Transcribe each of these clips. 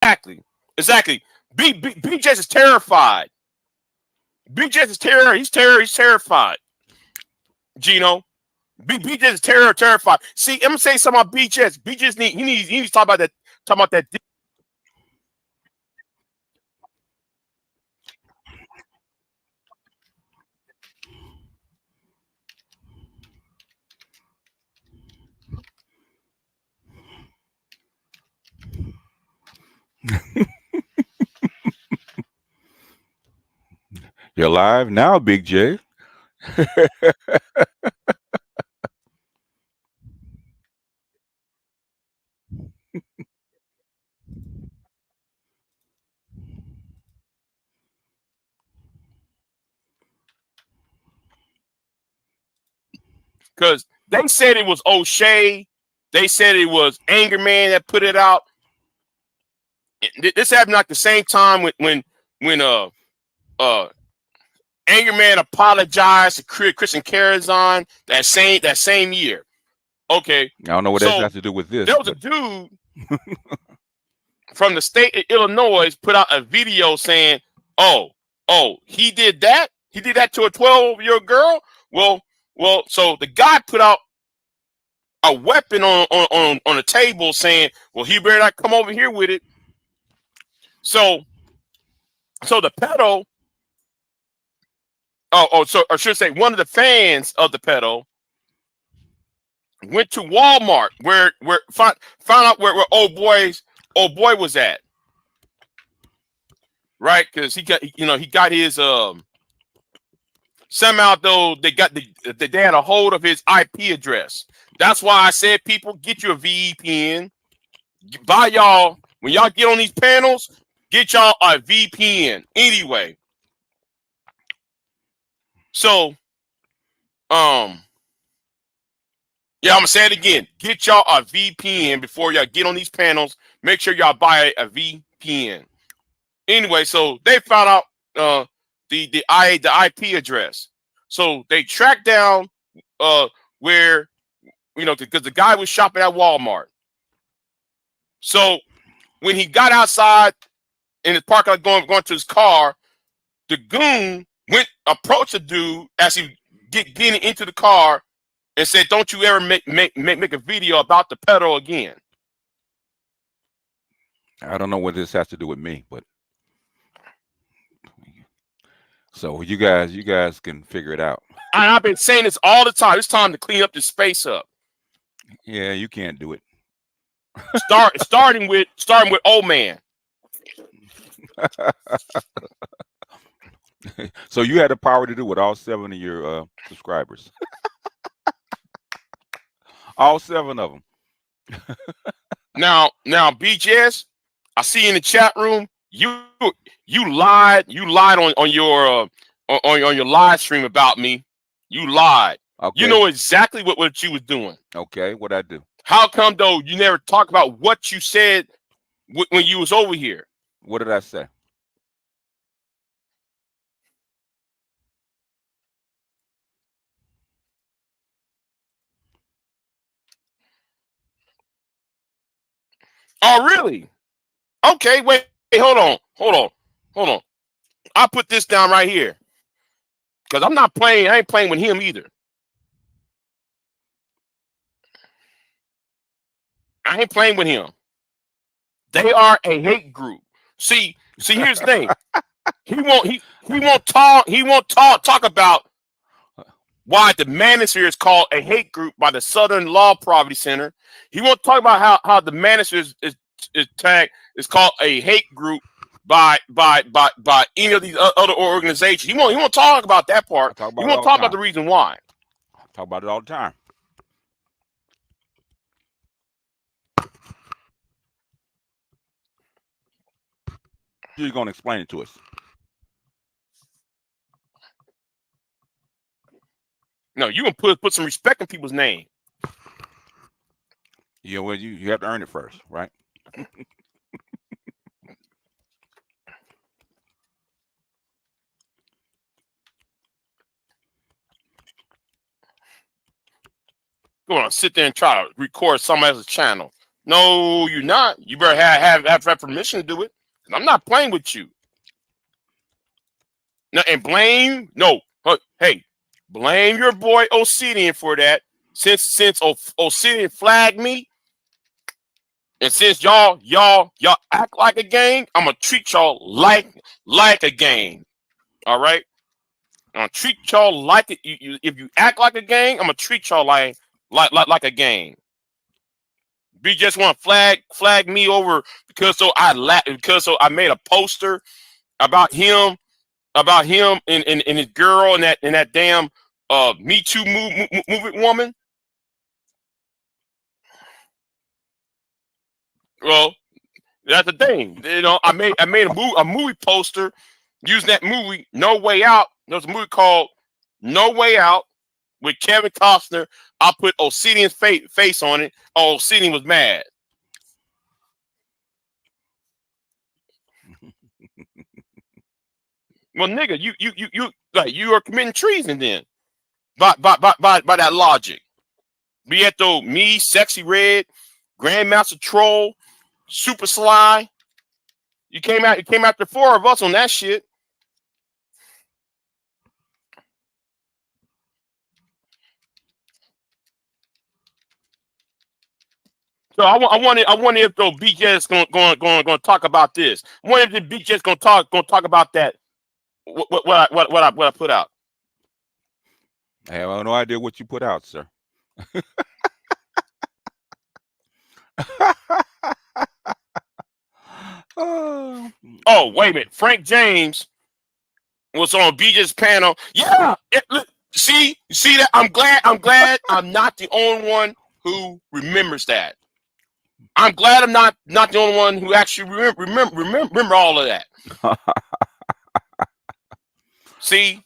Exactly. Exactly. BJ is terrified. BJ is terror. He's terror. He's terrified. Gino. BJ is terrified. See, I'm gonna say something about BJ. BJ he needs to talk about that. Talk about that. You're live now, Big J. Because they said it was O'Shea. They said it was Anger Man that put it out. This happened at the same time when uh Anger Man apologized to Christian Carazon that same year. Okay, I don't know what that so has to do with this, there was a but dude from the state of Illinois put out a video saying, "Oh, he did that. He did that to a 12-year-old girl." So the guy put out a weapon on the table saying, "Well, he better not come over here with it." So the pedo, so I should say one of the fans of the pedo went to Walmart where found out where old boy was at, right? Because he got his somehow though they had a hold of his IP address. That's why I said people get you a VPN. Buy y'all when y'all get on these panels, get y'all a VPN anyway. So yeah, I'm gonna say it again. Get y'all a VPN before y'all get on these panels. Make sure y'all buy a VPN. Anyway, so they found out the IP address. So they tracked down where because the guy was shopping at Walmart. So when he got outside in his parking lot going to his car, the goon approached the dude as he getting into the car and said, "Don't you ever make a video about the pedo again." I don't know what this has to do with me. But so you guys can figure it out. And I've been saying this all the time. It's time to clean up the space up. Yeah, you can't do it. Starting with old man. So you had the power to do with all 7 of your subscribers, all 7 of them. Now, BJS, I see in the chat room you lied on your on your live stream about me. You lied. You Okay, know exactly what you was doing. okay, what I do? How come though you never talk about what you said when you was over here? What did I say? Oh, really? Okay, wait, hold on. I'll put this down right here because I'm not playing. I ain't playing with him either. I ain't playing with him. They are a hate group. See. Here's the thing. He won't talk about why the Manosphere is called a hate group by the Southern Law Poverty Center. He won't talk about how the Manosphere is tagged is called a hate group by any of these other organizations. He won't talk about that I part. talk He about it won't all the talk about the time. reason why. I talk about it all the time. You're gonna explain it to us. No, you can put some respect in people's name. Yeah, well, you have to earn it first, right? Go on, sit there and try to record somebody else's channel. No, you're not. You better have permission to do it. I'm not playing with you. No, and blame hey, blame your boy Obsidian for that. Since Obsidian flagged me, and since y'all act like a gang, I'm gonna treat y'all like a gang. All right, I'm gonna treat y'all like it. If you act like a gang, I'm gonna treat y'all like a gang. B just want to flag me over because I made a poster about him and his girl and that damn Me Too movement woman. Well, that's the thing. You know, I made a movie poster using that movie No Way Out. There's a movie called No Way Out with Kevin Costner. I put Obsidian's face on it. Oh, Obsidian was mad. Well, nigga, you are committing treason then. By that logic. Be it though me, Sexy Red, Grandmaster Troll, Super Sly. You came after 4 of us on that shit. So I wonder if though BJ going to talk about this. I wonder if BJ going to talk about that. What I put out. I have no idea what you put out, sir. Oh, wait a minute. Frank James was on BJ's panel. Yeah. See that? I'm glad I'm not the only one who remembers that. I'm glad I'm not the only one who actually remember all of that. See,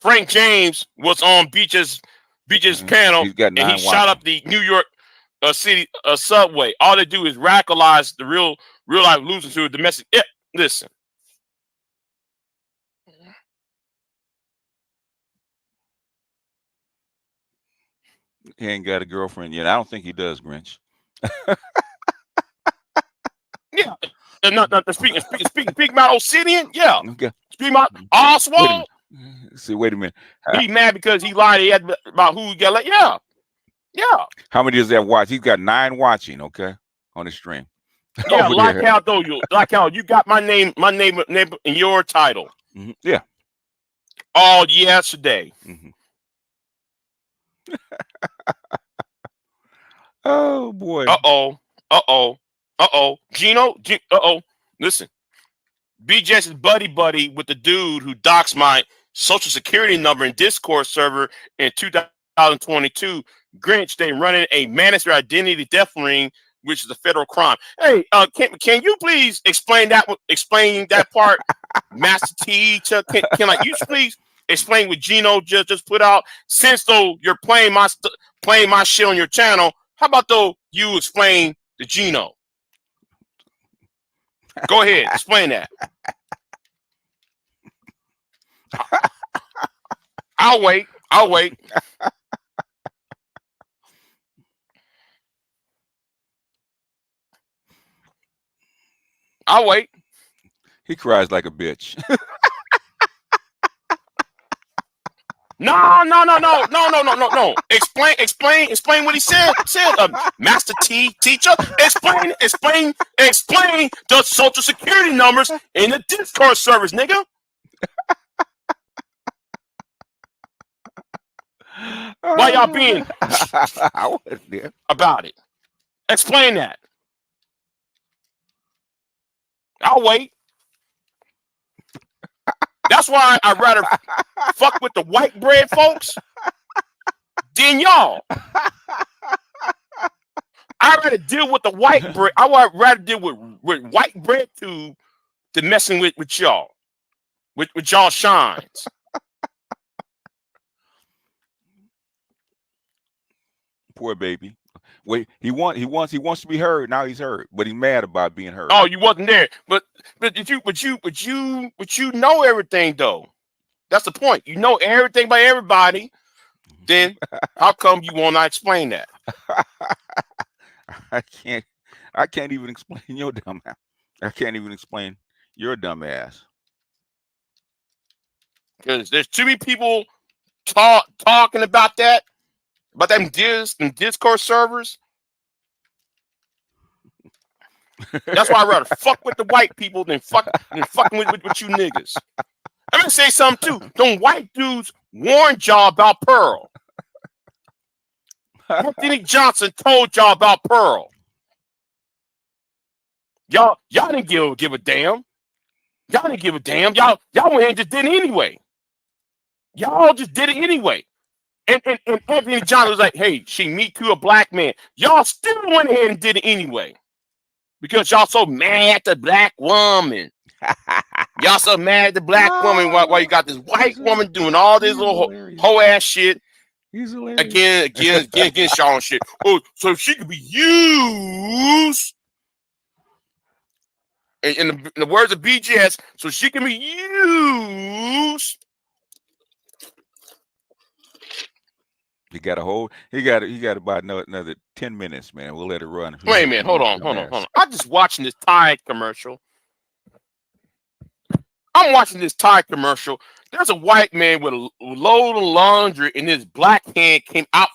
Frank James was on BJ's panel, and he shot up the New York City subway. All they do is radicalize the real life losing to a domestic. Yeah, listen. He ain't got a girlfriend yet. I don't think he does, Grinch. Yeah. Not speaking about Obsidian. Yeah. Okay. Speaking about Oswald. Wait a minute. He mad because he lied about who he got. Like, yeah. How many does that watch? He's got 9 watching. Okay, on the stream. Yeah, like how you got my name in your title. Mm-hmm. Yeah. All yesterday. Mm-hmm. Oh boy. Gino. Listen. BJ's is buddy with the dude who doxed my social security number in Discord server in 2022. Grinch, they running a manager identity theft ring, which is a federal crime. Hey, can you please explain that part, Master T? Can you please explain what Gino just put out? Since though you're playing my shit on your channel, how about though you explain the Gino? Go ahead, explain that. I'll wait. I'll wait. He cries like a bitch. No. Explain what he said. Master T, teacher. Explain the social security numbers in the Discord service, nigga. Why y'all being about it? Explain that. I'll wait. That's why I'd rather fuck with the white bread folks than y'all. I'd rather deal with the white bread. I would rather deal with white bread too than messing with y'all. With y'all shines. Poor baby. Wait, he wants to be heard. Now he's heard, but he's mad about being heard. Oh, you wasn't there, but you know everything though. That's the point. You know everything by everybody. Then how come you will not explain that? I can't even explain your dumb ass. I can't even explain your dumb ass. Because there's too many people talking about that, about them Discord servers. That's why I'd rather fuck with the white people than fucking with you niggas. I'm gonna say something too. Them white dudes warned y'all about Pearl. Anthony Johnson told y'all about Pearl. Y'all didn't give a damn. Y'all didn't give a damn. Y'all went ahead and just did it anyway. Y'all just did it anyway. And Anthony Johnson was like, hey, she Me Too a black man. Y'all still went ahead and did it anyway. Because y'all so mad at the black woman. Y'all so mad at the black woman while you got this white woman doing all this little hoe ass shit. He's hilarious. Again, y'all and shit. Oh, so she could be used. In the words of BGS, so she can be used. He got about another 10 minutes, man. We'll let it run. Wait a minute, hold on. I'm just watching this Tide commercial. I'm watching this Tide commercial. There's a white man with a load of laundry, and his black hand came out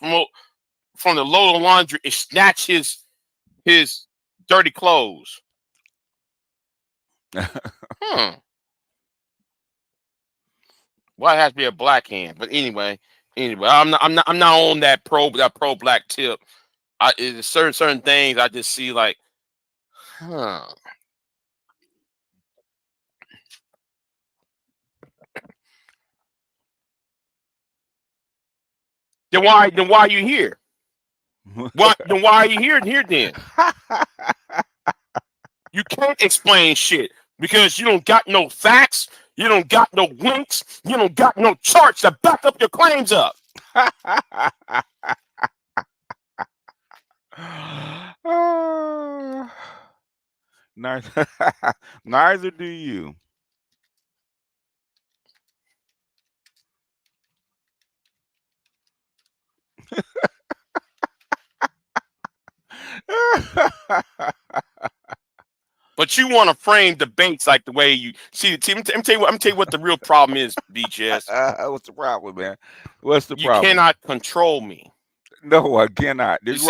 from the load of laundry and snatched his dirty clothes. Why it has to be a black hand? But anyway, I'm not on that pro black tip. It's certain things I just see like, Then why are you here? Why are you here then? You can't explain shit because you don't got no facts, you don't got no links, you don't got no charts to back up your claims up. Neither do you. But you want to frame debates like the way you see. I'm tell you what the real problem is, BGS. What's the problem, man? What's the You problem? cannot control me. No, I cannot. That's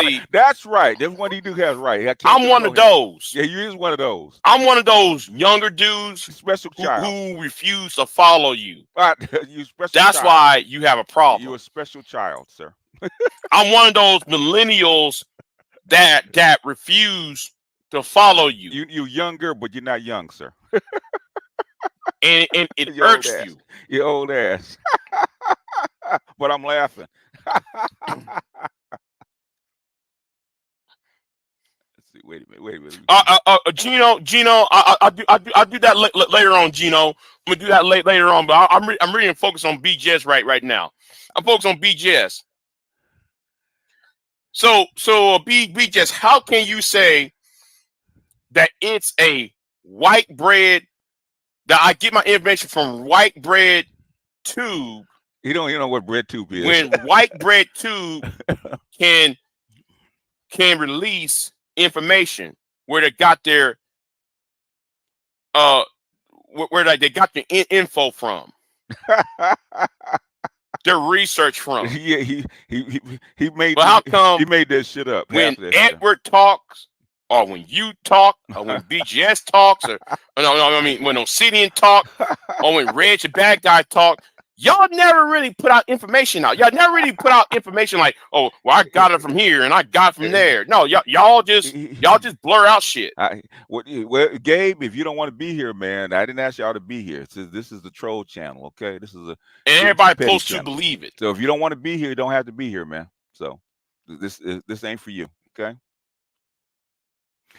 right. That's what he do has right. I'm one of those. Yeah, you is one of those. I'm one of those younger dudes special child who refuse to follow you. You special That's child. why you have a problem. You're a special child, sir. I'm one of those millennials that refuse to follow you. You're younger, but you're not young, sir. and it irks you. Your old ass. But I'm laughing. Let's see. Wait a minute. Gino, I'll do that later on, Gino. I'm gonna do that later on. But I'm really focused on BGS right now. I'm focused on BGS. So BGS, how can you say that it's a white bread that I get my information from white bread tube? You don't know what bread tube is. When white bread tube can release information where they got their where they got the info from, their research from. Yeah, he made. But how come he made that shit up? When Edward talks, or when you talk, or when BGS talks, or I mean when Obsidian talk, or when Reg the bad guy talk, y'all never really put out information out. Y'all never really put out information like, oh, well, I got it from here and I got it from there. No, y'all just blur out shit. Well, Gabe, if you don't want to be here, man, I didn't ask y'all to be here. This is the troll channel, okay? This is and everybody supposed to believe it. So if you don't want to be here, you don't have to be here, man. So this ain't for you, okay?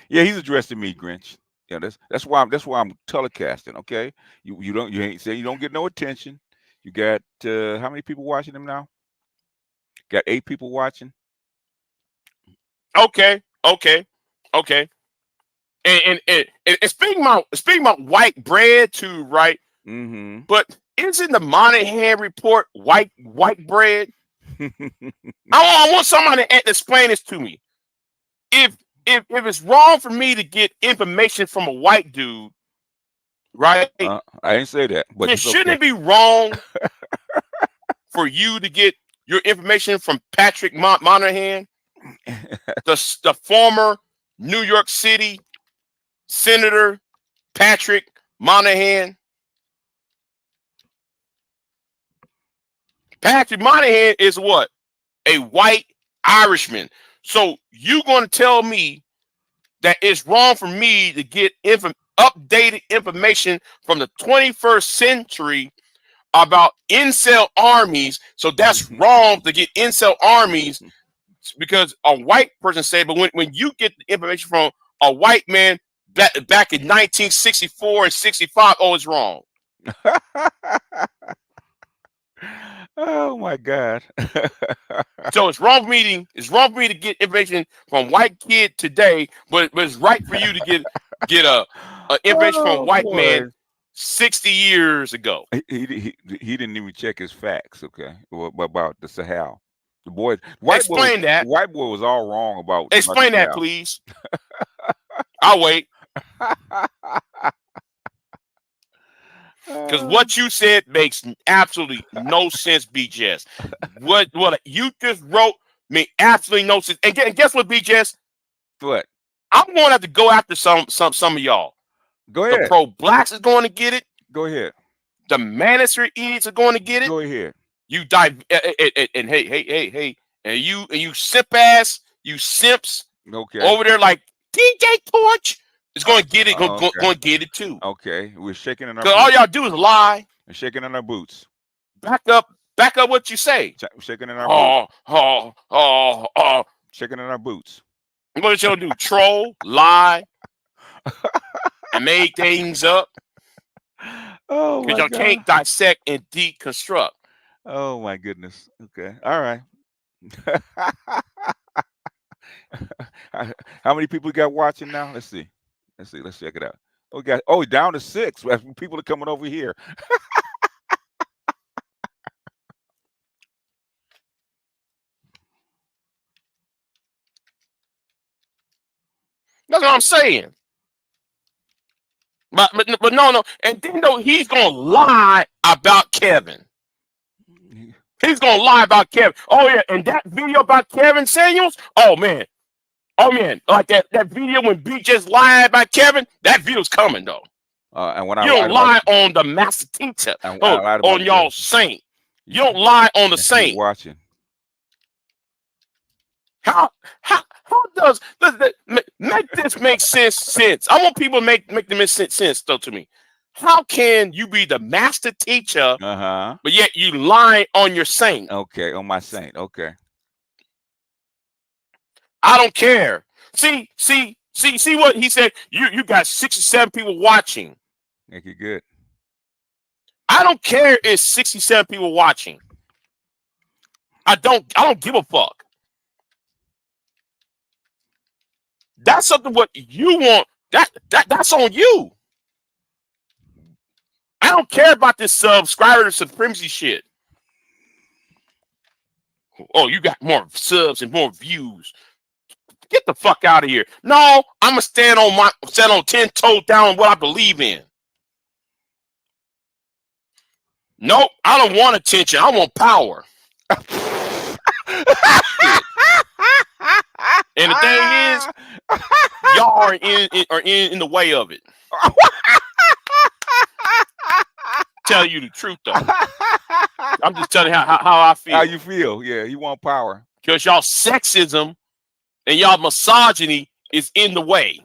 Yeah, he's addressing me, Grinch. Yeah, that's why I'm telecasting, okay? You ain't saying you don't get no attention. You got how many people watching him now? Got 8 people watching. Okay. And speaking about white bread too, right? Mm-hmm. But isn't the Monahan report white bread? I want somebody to explain this to me. if it's wrong for me to get information from a white dude, right? I didn't say that, but Then it's shouldn't okay. it be wrong for you to get your information from Patrick Monahan, the former New York City Senator Patrick Monahan? Patrick Monahan is what? A white Irishman. So you going to tell me that it's wrong for me to get updated information from the 21st century about incel armies? So that's wrong to get incel armies because a white person said, but when you get the information from a white man back in 1964 and 65, oh, it's wrong. Oh my God. So it's wrong for me to get information from white kid today, but it's right for you to get a information from a Oh white boy. man 60 years ago. He didn't even check his facts, okay, about the Sahel. The boy, white boy, Explain that. white boy was all wrong about the Explain that, Sahel. please. I'll wait. Because what you said makes absolutely no sense, BJS. What you just wrote made absolutely no sense. And guess what, BJS? What? I'm going to have to go after some of y'all. Go The ahead. pro-blacks is going to get it. Go ahead. The manosphere idiots are going to get it. Go ahead. You dive and hey, and you simp ass, you simps Okay. over there like DJ Torch is going to get it. Going to get it too. Okay. We're shaking in our Because boots. all y'all do is lie. We're shaking in our boots. Back up what you say. Shaking in our boots. Shaking in our boots. What y'all do? Troll, lie, and make things up. Oh Because my y'all God. can't dissect and deconstruct. Oh my goodness. Okay. All right. How many people we got watching now? Let's see. Let's check it out. Down to 6. People are coming over here. That's what I'm saying. But no. And then though he's gonna lie about Kevin. He's gonna lie about Kevin. Oh yeah, and that video about Kevin Samuels. Oh man. Like that video when B just lied about Kevin. That video's coming though. And when you don't lie on the master teacher. On y'all saint. You don't lie on the saint. Watching. How does make this make sense? I want people to make them make sense though to me. How can you be the master teacher, but yet you lie on your saint? Okay, on my saint. Okay. I don't care. See what he said. You got 67 people watching. Make it good. I don't care if 67 people watching. I don't give a fuck. That's something what you want. That's on you. I don't care about this subscriber supremacy shit. Oh, you got more subs and more views. Get the fuck out of here. No, I'm gonna stand on 10 toes down on what I believe in. Nope, I don't want attention. I want power. And the thing is, y'all are in the way of it. Tell you the truth though. I'm just telling you how I feel. How you feel? Yeah, you want power. Because y'all sexism and y'all misogyny is in the way.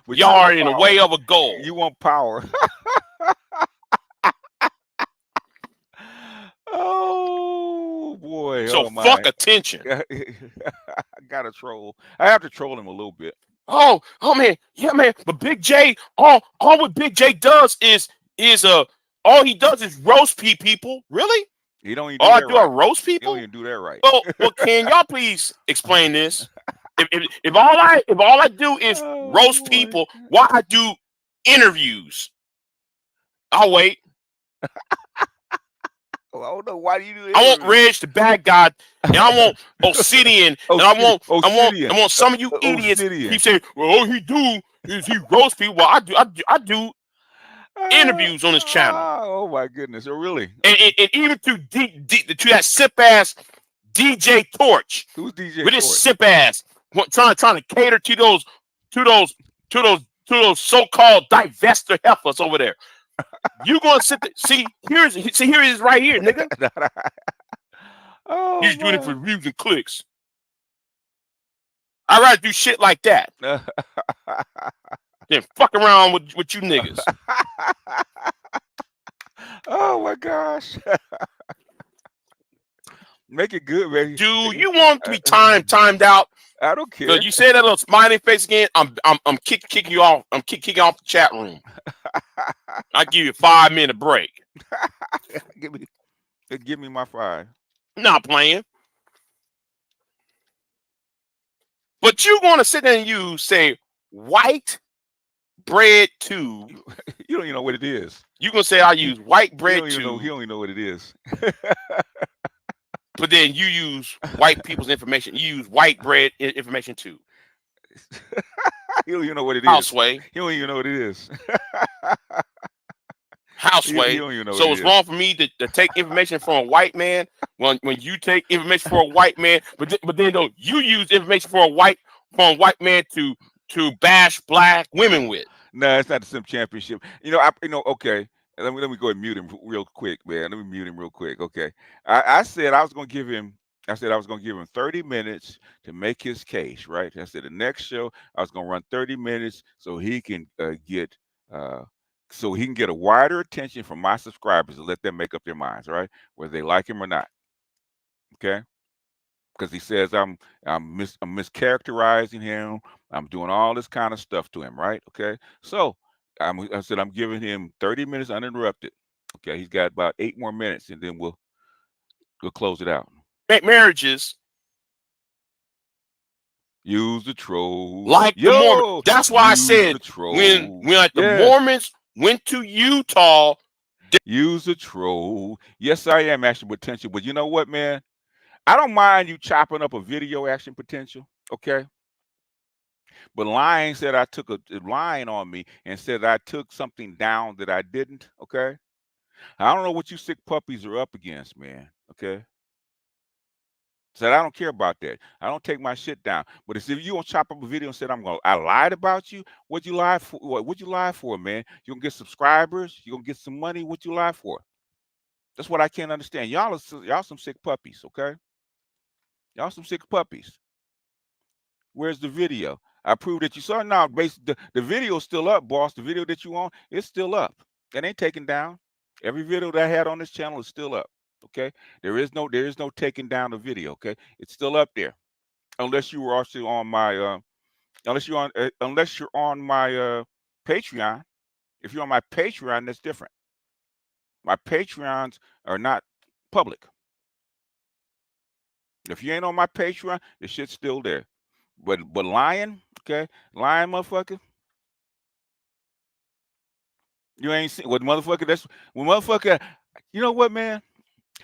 Y'all are in the way of a goal. You want power. Oh boy. So fuck attention. I gotta troll. I have to troll him a little bit. Oh man, yeah man. But Big J, all what Big J does is all he does is roast people. Really? He don't even do that right. I roast people? He don't even do that right. Well, can y'all please explain this? If all I do is roast people, why I do interviews? I'll wait. don't know. Why do you do I want interviews? Reg the bad guy, and I want Obsidian, and Obsidian. I want some of you idiots keep Obsidian. saying, "Well, all he do is he roast people." Well, I do interviews on this channel, Oh my goodness. Oh really? and even to that simp ass DJ Torch Who's DJ with his Torch? simp ass trying to cater to those to those to those so-called divester heifers over there. You gonna sit there, see here it is right here, nigga. Oh You're doing it for my. views and clicks. I'd rather do shit like that than fuck around with you niggas. Oh my gosh. Make it good, man. Do you want to be timed out? I don't Because care. you say that little smiley face again, I'm kicking you off. I'm kicking off the chat room. I give you a 5-minute break. Give me my 5. Not playing. But you want to sit there and use say white bread tube. You don't even know what it is. You gonna say I use white He bread don't even know. He tube, don't even know what it is. but then you use white people's information. You use white bread information too. He don't even know what it is. Houseway. He don't even know what it is. He Houseway. don't even know what So it it's is. wrong for me to take information from a white man when you take information for a white man, but then though you use information for a white man to bash black women with. No, it's not the Sim Championship. Okay. Let me go and mute him real quick, man. Let me mute him real quick. Okay. I said I was gonna give him 30 minutes to make his case, right? I said the next show I was gonna run 30 minutes so he can get a wider attention from my subscribers and let them make up their minds, right? Whether they like him or not. Okay. Because he says I'm mischaracterizing him. I'm doing all this kind of stuff to him, right? Okay. So I said I'm giving him 30 minutes uninterrupted. Okay, he's got about 8 more minutes, and then we'll close it out. Marriages Use the troll. like the Mormons. Yo, That's why I use said the troll. when like the Yes. Mormons went to Utah. Use the troll. Yes, I am action potential, but you know what, man? I don't mind you chopping up a video action potential. Okay. But lying said I took lying on me and said I took something down that I didn't. Okay. I don't know what you sick puppies are up against, man. Okay. Said I don't care about that. I don't take my shit down. But if you gonna chop up a video and said I lied about you, what'd you lie for? What'd you lie for, man? You gonna get subscribers? You gonna get some money? What you lie for? That's what I can't understand. Y'all some sick puppies, okay? Y'all some sick puppies. Where's the video? I proved that you saw. Now, the video's still up, boss. The video that you on, it's still up. It ain't taken down. Every video that I had on this channel is still up. Okay. There is no taking down the video. Okay. It's still up there. Unless you were also on my unless you're on my Patreon. If you're on my Patreon, that's different. My Patreons are not public. If you ain't on my Patreon, the shit's still there. But lying, okay, lying motherfucker, you ain't seen what motherfucker. That's when motherfucker. You know what, man?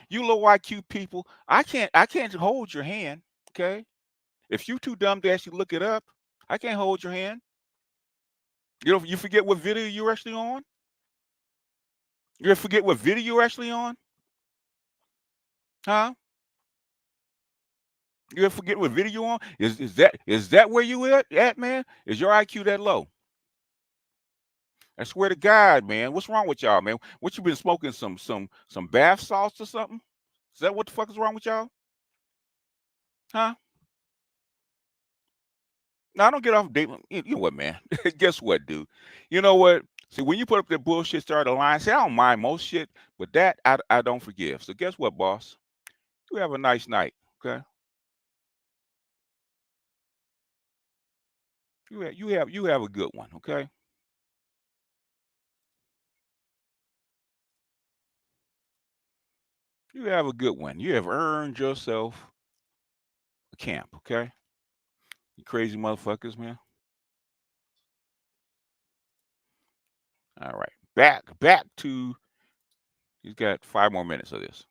You low IQ people, I can't hold your hand, okay? If you too dumb to actually look it up, I can't hold your hand. You forget what video you're actually on. You forget what video you're actually on, huh? You ever forget what video you on? Is that where you at, man? Is your IQ that low? I swear to God, man. What's wrong with y'all, man? What you been smoking? Some bath salts or something? Is that what the fuck is wrong with y'all? Huh? No, I don't get off date. You know what, man? Guess what, dude? You know what? See, when you put up that bullshit, start a line. See, I don't mind most shit, but that I don't forgive. So guess what, boss? You have a nice night, okay? You have a good one, okay? You have a good one. You have earned yourself a camp, okay? You crazy motherfuckers, man. All right. Back to he's got 5 more minutes of this.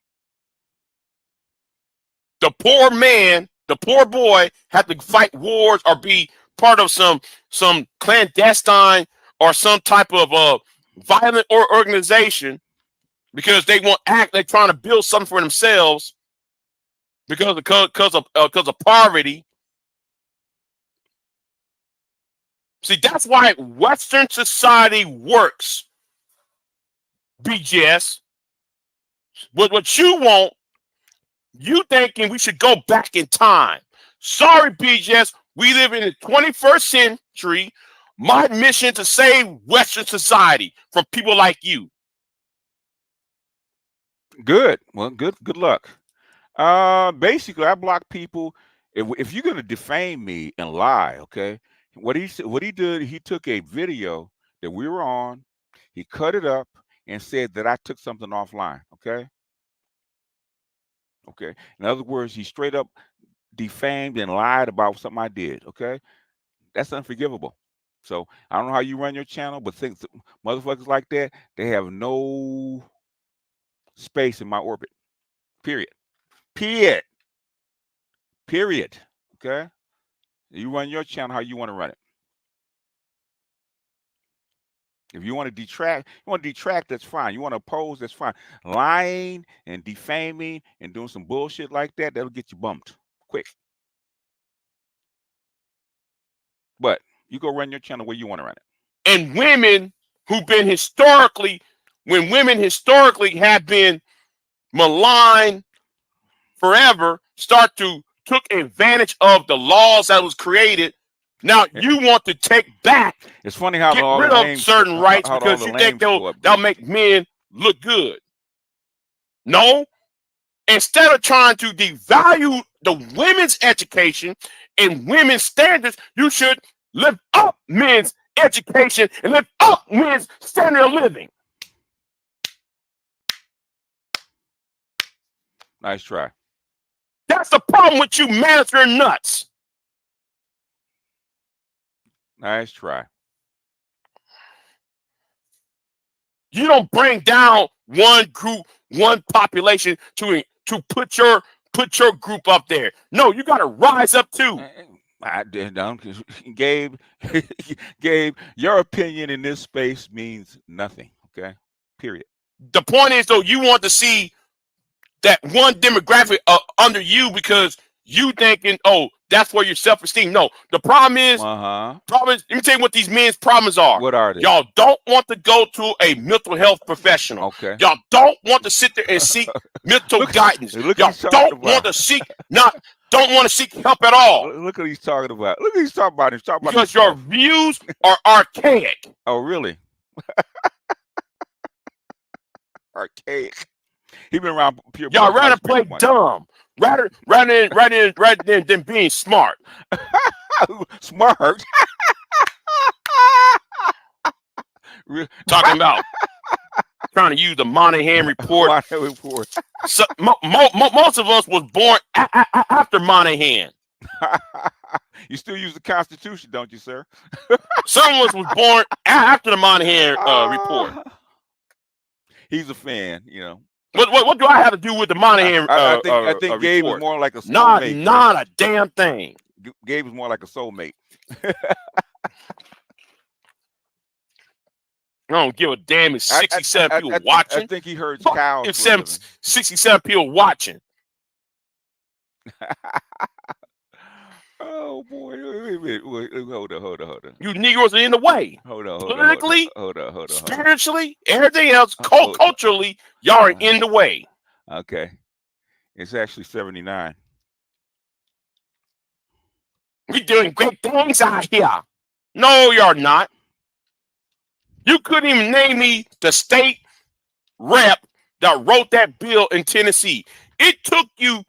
the poor man, the poor boy, have to fight wars or be part of some clandestine or some type of violent organization because they want they're trying to build something for themselves because of poverty. See, that's why Western society works. BGS. What you want, you thinking we should go back in time. Sorry, BGS. We live in the 21st century. My mission to save Western society from people like you. Good. Well, good luck. Basically, I block people. If you're gonna defame me and lie, okay, what he did, he took a video that we were on, he cut it up and said that I took something offline, okay. In other words, he straight up defamed and lied about something I did, okay. That's unforgivable. So I don't know how you run your channel, but things, motherfuckers like that, they have no space in my orbit. Period. Period. Period. Okay. You run your channel how you want to run it. If you want to detract, that's fine. You want to oppose, that's fine. Lying and defaming and doing some bullshit like that, that'll get you bumped quick. But you go run your channel where you want to run it. And women who've been when women historically have been maligned forever, start to took advantage of the laws that was created. Now you want to take back. It's funny how get all rid the of names, certain rights how because all you the think names that'll make men look good. No. Instead of trying to devalue the women's education and women's standards, you should lift up men's education and lift up men's standard of living. Nice try. That's the problem with you master nuts. Nice try. You don't bring down one group, one population to put your group up there. No, you got to rise up too. Gabe, Gabe, your opinion in this space means nothing. Okay, period. The point is, though, you want to see that one demographic under you because you thinking, oh, that's where your self-esteem. No, the problem is, let me tell you what these men's problems are. What are they? Y'all don't want to go to a mental health professional. Okay. Y'all don't want to sit there and seek mental guidance. Y'all don't want to seek help at all. Look what he's talking about. Look what he's talking about. Because your views are archaic. Oh, really? Archaic. He been around pure. Y'all rather play dumb, rather than being smart. Smart. Talking about trying to use the Monahan report. So, most of us was born after Monahan. You still use the Constitution, don't you, sir? Some of us was born after the Monahan report. He's a fan, you know. What do I have to do with the Monahan? I think Gabe is more like a soulmate. Not a damn thing. Gabe is more like a soulmate. I don't give a damn if 67 people watching. I think he heard cows. If 67 people watching. Oh boy! Wait, hold on. You Negroes are in the way. Hold on. Politically, hold on. Spiritually, everything else, culturally, y'all are in the way. Okay, it's actually 79. We're doing great things out here. No, you're not. You couldn't even name me the state rep that wrote that bill in Tennessee. It took you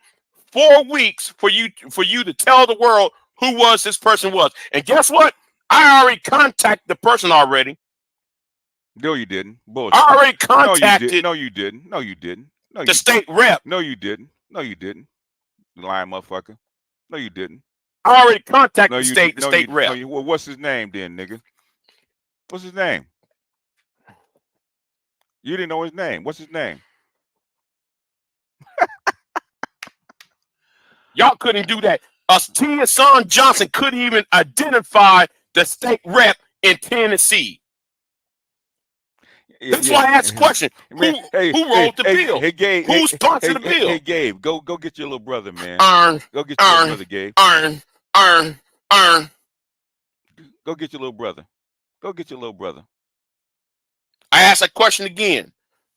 4 weeks for you to tell the world who this person was. And guess what? I already contacted the person already. No, you didn't. Bullshit. I already contacted. No, you didn't. The state rep. No, you didn't. Lying motherfucker. No, you didn't. I already contacted the state rep. Well, what's his name then, nigga? What's his name? You didn't know his name. What's his name? Y'all couldn't do that. Tia Son Johnson couldn't even identify the state rep in Tennessee. Yeah, That's why I asked the yeah. question: Man, who wrote the bill? hey, Gabe, Who sponsored the hey, bill? Gabe, go get your little brother, man. Earn, Go get your little earn, brother, Gabe. earn, earn, earn. Go get your little brother. Go get your little brother. I asked that question again.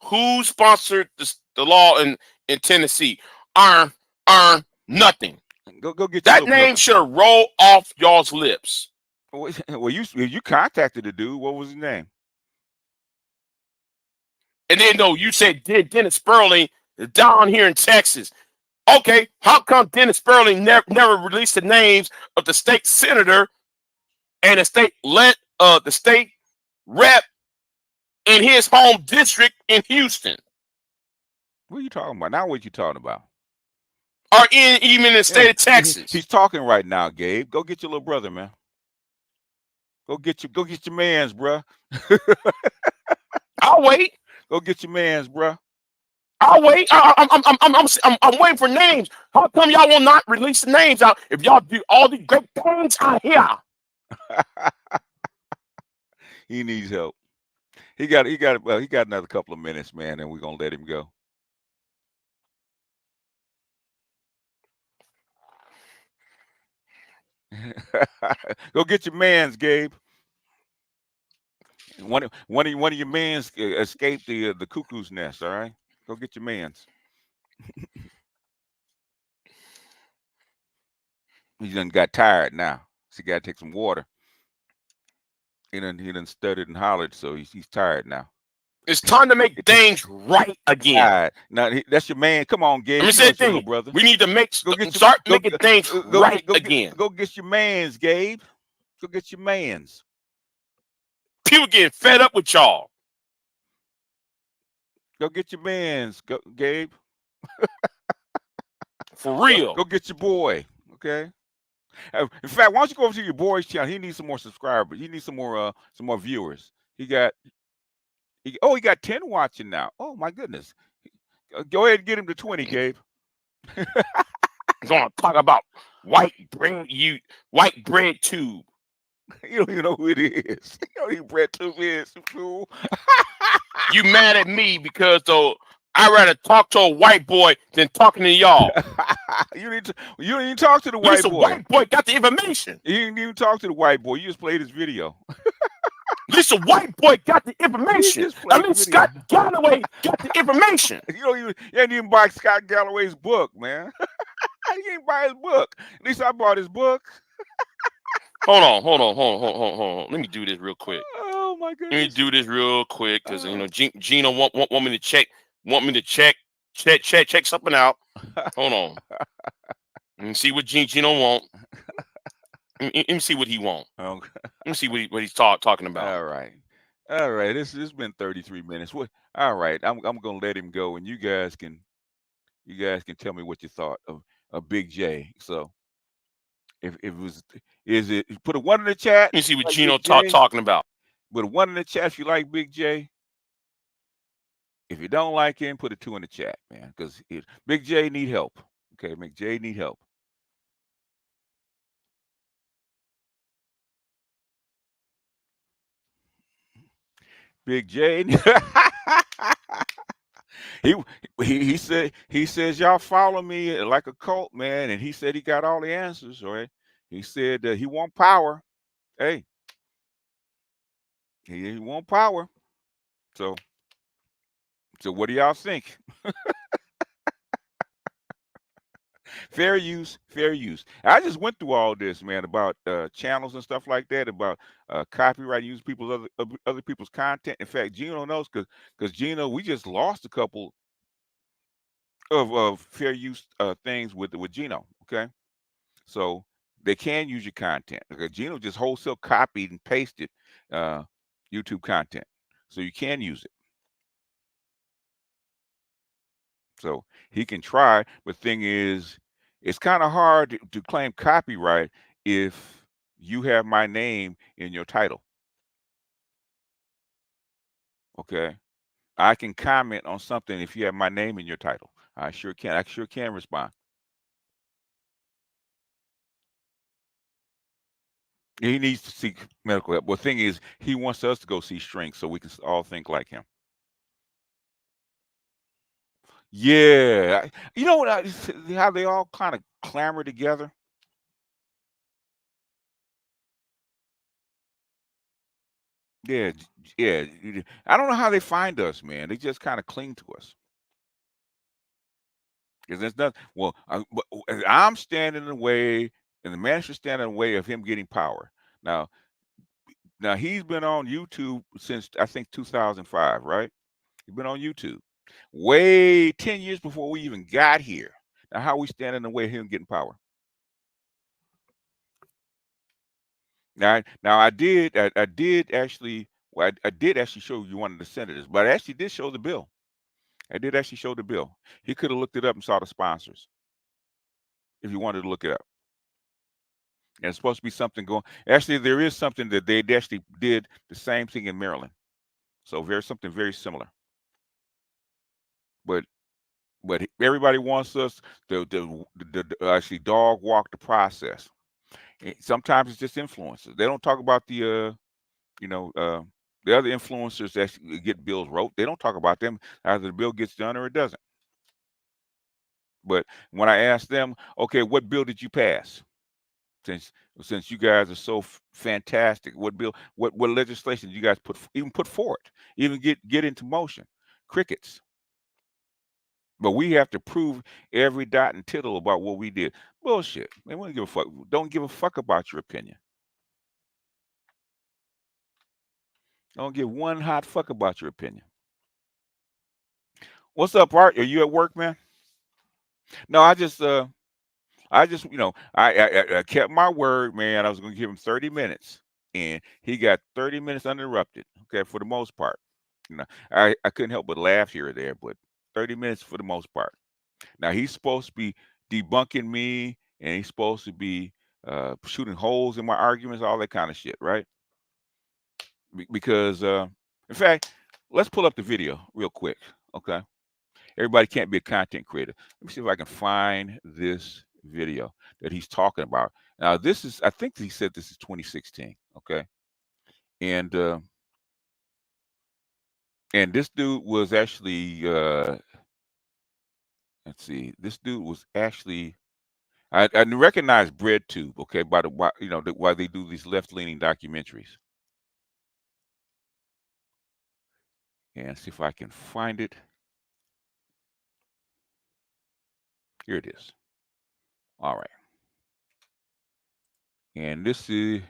Who sponsored the law in Tennessee? Earn, nothing. Go get your That little name brother. should have rolled off y'all's lips. Well, you contacted the dude. What was his name? And then no, you said Dennis Sperling down here in Texas. Okay, how come Dennis Sperling never released the names of the state senator and the state rep in his home district in Houston, What are you talking about? Now what you talking about? or even in the Yeah, state of Texas? he's talking right now, Gabe. Go get your little brother, man. Go get your man's, bruh. I'll wait. Go get your man's, bruh. I'll wait. I'm waiting for names. How come y'all will not release the names out if y'all do all the great things out here? He needs help. He got another couple of minutes, man, and we're gonna let him go. Go get your man's, Gabe. One of your mans escaped the cuckoo's nest. All right, go get your man's. He done got tired now. So he got to take some water. He done stuttered and hollered, so he's tired now. It's time to make things right again. Tired. Now that's your man. Come on, Let Gabe. me You know say it's your little thing. brother. We need to Go get your start making things right again. go get your man's, Gabe. Go get your man's. People getting fed up with y'all. Go get your man's, Gabe. For real. Go get your boy. Okay. In fact, why don't you go over to your boy's channel? He needs some more subscribers. He needs some more viewers. He got 10 watching now. Oh my goodness. Go ahead and get him to 20, Gabe. I'm gonna talk about white bread tube. You don't even know who it is. You know who bread tube is, fool. You mad at me because though I'd rather talk to a white boy than talking to y'all. You didn't even talk to the At least white a boy. white boy got the information. You didn't even talk to the white boy. You just played his video. At least a white boy got the You information. just At played the least video. Scott Galloway got the information. You ain't even buy Scott Galloway's book, man. You ain't buy his book. At least I bought his book. Hold on. Let me do this real quick. Oh my Let me goodness. do this real quick because Gino want me to check something out. Hold on. Let me see what Gino want. Let me see what he want. Okay. Let me see what he's talking about. All right. All right. This been 33 minutes. What? All right. I'm gonna let him go, and you guys can tell me what you thought of Big J. So if it was, is it put a one in the chat? Let me see what Like Gino Big J. talking about. Put a one in the chat if you like Big J. If you don't like him, put a two in the chat, man. Because Big J need help. Okay, Big J need help. Big J. he he says y'all follow me like a cult, man, and he said he got all the answers. Right? He said he want power. Hey, he want power. So what do y'all think? Fair use, fair use. I just went through all this, man, about channels and stuff like that, about copyright, use people's other people's content. In fact, Gino knows because Gino, we just lost a couple of fair use things with Gino. Okay, so they can use your content. Okay, Gino just wholesale copied and pasted uh, YouTube content, so you can use it. So he can try, but thing is, it's kind of hard to claim copyright if you have my name in your title. Okay, I can comment on something if you have my name in your title. I sure can. I sure can respond. He needs to seek medical help. Well, the thing is, he wants us to go see strength so we can all think like him. Yeah, you know what? How they all kind of clamor together. Yeah, yeah. I don't know how they find us, man. They just kind of cling to us. Because there's nothing. Well, I'm standing in the way, and the manager's standing in the way of him getting power. Now, now he's been on YouTube since I think 2005, right? He's been on YouTube way 10 years before we even got here. Now, how we stand in the way of him getting power? Now I did actually, well, I did actually show you one of the senators, but I actually did show the bill. I did actually show the bill. He could have looked it up and saw the sponsors if you wanted to look it up. And it's supposed to be something going. Actually, there is something that they actually did the same thing in Maryland. So there's something very similar. But everybody wants us to actually dog walk the process. Sometimes it's just influencers. They don't talk about you know, the other influencers that get bills wrote. They don't talk about them. Either the bill gets done or it doesn't. But when I ask them, okay, what bill did you pass? Since since you guys are so fantastic, what bill, what legislation did you guys put forward, even get into motion? Crickets. But we have to prove every dot and tittle about what we did. Bullshit. They wouldn't give a fuck. Don't give a fuck about your opinion. Don't give one hot fuck about your opinion. What's up, Art? Are you at work, man? No, I kept my word, man. I was going to give him 30 minutes, and he got 30 minutes uninterrupted. Okay, for the most part. I couldn't help but laugh here or there, but 30 minutes for the most part. Now he's supposed to be debunking me, and he's supposed to be shooting holes in my arguments, all that kind of shit, right? Because, in fact, let's pull up the video real quick, okay? Everybody can't be a content creator. Let me see if I can find this video that he's talking about. Now, this is, I think he said this is 2016, okay? And this dude was actually, let's see, this dude was actually, I recognize BreadTube, okay, by the why, why they do these left-leaning documentaries. And see if I can find it. Here it is. All right. And this is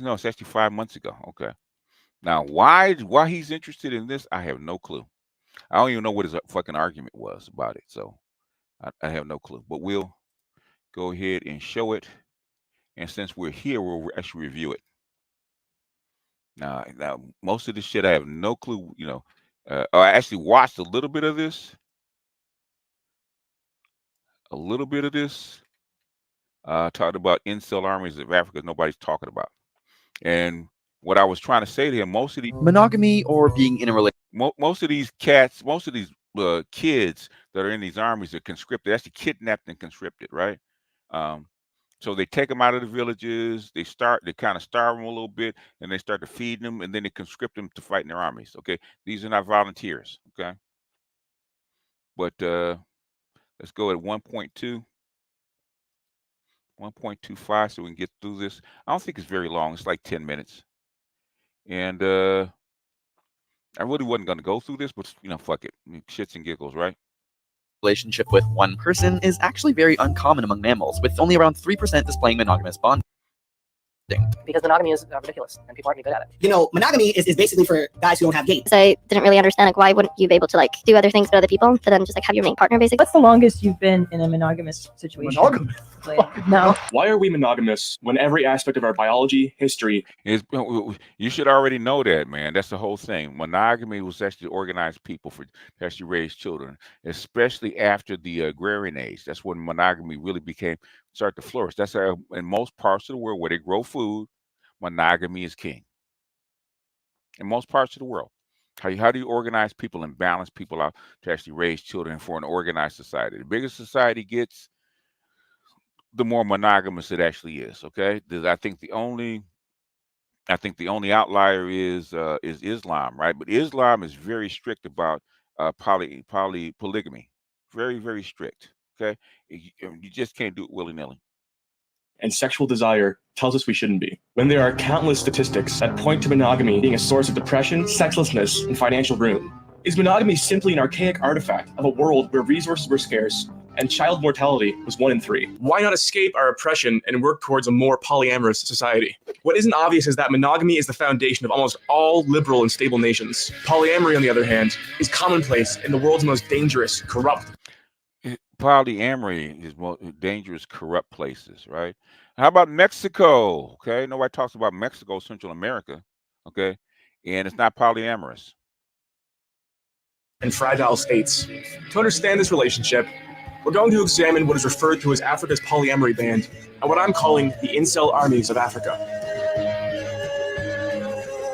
no, it's actually 5 months ago. Okay. Now, why he's interested in this, I have no clue. I don't even know what his fucking argument was about it. So I have no clue. But we'll go ahead and show it. And since we're here, we'll actually review it. Now most of this shit I have no clue. I actually watched a little bit of this. A little bit of this. Talked about incel armies of Africa nobody's talking about. And what I was trying to say to him, most of these monogamy or being in a relationship. Most of these cats, most of these kids that are in these armies are conscripted. Actually kidnapped and conscripted, right? So they take them out of the villages. They kind of starve them a little bit, and they start to feed them, and then they conscript them to fight in their armies. Okay, these are not volunteers. Okay, but let's go at 1.2, 1.25, so we can get through this. I don't think it's very long. It's like 10 minutes, and I really wasn't going to go through this, but fuck it, shits and giggles, right? Relationship with one person is actually very uncommon among mammals, with only around 3% displaying monogamous bonding. Because monogamy is ridiculous and people aren't good at it. Monogamy is basically for guys who don't have gates. I didn't really understand, why wouldn't you be able to do other things for other people to then just have your main partner, basically? What's the longest you've been in a monogamous situation? Monogamous? No. Why are we monogamous when every aspect of our biology, history, you should already know that, man. That's the whole thing. Monogamy was actually organized people to actually raise children, especially after the agrarian age. That's when monogamy really started to flourish. That's how in most parts of the world where they grow food, monogamy is king. In most parts of the world. How do you organize people and balance people out to actually raise children for an organized society? The bigger society gets, the more monogamous it actually is. Okay, I think the only outlier is Islam, right? But Islam is very strict about polygamy, very, very strict. Okay, you just can't do it willy-nilly. And sexual desire tells us we shouldn't be. When there are countless statistics that point to monogamy being a source of depression, sexlessness, and financial ruin. Is monogamy simply an archaic artifact of a world where resources were scarce and child mortality was 1 in 3? Why not escape our oppression and work towards a more polyamorous society? What isn't obvious is that monogamy is the foundation of almost all liberal and stable nations. Polyamory, on the other hand, is commonplace in the world's most dangerous, corrupt. Polyamory is more dangerous, corrupt places, right? How about Mexico? Okay, nobody talks about Mexico, Central America. Okay, and it's not polyamorous. And fragile states. To understand this relationship, we're going to examine what is referred to as Africa's polyamory band and what I'm calling the incel armies of Africa.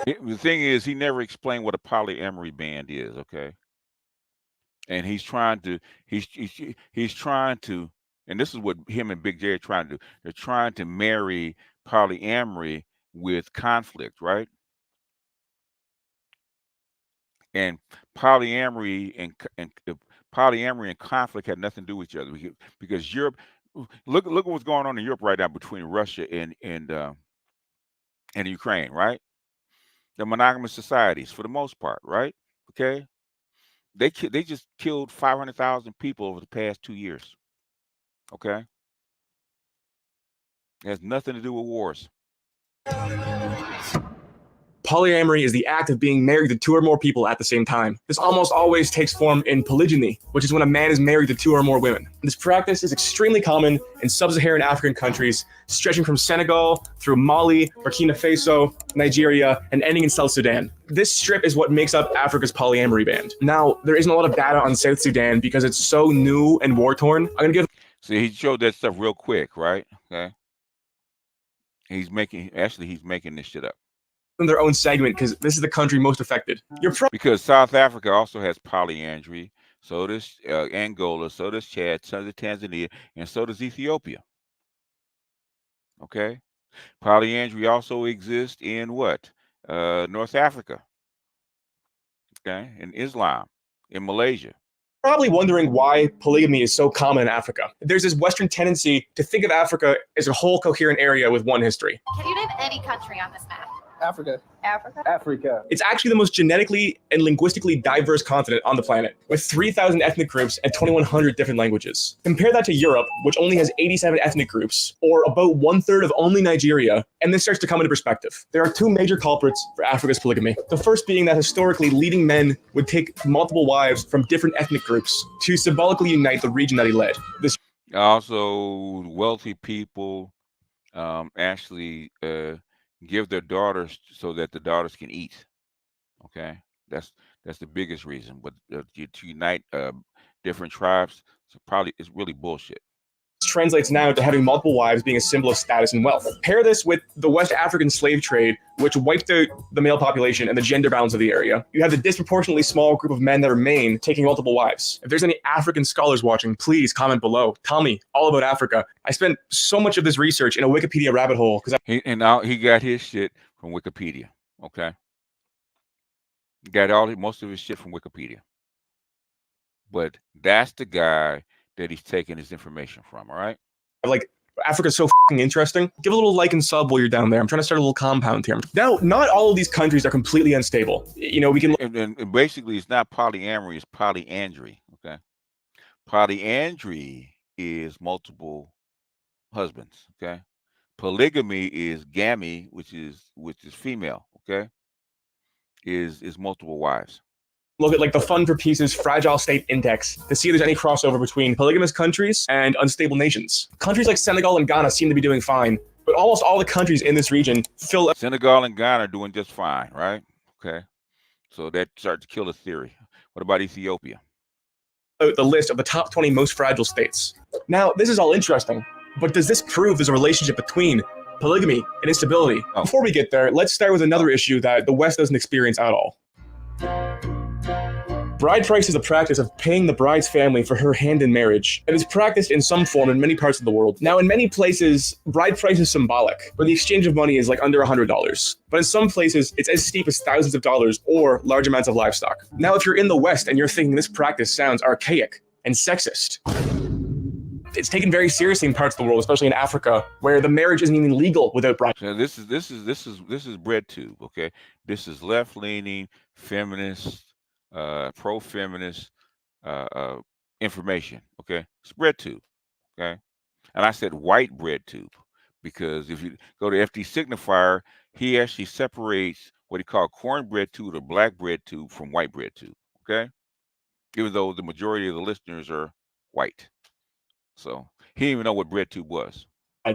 The thing is, he never explained what a polyamory band is. Okay. And he's trying to, and this is what him and Big J are trying to do. They're trying to marry polyamory with conflict, right? And polyamory and conflict had nothing to do with each other, because Europe. Look at what's going on in Europe right now between Russia and Ukraine, right? They're monogamous societies for the most part, right? Okay. They just killed 500,000 people over the past 2 years. Okay, it has nothing to do with wars. Polyamory is the act of being married to 2 or more people at the same time. This almost always takes form in polygyny, which is when a man is married to 2 or more women. This practice is extremely common in sub-Saharan African countries, stretching from Senegal through Mali, Burkina Faso, Nigeria, and ending in South Sudan. This strip is what makes up Africa's polyamory band. Now, there isn't a lot of data on South Sudan because it's so new and war-torn. I'm gonna give. See, he showed that stuff real quick, right? Okay. He's making this shit up. Their own segment because this is the country most affected. Because South Africa also has polyandry, so does Angola, so does Chad, so does Tanzania, and so does Ethiopia. Okay, polyandry also exists in what? North Africa. Okay, in Islam, in Malaysia. Probably wondering why polygamy is so common in Africa. There's this Western tendency to think of Africa as a whole coherent area with one history. Can you name any country on this map? Africa. It's actually the most genetically and linguistically diverse continent on the planet, with 3,000 ethnic groups and 2,100 different languages. Compare that to Europe, which only has 87 ethnic groups, or about 1/3 of only Nigeria, and this starts to come into perspective. There are 2 major culprits for Africa's polygamy. The first being that historically leading men would take multiple wives from different ethnic groups to symbolically unite the region that he led. This also, wealthy people actually give their daughters so that the daughters can eat. Okay, that's the biggest reason. But to unite different tribes, it's really bullshit. Translates now to having multiple wives being a symbol of status and wealth. Pair this with the West African slave trade, which wiped out the male population and the gender balance of the area. You have the disproportionately small group of men that remain taking multiple wives. If there's any African scholars watching, please comment below. Tell me all about Africa. I spent so much of this research in a Wikipedia rabbit hole because now he got his shit from Wikipedia. Okay, he got most of his shit from Wikipedia. But that's the guy that he's taking his information from. All right. Like, Africa's so fucking interesting. Give a little like and sub while you're down there. I'm trying to start a little compound here. Now, not all of these countries are completely unstable. You know, we can. And basically, it's not polyamory; it's polyandry. Okay. Polyandry is multiple husbands. Okay. Polygamy is gamy, which is female. Okay. Is multiple wives. Look at like the Fund for Peace's Fragile State Index to see if there's any crossover between polygamous countries and unstable nations. Countries like Senegal and Ghana seem to be doing fine, but almost all the countries in this region fill. Senegal and Ghana are doing just fine, right? Okay, so that starts to kill the theory. What about Ethiopia? The list of the top 20 most fragile states. Now, this is all interesting, but does this prove there's a relationship between polygamy and instability? Oh. Before we get there, let's start with another issue that the West doesn't experience at all. Bride price is the practice of paying the bride's family for her hand in marriage. It is practiced in some form in many parts of the world. Now, in many places, bride price is symbolic, where the exchange of money is like under $100. But in some places, it's as steep as thousands of dollars or large amounts of livestock. Now, if you're in the West and you're thinking this practice sounds archaic and sexist, it's taken very seriously in parts of the world, especially in Africa, where the marriage isn't even legal without bride. So this is BreadTube, okay? This is left-leaning, feminist, pro-feminist information, okay? It's BreadTube, okay? And I said white BreadTube because if you go to FD Signifier, he actually separates what he called cornbread tube or black bread tube from white bread tube, okay? Even though the majority of the listeners are white. So he didn't even know what BreadTube was.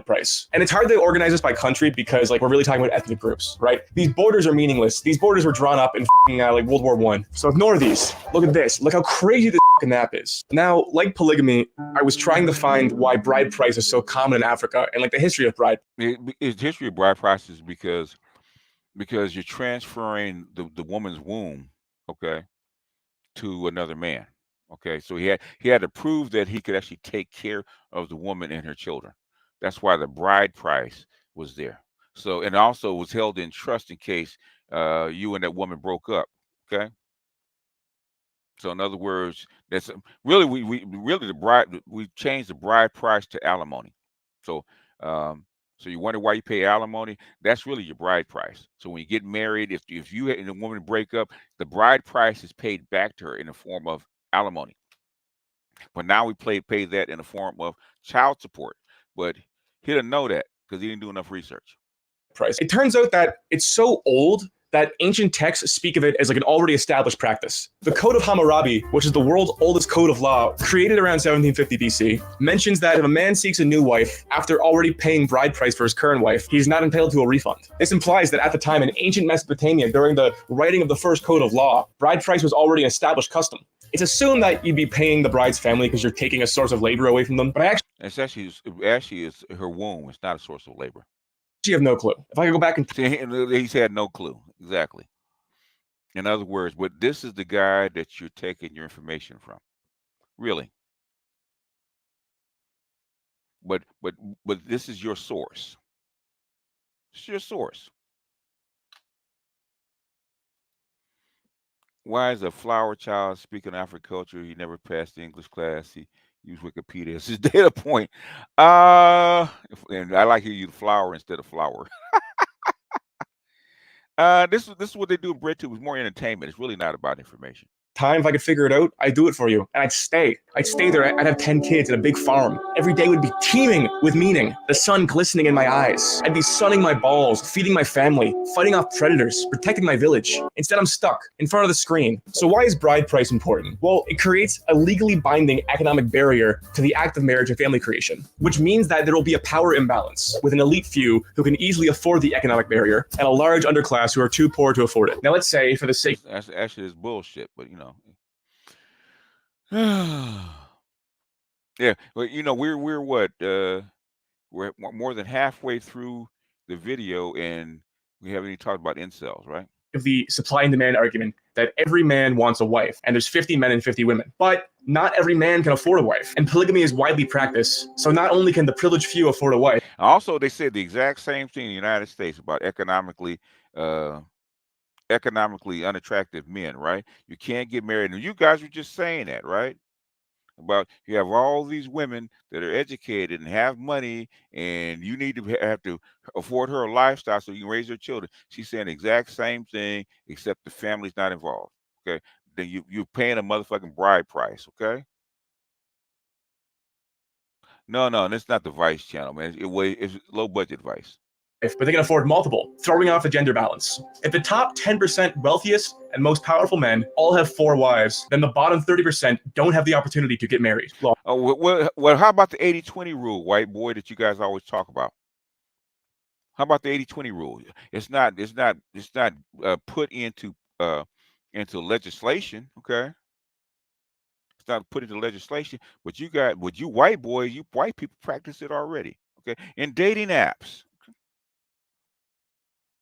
Price. And it's hard to organize this by country because like we're really talking about ethnic groups, right? These borders are meaningless. These borders were drawn up in like World War I. So ignore these. Look at this. Look how crazy this map is. Now, like polygamy, I was trying to find why bride price is so common in Africa and like the history of bride. It's history of bride prices because you're transferring the woman's womb, okay, to another man. Okay, so he had to prove that he could actually take care of the woman and her children. That's why the bride price was there. So, and also was held in trust in case you and that woman broke up. Okay. So, in other words, that's really we changed the bride price to alimony. So, so you wonder why you pay alimony? That's really your bride price. So when you get married, if you and a woman break up, the bride price is paid back to her in the form of alimony. But now we pay that in the form of child support. But he didn't know that because he didn't do enough research. Price. It turns out that it's so old that ancient texts speak of it as like an already established practice. The Code of Hammurabi, which is the world's oldest code of law, created around 1750 BC, mentions that if a man seeks a new wife after already paying bride price for his current wife, he's not entitled to a refund. This implies that at the time in ancient Mesopotamia, during the writing of the first code of law, bride price was already an established custom. It's assumed that you'd be paying the bride's family because you're taking a source of labor away from them, but It's actually is her womb. It's not a source of labor. you have no clue. If I could go back and He's had no clue. Exactly. In other words, but this is the guy that you're taking your information from. Really. But this is your source. It's your source. Why is a flower child speaking African culture? He never passed the English class. He used Wikipedia as his data point. And I like to use flower instead of flower. This is what they do in BreadTube. It's more entertainment. It's really not about information. time, if I could figure it out, I'd do it for you. And I'd stay there. I'd have 10 kids and a big farm. Every day would be teeming with meaning. The sun glistening in my eyes. I'd be sunning my balls, feeding my family, fighting off predators, protecting my village. Instead, I'm stuck in front of the screen. So why is bride price important? Well, it creates a legally binding economic barrier to the act of marriage and family creation, which means that there will be a power imbalance with an elite few who can easily afford the economic barrier and a large underclass who are too poor to afford it. Now, let's say, for the sake... Actually, it's bullshit, but you know. Yeah, but you know, we're what we're more than halfway through the video and we haven't even talked about incels, right? Of the supply and demand argument that every man wants a wife and there's 50 men and 50 women, but not every man can afford a wife, and polygamy is widely practiced. So not only can the privileged few afford a wife. Also, they said the exact same thing in the United States about economically unattractive men, right? You can't get married. And you guys were just saying that, right? About you have all these women that are educated and have money, and you need to have to afford her a lifestyle so you can raise her children. She's saying the exact same thing, except the family's not involved. Okay, then you're paying a motherfucking bride price. Okay. No, that's not the Vice channel, man. It's low budget Vice. But they can afford multiple, throwing off the gender balance. If the top 10% wealthiest and most powerful men all have 4 wives, then the bottom 30% don't have the opportunity to get married. Well, how about the 80-20 rule, white boy, that you guys always talk about? How about the 80-20 rule? It's not put into legislation, okay? It's not put into legislation, but you white boys, you white people practice it already, okay? In dating apps.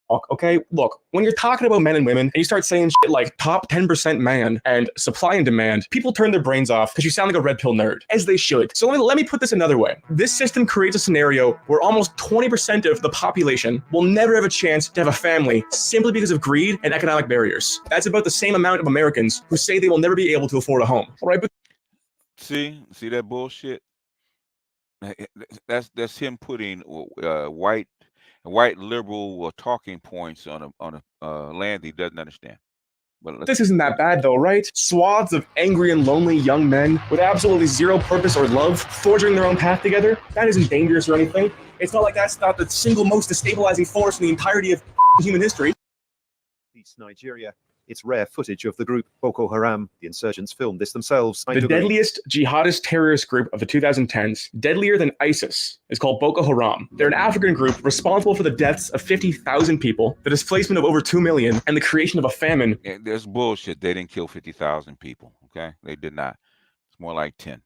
Okay, look, when you're talking about men and women and you start saying shit like top 10% man and supply and demand, people turn their brains off because you sound like a red pill nerd, as they should. So let me put this another way. This system creates a scenario where almost 20% of the population will never have a chance to have a family simply because of greed and economic barriers. That's about the same amount of Americans who say they will never be able to afford a home. All right, but See that bullshit? That's him putting white liberal talking points on a land he doesn't understand. But this isn't that bad though, right? Swaths of angry and lonely young men with absolutely zero purpose or love forging their own path together. That isn't dangerous or anything. It's not like that's not the single most destabilizing force in the entirety of human history. East Nigeria. It's rare footage of the group Boko Haram. The insurgents filmed this themselves. The deadliest jihadist terrorist group of the 2010s, deadlier than ISIS, is called Boko Haram. They're an African group responsible for the deaths of 50,000 people, the displacement of over 2 million, and the creation of a famine. There's bullshit. They didn't kill 50,000 people, okay? They did not. It's more like 10.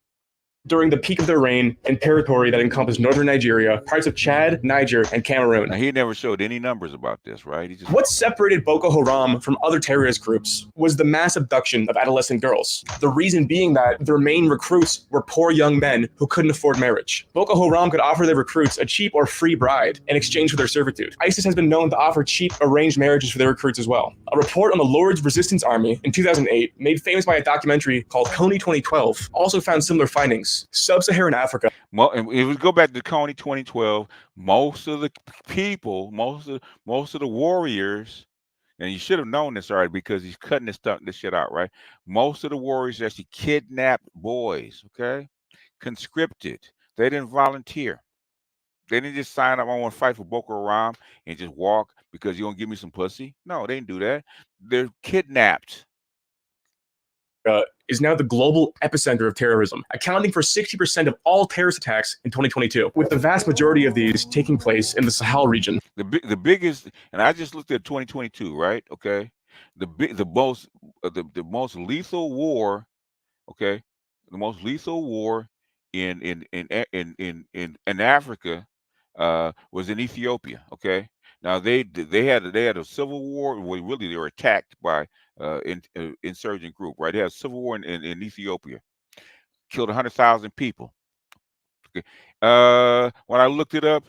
During the peak of their reign in territory that encompassed northern Nigeria, parts of Chad, Niger, and Cameroon. Now, he never showed any numbers about this, right? What separated Boko Haram from other terrorist groups was the mass abduction of adolescent girls. The reason being that their main recruits were poor young men who couldn't afford marriage. Boko Haram could offer their recruits a cheap or free bride in exchange for their servitude. ISIS has been known to offer cheap arranged marriages for their recruits as well. A report on the Lord's Resistance Army in 2008, made famous by a documentary called Coney 2012, also found similar findings. Sub-Saharan Africa. Well, if we go back to Coney 2012, most of the people, most of the warriors, and you should have known this already because he's cutting this shit out, right? Most of the warriors actually kidnapped boys, okay? Conscripted. They didn't volunteer. They didn't just sign up, I want to fight for Boko Haram and just walk because you're going to give me some pussy. No, they didn't do that. They're kidnapped. Is now the global epicenter of terrorism, accounting for 60% of all terrorist attacks in 2022, with the vast majority of these taking place in the Sahel region. The biggest, and I just looked at 2022, right? Okay, the most lethal war, okay, the most lethal war in Africa was in Ethiopia. Okay, now they had a civil war. Well, really, they were attacked by insurgent group, right? They had a civil war in Ethiopia, killed 100,000 people. Okay, when I looked it up,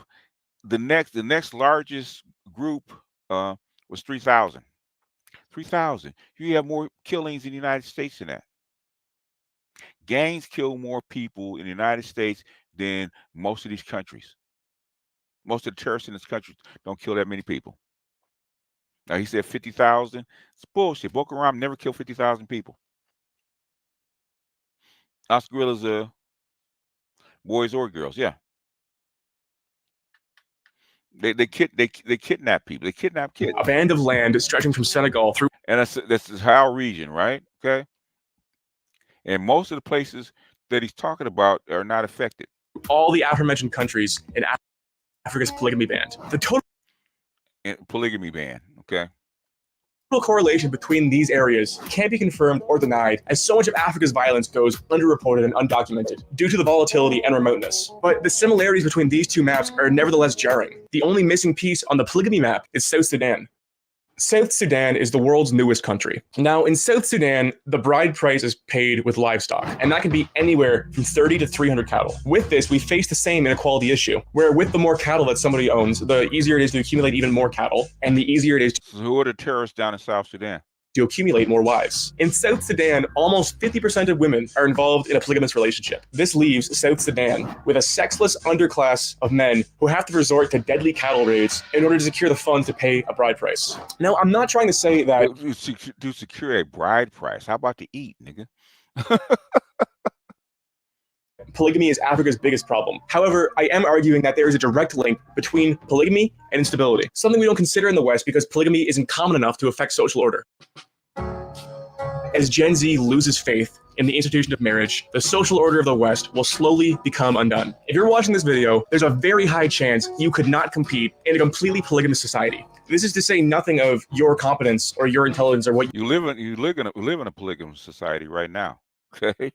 the next largest group was 3,000. 3,000. You have more killings in the United States than that. Gangs kill more people in the United States than most of these countries. Most of the terrorists in this country don't kill that many people. Now, he said 50,000. It's bullshit. Boko Haram never killed 50,000 people. Us gorillas, boys or girls, yeah. They kidnap people. They kidnap kids. A band of land stretching from Senegal through. And that's the Sahel region, right? Okay. And most of the places that he's talking about are not affected. All the aforementioned countries in Africa's polygamy ban. The total polygamy ban, okay. The correlation between these areas can't be confirmed or denied, as so much of Africa's violence goes underreported and undocumented due to the volatility and remoteness. But the similarities between these two maps are nevertheless jarring. The only missing piece on the polygamy map is South Sudan. South Sudan is the world's newest country. Now, in South Sudan, the bride price is paid with livestock, and that can be anywhere from 30 to 300 cattle. With this, we face the same inequality issue, where with the more cattle that somebody owns, the easier it is to accumulate even more cattle, and the easier it is to... So who are the terrorists down in South Sudan? To accumulate more wives. In South Sudan, almost 50% of women are involved in a polygamous relationship. This leaves South Sudan with a sexless underclass of men who have to resort to deadly cattle raids in order to secure the funds to pay a bride price. Now, I'm not trying to say that... To secure a bride price, how about to eat, nigga? Polygamy is Africa's biggest problem. However, I am arguing that there is a direct link between polygamy and instability, something we don't consider in the West because polygamy isn't common enough to affect social order. As Gen Z loses faith in the institution of marriage, the social order of the West will slowly become undone. If you're watching this video, there's a very high chance you could not compete in a completely polygamous society. This is to say nothing of your competence or your intelligence or what you live in a polygamous society right now. Okay,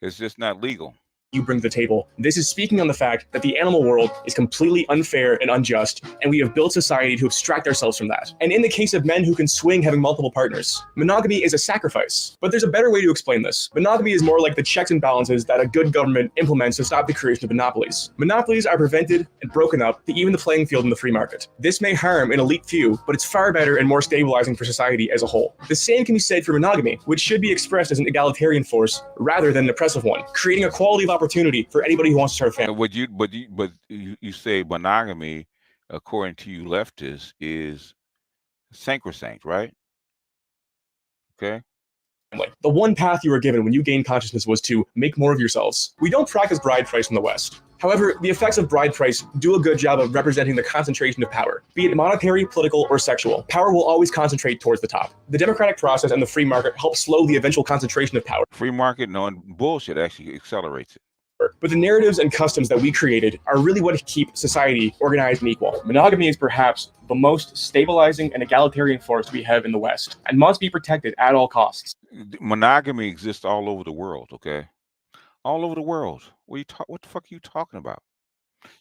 it's just not legal. you bring to the table. This is speaking on the fact that the animal world is completely unfair and unjust, and we have built society to abstract ourselves from that. And in the case of men who can swing having multiple partners, monogamy is a sacrifice. But there's a better way to explain this. Monogamy is more like the checks and balances that a good government implements to stop the creation of monopolies. Monopolies are prevented and broken up to even the playing field in the free market. This may harm an elite few, but it's far better and more stabilizing for society as a whole. The same can be said for monogamy, which should be expressed as an egalitarian force rather than an oppressive one, creating equality of opportunity for anybody who wants to start a family. But you say monogamy, according to you leftists, is sacrosanct, right? Okay. The one path you were given when you gained consciousness was to make more of yourselves. We don't practice bride price in the West. However, the effects of bride price do a good job of representing the concentration of power. Be it monetary, political, or sexual, power will always concentrate towards the top. The democratic process and the free market help slow the eventual concentration of power. Free market, no, bullshit actually accelerates it. But the narratives and customs that we created are really what keep society organized and equal. Monogamy is perhaps the most stabilizing and egalitarian force we have in the West, and must be protected at all costs. Monogamy exists all over the world, okay? All over the world. What the fuck are you talking about?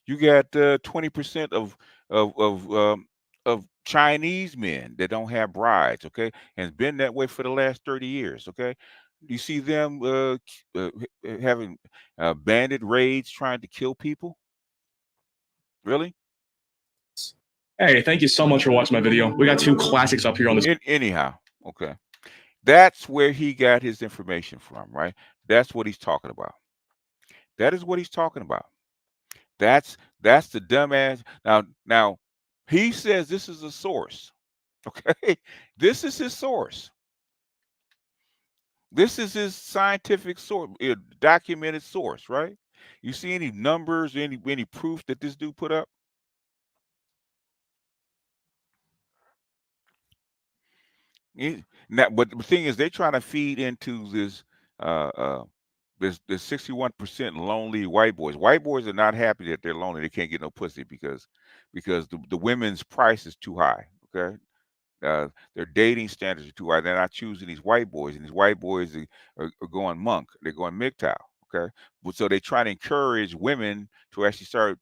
You got 20% of Chinese men that don't have brides, okay, and it's been that way for the last 30 years, okay. You see them having bandit raids trying to kill people. Really? Hey, thank you so much for watching my video. We got two classics up here on this. Anyhow, okay. That's where he got his information from, right? That's what he's talking about. That is what he's talking about. That's the dumbass. Now, he says this is a source. Okay, this is his source. This is his scientific source, documented source, right? You see any numbers, any proof that this dude put up? Now, but the thing is, they're trying to feed into this this 61% lonely white boys. White boys are not happy that they're lonely. They can't get no pussy because the women's price is too high. Okay, their dating standards are too high. They're not choosing these white boys, and these white boys are going monk. They're going MGTOW. Okay, but so they try to encourage women to actually start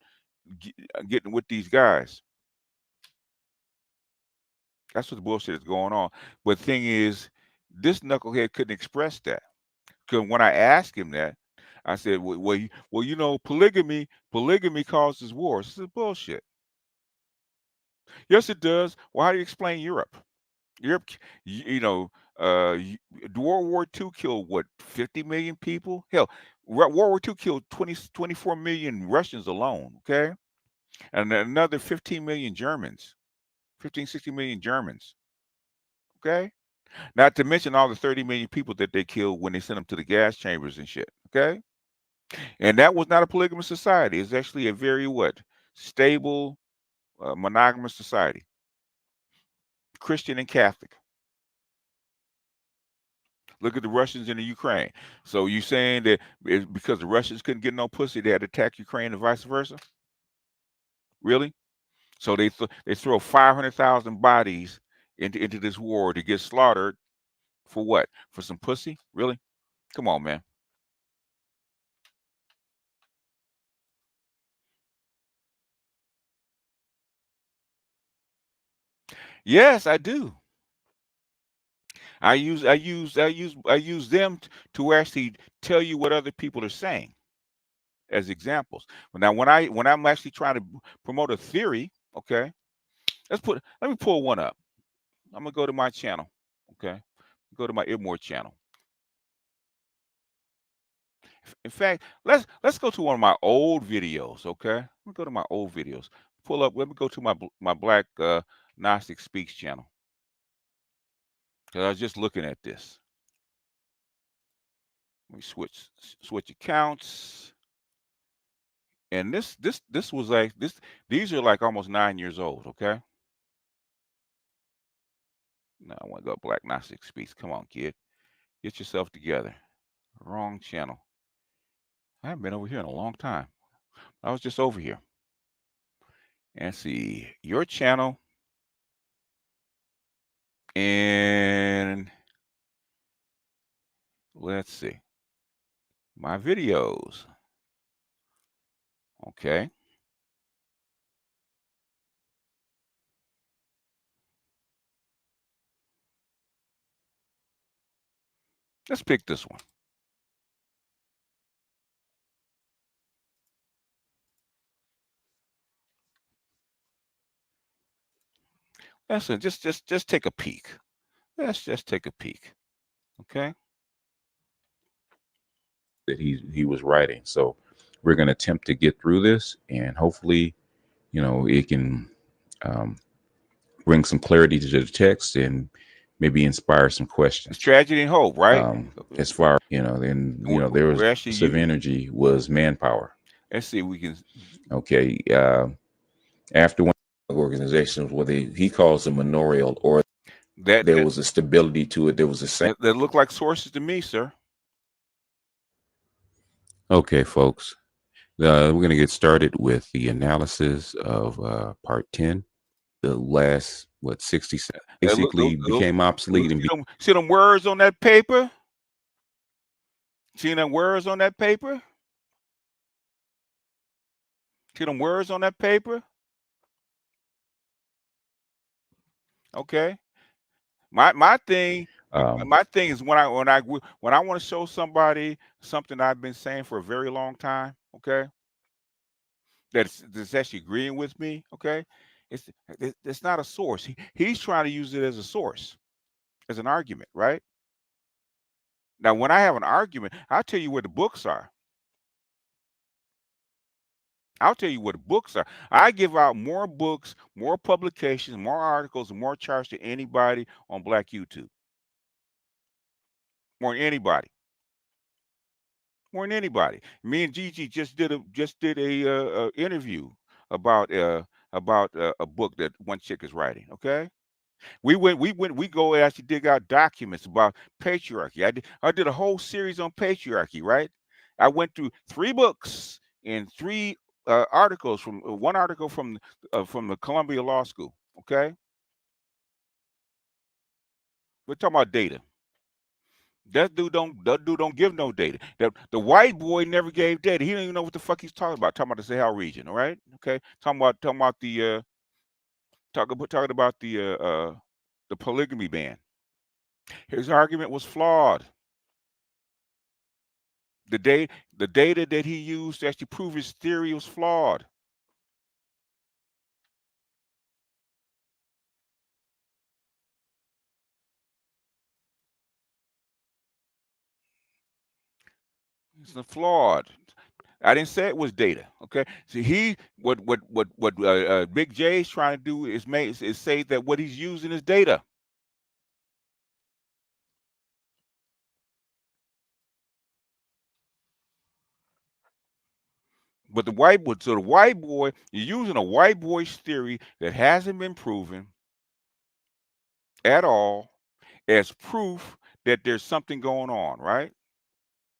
getting with these guys. That's what the bullshit is going on. But the thing is, this knucklehead couldn't express that. Because when I asked him that, I said, well, you know, polygamy causes wars. This is bullshit. Yes, it does. Well, how do you explain Europe? Europe, World War II killed, what, 50 million people? Hell, World War II killed 24 million Russians alone, okay? And another 15 million Germans, 15, 60 million Germans, okay? Not to mention all the 30 million people that they killed when they sent them to the gas chambers and shit, okay? And that was not a polygamous society. It's actually a very, stable, monogamous society. Christian and Catholic. Look at the Russians in the Ukraine. So you saying that because the Russians couldn't get no pussy, they had to attack Ukraine and vice versa? Really? So they throw 500,000 bodies into this war to get slaughtered for what? For some pussy? Really? Come on, man. Yes, I do. I use them to actually tell you what other people are saying as examples. Now, when I'm actually trying to promote a theory, okay, let me pull one up. I'm gonna go to my channel, okay, go to my Ibmore channel. In fact, let's go to one of my old videos, okay. Let me go to my old videos. Pull up. Let me go to my Black Gnostic Speaks channel. Because I was just looking at this. Let me switch accounts. And this was like these are like almost 9 years old, okay? Now I want to go Black Gnostic Speaks. Come on, kid. Get yourself together. Wrong channel. I haven't been over here in a long time. I was just over here. And see your channel. And let's see. My videos. Okay. Let's pick this one. Listen, just take a peek. Let's just take a peek. Okay. That he was writing. So we're going to attempt to get through this, and hopefully, it can bring some clarity to the text and maybe inspire some questions. It's tragedy and hope, right? As far then there was of energy was manpower. Let's see if we can. Okay. After one organizations, what he calls a manorial, or that there was a stability to it. There was a sense that look like sources to me, sir. Okay, folks, we're going to get started with the analysis of part 10. The last 60 seconds basically became obsolete. And see them words on that paper? See them words on that paper? See them words on that paper? Okay. My thing is when I want to show somebody something I've been saying for a very long time, okay, that's actually agreeing with me, okay, it's not a source. He's trying to use it as a source, as an argument, right? Now, when I have an argument, I'll tell you where the books are. I'll tell you what the books are. I give out more books, more publications, more articles, and more charts to anybody on Black YouTube. More than anybody. More than anybody. Me and Gigi just did a interview about a book that one chick is writing. Okay, we go and actually dig out documents about patriarchy. I did a whole series on patriarchy. Right, I went through 3 books and 3 articles from one article from the Columbia Law School. Okay, we're talking about data. That dude don't give no data. The white boy never gave data. He don't even know what the fuck he's talking about. Talking about the Sahel region, all right? Okay. Talking about the the polygamy ban. His argument was flawed. The data that he used to actually prove his theory was flawed. It's flawed. I didn't say it was data. Okay. See, what Big J is trying to do is say that what he's using is data. But the white boy, you're using a white boy's theory that hasn't been proven at all as proof that there's something going on, right?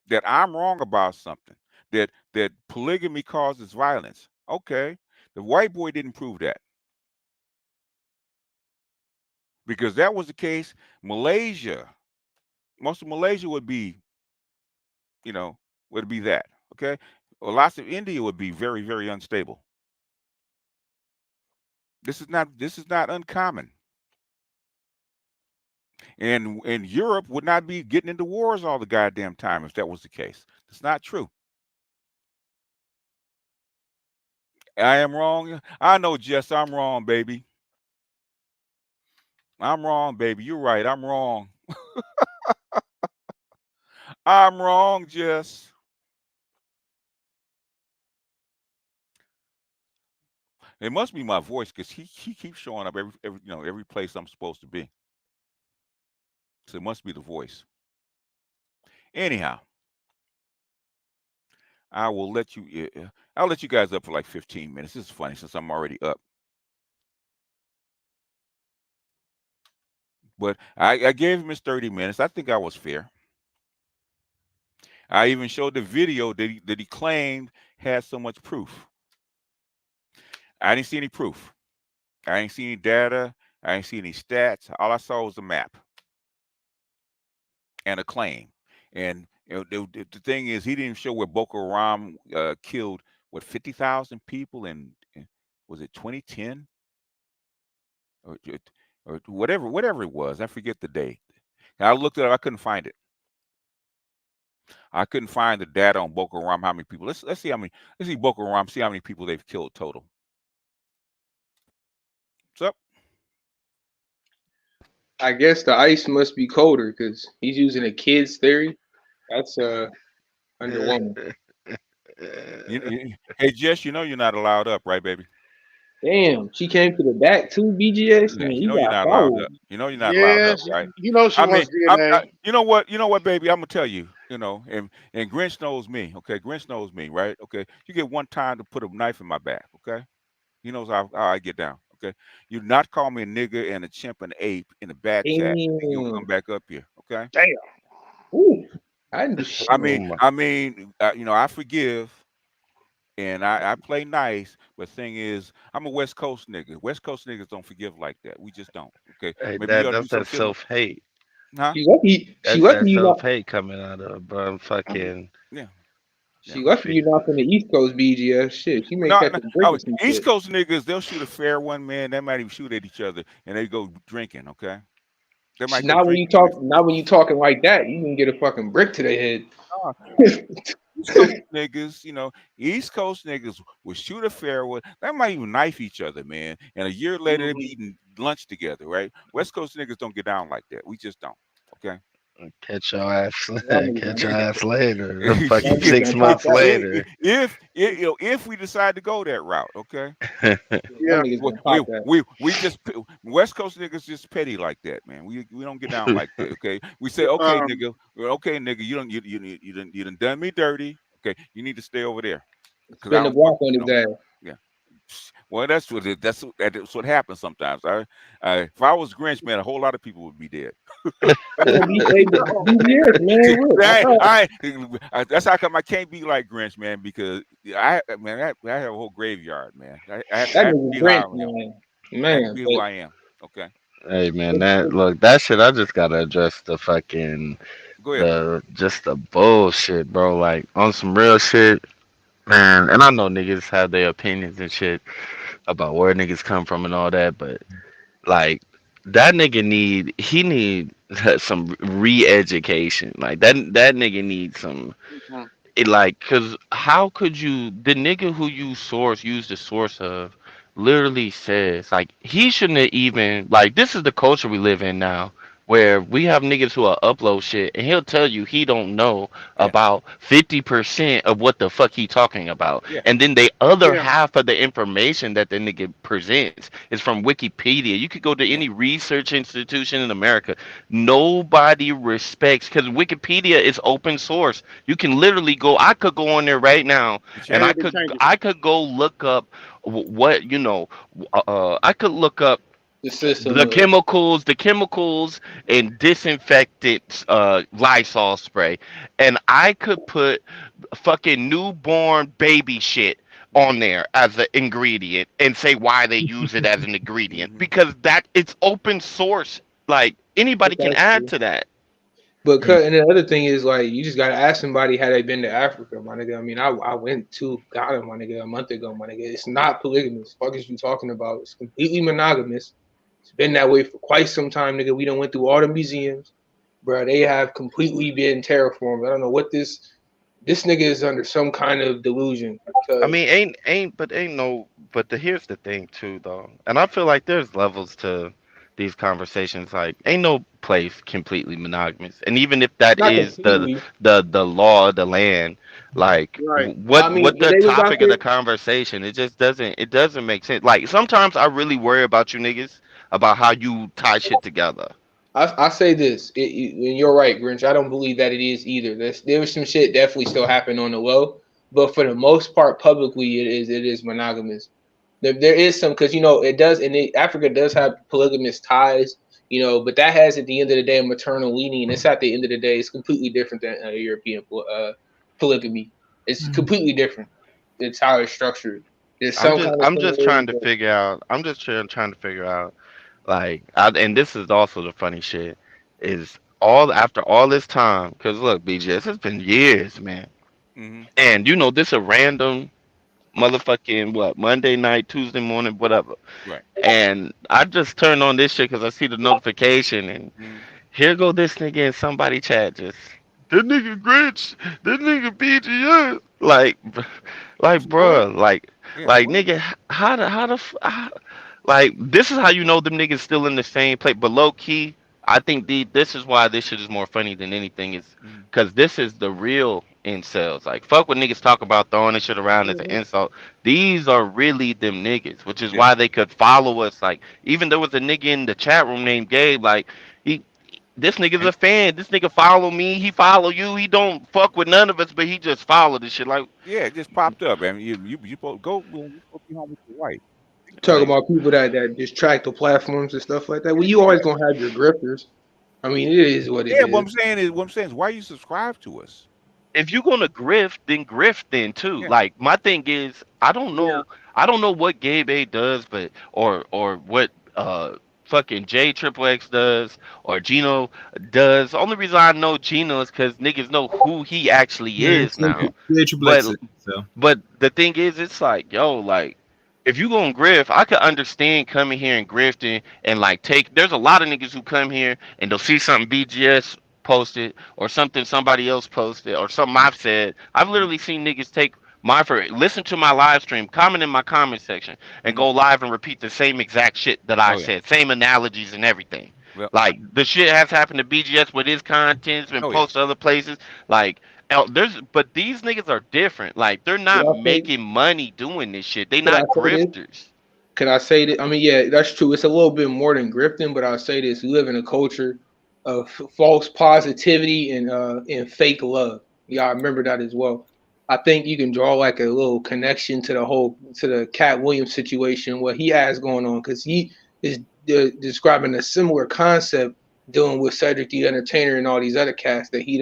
That I'm wrong about something. That polygamy causes violence. Okay. The white boy didn't prove that. Because that was the case, Malaysia, most of Malaysia would be, would be that. Okay. Well, lots of India would be very, very unstable. This is not uncommon. And Europe would not be getting into wars all the goddamn time if that was the case. It's not true. I am wrong. I know, Jess, I'm wrong, baby. I'm wrong, baby. You're right. I'm wrong. I'm wrong, Jess. It must be my voice because he keeps showing up every place I'm supposed to be. So it must be the voice. Anyhow, I'll let you guys up for like 15 minutes. This is funny since I'm already up. But I gave him his 30 minutes. I think I was fair. I even showed the video that he claimed had so much proof. I didn't see any proof. I didn't see any data. I didn't see any stats. All I saw was a map and a claim. And the thing is, he didn't show where Boko Haram killed what 50,000 people in was it 2010 or whatever it was. I forget the date. And I looked it up. I couldn't find it. I couldn't find the data on Boko Haram. How many people? Let's see how many. Let's see Boko Haram. See how many people they've killed total. What's up? I guess the ice must be colder because he's using a kid's theory. That's underwhelming. Hey Jess, you know you're not allowed up, right, baby? Damn, she came to the back too, BGX. Yeah, Man, you you know you're got not allowed followed. up. You know you're not allowed Yeah, up, right? you know she I mean, wants DNA. you know what, baby? I'm gonna tell you. You know, and Grinch knows me. Okay, Grinch knows me, right? Okay, you get one time to put a knife in my back. Okay, he knows how I get down. Okay, you not call me a nigger and a chimp and ape in the back chat, and you'll come Damn. back up here. Okay. Damn. Ooh, I didn't do I shit. mean, you know, I forgive and I play nice, but thing is, I'm a West Coast nigga. West Coast niggas don't forgive like that. We just don't. Okay, Hey, maybe you ought to do that's some that shit, self hate. huh? She lucky. She That's lucky that you self not. hate coming out of fucking Yeah, yeah. She lucky you not from the East Coast, BGS. Shit, she may No, catch no, a break or some East shit. Coast niggas, they'll shoot a fair one, man. They might even shoot at each other, and they go drinking. Okay, they might go Not when you drinking. talk. Not when you talking like that. You can get a fucking brick to the head. East Coast niggas, you know, East Coast niggas will shoot a fair one. They might even knife each other, man. And a year later, they be eating lunch together, right? West Coast niggas don't get down like that. We just don't. Okay. catch your ass, Y'all niggas catch gonna- your ass later. y'all Fucking niggas six gonna pop months that. later. you know, if we decide to go that route, okay. Y'all Yeah. niggas We gonna pop that. we just West Coast niggas just petty like that, man. We don't get down like that. Okay, we say Um, okay, nigga, you done me dirty. Okay, you need to stay over there because I Spin the don't fuck, block on you his know. ass. Yeah. Well, that's what happens sometimes. If I was Grinch, man, a whole lot of people would be dead. Man, hey, BGS, man, look, That's how come I can't be like Grinch, man, because I have a whole graveyard, man. I have that to nigga be who I Grinch, am. man. I have to Man, be who but I am. Okay, Hey man, that shit. I just gotta address the fucking go ahead. just the bullshit, bro. Like on some real shit, man. And I know niggas have their opinions and shit about where niggas come from and all that, but like that nigga need some re-education. Like that nigga needs some it like cause how could you the nigga who you use the source of literally says like he shouldn't have even like this is the culture we live in now where we have niggas who will upload shit and he'll tell you he don't know Yeah, about 50% of what the fuck he talking about. yeah. And then the other yeah. half of the information that the nigga presents is from Wikipedia. You could go to Yeah. any research institution in America. Nobody respects because Wikipedia is open source. You can literally go. I could go on there right now, You and Yeah, can. they changed it. I could go look up what you know. I could look up the system the chemicals and disinfectant Lysol spray, and I could put fucking newborn baby shit Mm-hmm. on there as an ingredient and say why they use it as an ingredient Mm-hmm. because that it's open source. Like anybody can add to that. But and the other thing is like you just gotta ask somebody had they been to Africa, my nigga. I mean, I went to Ghana, my nigga, a month ago, my nigga. It's not polygamous. Fuck is you talking about? It's completely monogamous. It's been that way for quite some time, nigga. We done went through all the museums, bro. They have completely been terraformed. I don't know what this nigga is under some kind of delusion. I Cause mean, ain't no. But here's the thing too, though, and I feel like there's levels to these conversations. Like, ain't no place completely monogamous, and even if that not is completely. the law of the land, like Right. I mean, what when the they was out topic of there, the conversation, it doesn't make sense. Like sometimes I really worry about you niggas about how you tie shit together. I say this, and you're right, Grinch. I don't believe that it is either. There was some shit definitely still happening on the low, but for the most part, publicly, it is monogamous. There is some because it does, and Africa does have polygamous ties, but that has at the end of the day a maternal leaning, and it's at the end of the day it's completely different than European polygamy. It's completely different. It's how it's structured. There's I'm some just kind of I'm just similarities, trying to but figure out. I'm just trying to figure out. Like, and this is also the funny shit is all after all this time. Cause look, BJ, this has been years, man. Mm-hmm. And this a random. motherfucking what Monday night, Tuesday morning, whatever. Right. And I just turned on this shit because I see the notification, and Mhm. here go this nigga in somebody chat just this nigga Grinch, this nigga BGS, like What? bruh, Yeah. like What? nigga, like this is how you know them niggas still in the same place. But low key, I think this is why this shit is more funny than anything is Mhm. because this is the real incels. Like fuck what niggas talk about throwing this shit around as an insult. These are really them niggas, which is Yeah. why they could follow us. Like even there was a nigga in the chat room named Gabe. Like he. This nigga's And a fan. This nigga follow me. He follow you. He don't fuck with none of us, but he just follow this shit. Like, yeah, it just popped up. I mean, you supposed go. You supposed to be home with your wife. Talk like about people that distract the platforms and stuff like that. Well, you always gonna have your grifters. I mean, it is what it Yeah. is. What I'm saying is, why you subscribe to us? if you gonna grift then too. Yeah. Like my thing is, I don't know what Gabe A does, but or what fucking J Triple X does or Gino does. Only reason I know Gino is because niggas know who he actually is now. But So But the thing is, it's like, yo, like, if you gonna grift, I could understand coming here and grifting and like take. There's a lot of niggas who come here and they'll see something BGS posted or something somebody else posted or something I've said. I've literally seen niggas take listen to my live stream, comment in my comment section, and Mhm. go live and repeat the same exact shit that I Oh yeah. said, same analogies and everything. Well. Like the shit has happened to BGS with his content, it's been Oh yeah. posted other places. Like but these niggas are different. Like they're Could not I say? making money doing this shit. They Could I not say this? grifters. Could I say that? I mean, yeah, that's true. It's a little bit more than grifting, but I'll say this: we live in a culture of false positivity and fake love. Yeah, I remember that as well. I think you can draw like a little connection to the Cat Williams situation, what he has going on, because he is describing a similar concept dealing with Cedric the Entertainer and all these other cats that he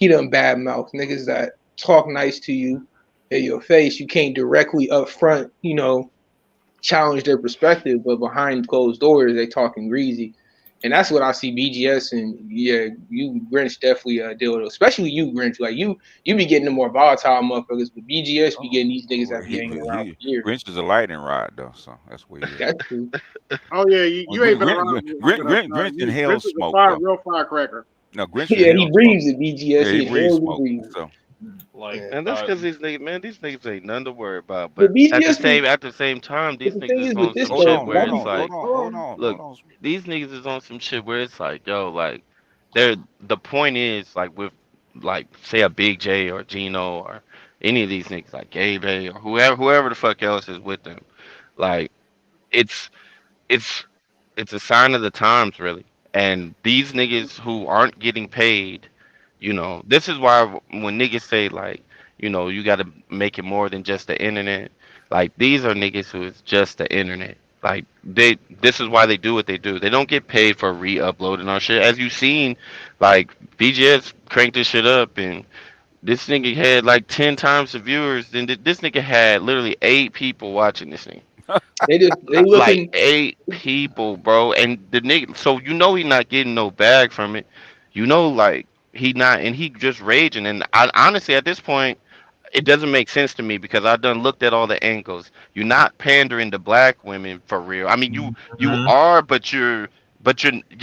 done bad mouth niggas that talk nice to you in your face. You can't directly up front, challenge their perspective, but behind closed doors, they talking greasy. And that's what I see BGS and yeah, you Grinch definitely deal with, especially you Grinch. Like you be getting the more volatile motherfuckers, but BGS be Oh, getting these niggas well, that be hanging around for he years. Grinch is a lightning rod though, so that's where he is. That's true. oh yeah, you ain't been around Grinch me. inhales Grinch is a smoke though. real firecracker. No, Grinch Yeah, he inhales smoke. breathes at BGS. Yeah, he He breathes inhales and smoke. breathes. So Like Yeah. And that's because these niggas ain't nothing to worry about. But But BGS be. at the same time, But these the thing niggas is is with on this some hold though, shit on, where hold y'all it's on, be. hold like, on, hold on, look, hold on. these niggas is on some shit where it's like, yo, like the point is like with like say a Big J or Gino or any of these niggas like Gabe A or whoever the fuck else is with them, like it's it's it's a sign of the times really. And these niggas who aren't getting paid, this is why when niggas say like, you got to make it more than just the internet. Like these are niggas who is just the internet. Like this is why they do what they do. They don't get paid for re-uploading our shit. As you seen, like BGS cranked this shit up and this nigga had like 10 times the viewers. Then this nigga had literally 8 people watching this thing. They Like looking. 8 people, bro. And the nigga, so he not getting no bag from it. Like he not, and he just raging. And I honestly, at this point, it doesn't make sense to me because I done looked at all the angles. You're not pandering to black women for real. I mean, you Mhm. are, but you're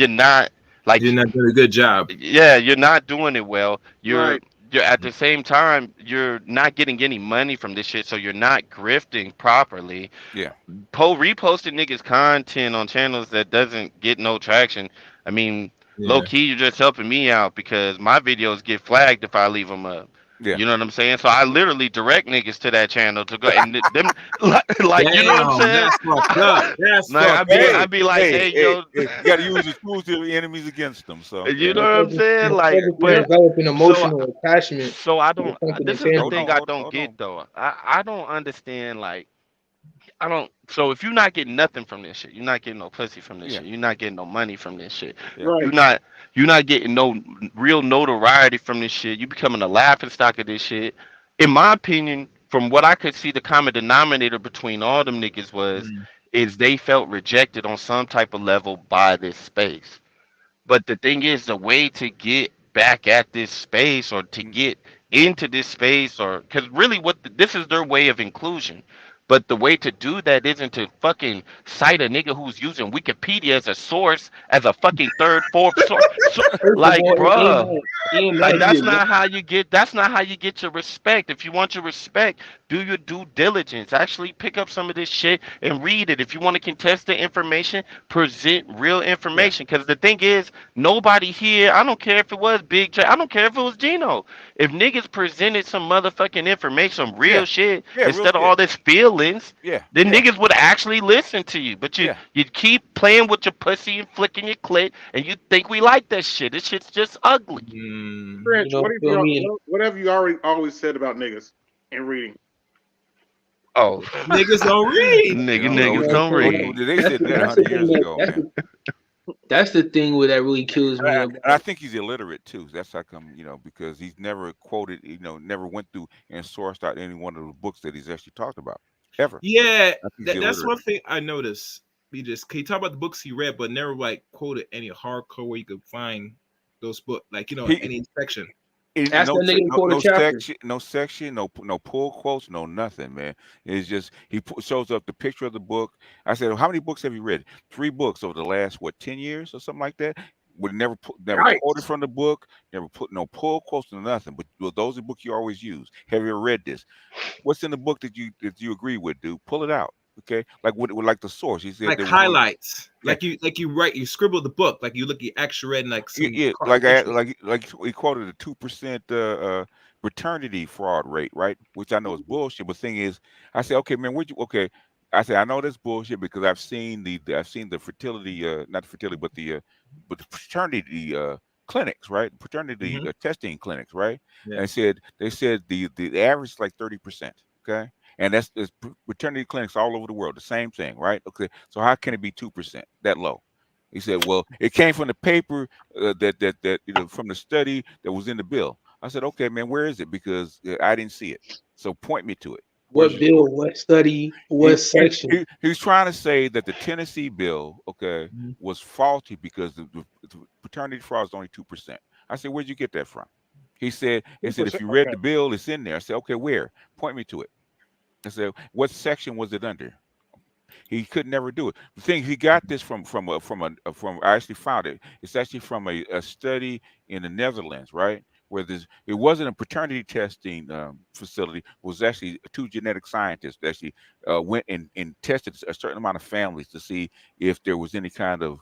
not like, You're not doing a good job. yeah, you're not doing it well. You're Right. you're at the same time you're not getting any money from this shit, so you're not grifting properly. Yeah. Reposting niggas content on channels that doesn't get no traction. I mean, low Yeah. key, you're just helping me out because my videos get flagged if I leave them up. Yeah. You know what I'm saying? So I literally direct niggas to that channel to go and them like you know what I'm Damn, saying? that's fucked up. That's Like fucked up. I'd be like, hey yo, You got to use the tools to the enemies against them. So you yeah. know what I'm saying? Like, Motherfuckers be but developing so emotional attachment so I to don't. something This is the Hold intangible. on, thing I hold on, don't hold get on. though. I don't understand like. I don't. So if you're not getting nothing from this shit, you're not getting no pussy from this Yeah. shit. You're not getting no money from this shit. Yeah. Right. You're not. You're not getting no real notoriety from this shit. You becoming a laughing stock of this shit. In my opinion, from what I could see, the common denominator between all them niggas Mm. is they felt rejected on some type of level by this space. But the thing is, the way to get back at this space or to Mm. get into this space, or because really this is their way of inclusion. But the way to do that isn't to fucking cite a nigga who's using Wikipedia as a source, as a fucking third, fourth source. First of Like, all, bruh. in Like that shit, that's not how you get your respect. If you want your respect, do your due diligence. Actually pick up some of this shit and read it. If you want to contest the information, present real Yeah. information. Because the thing is, nobody here, I don't care if it was Big J, I don't care if it was Gino. If niggas presented some motherfucking information, some real Yeah. shit, Yeah. Real instead of shit. all this feelings, Yeah. then Yeah. niggas would actually listen to you. But Yeah. you keep playing with your pussy and flicking your clit, and you think we like that shit. This shit's just ugly. French, you know, feel me? what have you always said about niggas and reading? Oh, Niggas don't read. Niggas don't read. They said that That's the 100 thing years ago, that man. that's the thing that really kills me And about. I think he's illiterate too. That's how come, because he's never quoted, never went through and sourced out any one of the books that he's actually talked about ever. Yeah, I think he's that's illiterate. one thing I noticed. He talked about the books he read, but never like quoted any hardcore where you could find those books, like any section. Ask that nigga to quote a chapter. section, no pull quotes, no nothing, man. It's just shows up the picture of the book. I said, how many books have you read? 3 books over the last 10 years or something like that. Would never quoted from the book, never put no pull quotes or nothing. But those are books you always use. Have you ever read this? What's in the book that you agree with, dude? Pull it out. Okay, like like the source. He said Like there was highlights, one, like you scribble the book, like you look at actual read and like some like he quoted a 2% fraternity fraud rate, right? Which I know is bullshit. But thing is, I said, okay, man, okay. I said, I know that's bullshit because I've seen the fertility, not the fertility, but the fraternity clinics, right? Fraternity testing clinics, right? Yeah. And they said the average is like 30%. Okay. And that's fraternity clinics all over the world, the same thing, right? Okay, so how can it be 2% that low? He said, well, it came from the paper that from the study that was in the bill. I said, okay, man, where is it? Because I didn't see it. So point me to it. What bill? What study? What section? He's trying to say that the Tennessee bill, okay, was faulty because the fraternity fraud is only 2%. I said, where'd you get that from? He said, if you read the bill, it's in there. I said, okay, where? Point me to it. I said, what section was it under? He could never do it. The thing he got this from I actually found it. It's actually from a study in the Netherlands, right? Where it wasn't a paternity testing facility. It was actually 2 genetic scientists that actually went and tested a certain amount of families to see if there was any kind of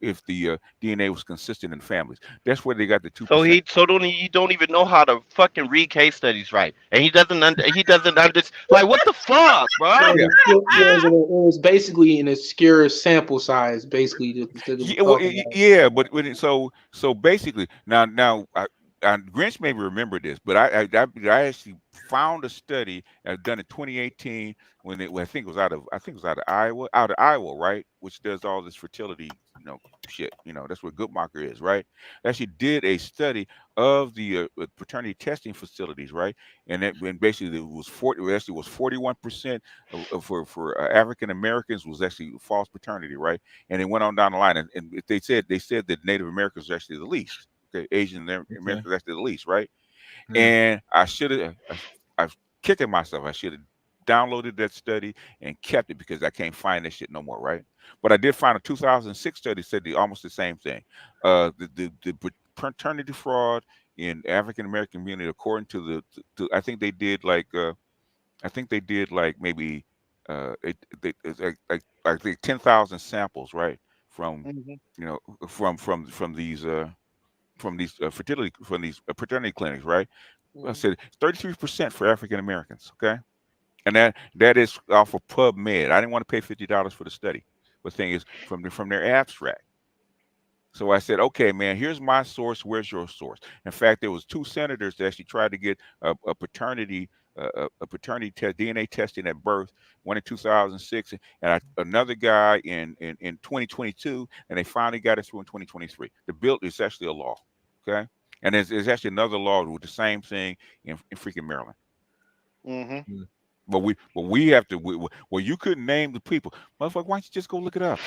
if the DNA was consistent in families. That's where they got the 2%. So you don't even know how to fucking read case studies right, and he doesn't understand. Like, what the fuck, bro? It was basically an obscure sample size, basically. So basically, now Grinch may remember this, but I actually found a study done in 2018 when I think it was out of Iowa, right? Which does all this fertility, shit. That's what Guttmacher is, right? Actually did a study of the paternity testing facilities, right? And basically it was 41% for African Americans was actually false paternity, right? And it went on down the line, and they said that Native Americans were actually the least. Okay, Asian Americans were actually the least, right? And I should have. I'm kicking myself. I should have downloaded that study and kept it because I can't find that shit no more, right? But I did find a 2006 study said almost the same thing. The paternity fraud in African American community, according to I think they did like maybe I think 10,000 samples, right? From from these paternity clinics, right? I said 33% for African Americans, okay, and that is off of PubMed. I didn't want to pay $50 for the study, but the thing is from their abstract. So I said, okay, man, here's my source. Where's your source? In fact, there was 2 senators that actually tried to get a paternity test, DNA testing at birth, one in 2006, and another guy in 2022, and they finally got it through in 2023. The bill is actually a law, okay? And there's actually another law with the same thing in freaking Maryland. But we have to. Well, you couldn't name the people, motherfucker. Why don't you just go look it up?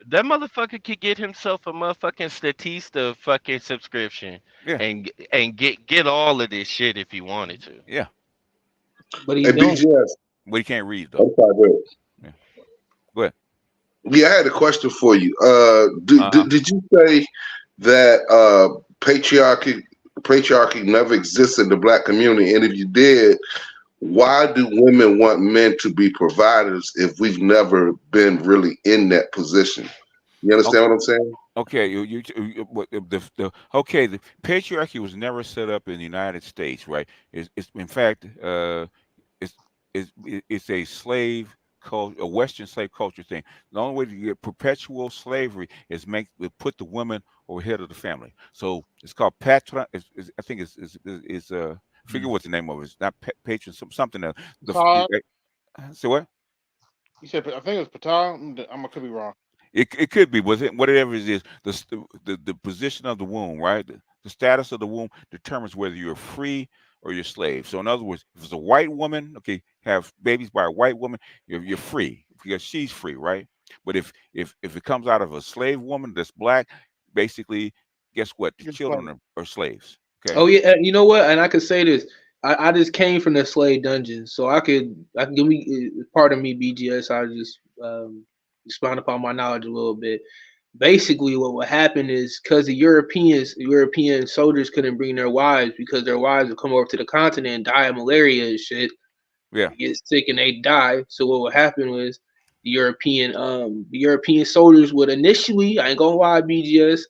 That motherfucker could get himself a motherfucking Statista fucking subscription Yeah. and get all of this shit if he wanted to. Yeah. But he And don't. BGS. But he can't read though. I'm sorry, go ahead. Yeah. Go ahead. Yeah, I had a question for you. Did you say that patriarchy never exists in the black community? And if you did, why do women want men to be providers if we've never been really in that position? You understand what I'm saying? Okay, the patriarchy was never set up in the United States, right? It's in fact it's a slave culture, a Western slave culture thing. The only way to get perpetual slavery is put the women over head of the family. So it's called patron. I think it's I forget what the name of it is. Not patron, something else. So what? You said I think it was Patal. I could be wrong. It could be, whatever it is, the position of the womb, right? The status of the womb determines whether you're free or you're slave. So in other words, if it's a white woman, okay, have babies by a white woman, you're free because she's free, right? But if it comes out of a slave woman that's black, basically, guess what? The children are slaves. Okay. Oh yeah, you know what? And I could say this. I just came from the slave dungeon, so I can give me part of me BGS. I just expound upon my knowledge a little bit. Basically, what would happen is because the European soldiers couldn't bring their wives because their wives would come over to the continent and die of malaria and shit. Yeah, get sick and they die. So what would happen was the European soldiers would initially, I ain't gonna lie, BGS.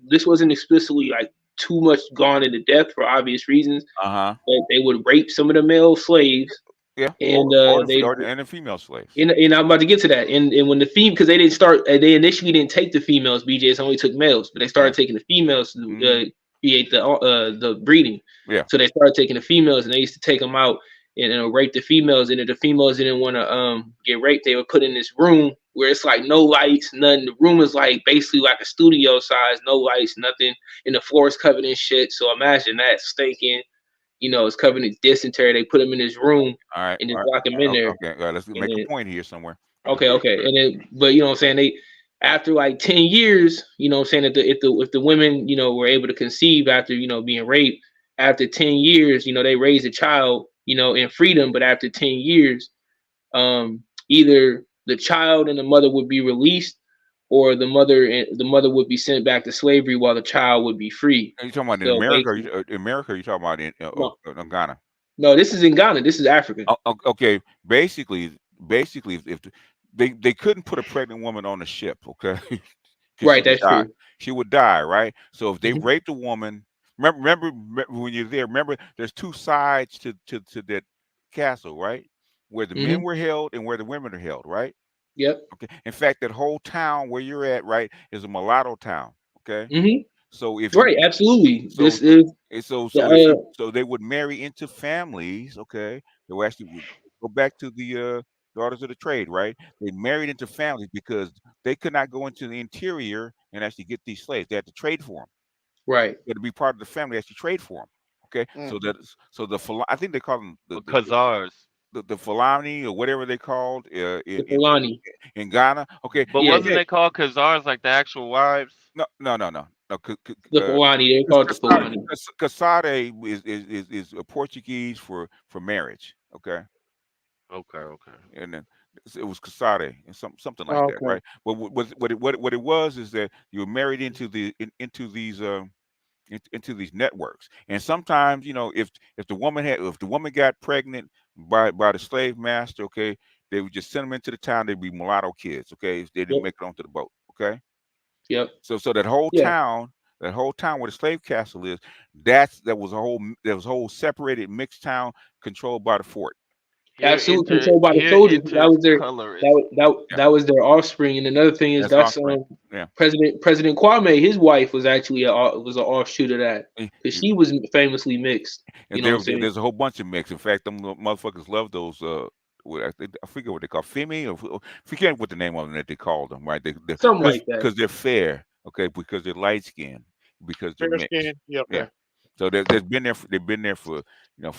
This wasn't explicitly like too much gone into depth for obvious reasons. But they would rape some of the male slaves. Yeah, and the female slaves. And I'm about to get to that. And when the because they didn't start, they initially didn't take the females. BJs only took males, but they started taking the females to create the breeding. Yeah. So they started taking the females, and they used to take them out and rape the females. And if the females didn't want to get raped, they would put in this room where it's like no lights, nothing. The room is like basically like a studio size, no lights, nothing, and the floor is covered in shit. So imagine that stinking. It's covered in dysentery. They put him in his room and just lock him in there. Okay, let's make a point here somewhere. Okay. And then, but you know what I'm saying? They after like 10 years, you know what I'm saying, if the women, were able to conceive after, being raped, after 10 years, they raise a child, in freedom, but after 10 years, either the child and the mother would be released or the mother would be sent back to slavery while the child would be free. Are you talking about in America? Or are you talking about in Ghana? No, this is in Ghana. This is Africa. Okay, basically, if they couldn't put a pregnant woman on a ship, okay? Right, that's true. She would die, right? So if they raped a woman, remember when you're there. Remember, there's two sides to that castle, right? Where the men were held and where the women are held, right? Yep. Okay. In fact, that whole town where you're at, right, is a mulatto town. Okay. So if absolutely, so they would marry into families. Okay, they would actually go back to the daughters of the trade, right? They married into families because they could not go into the interior and actually get these slaves. They had to trade for them. Right. They had to be part of the family. They actually trade for them. Okay. I think they call them the Khazars. The Fulani or whatever they called in Ghana. Okay, but wasn't they called Khazars like the actual wives? No. The Fulani, they called the Fulani. Casade is a Portuguese for marriage. Okay. And then it was casade and something like that, right? But what it was is that you were married into these networks, and sometimes if the woman got pregnant by the slave master, okay, they would just send them into the town. They'd be mulatto kids, okay, if they didn't make it onto the boat, okay. Yep. So that whole town where the slave castle is, that was a whole separated mixed town controlled by the fort. Absolutely controlled by the soldiers. That was their offspring. And another thing is President Kwame, his wife was actually was an offshoot of that because she was famously mixed. And there's a whole bunch of mix. In fact, them motherfuckers love those. I forget what they call Femi, or forget what the name of them that they call them. Right? Something like that. Because they're fair. Okay, because they're light skinned. Because they're mixed. Yep. Yeah. So they've been there for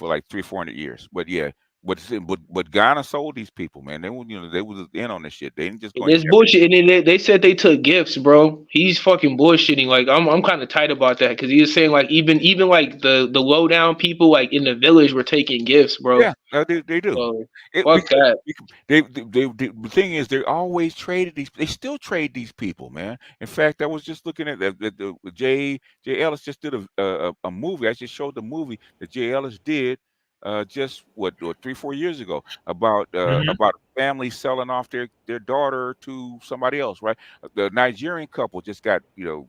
like 300-400 years. But yeah. But Ghana sold these people, man. They were, they was in on this shit. They didn't just go and It's bullshit. And then they said they took gifts, bro. He's fucking bullshitting. Like I'm kind of tight about that because he was saying like even like the low down people like in the village were taking gifts, bro. Yeah, they do. So, Because that. the thing is, they always traded these. They still trade these people, man. In fact, I was just looking at the Jay Ellis just did a movie. I just showed the movie that Jay Ellis did just what 3-4 years ago about a family selling off their daughter to somebody else, right? The Nigerian couple just got Isn't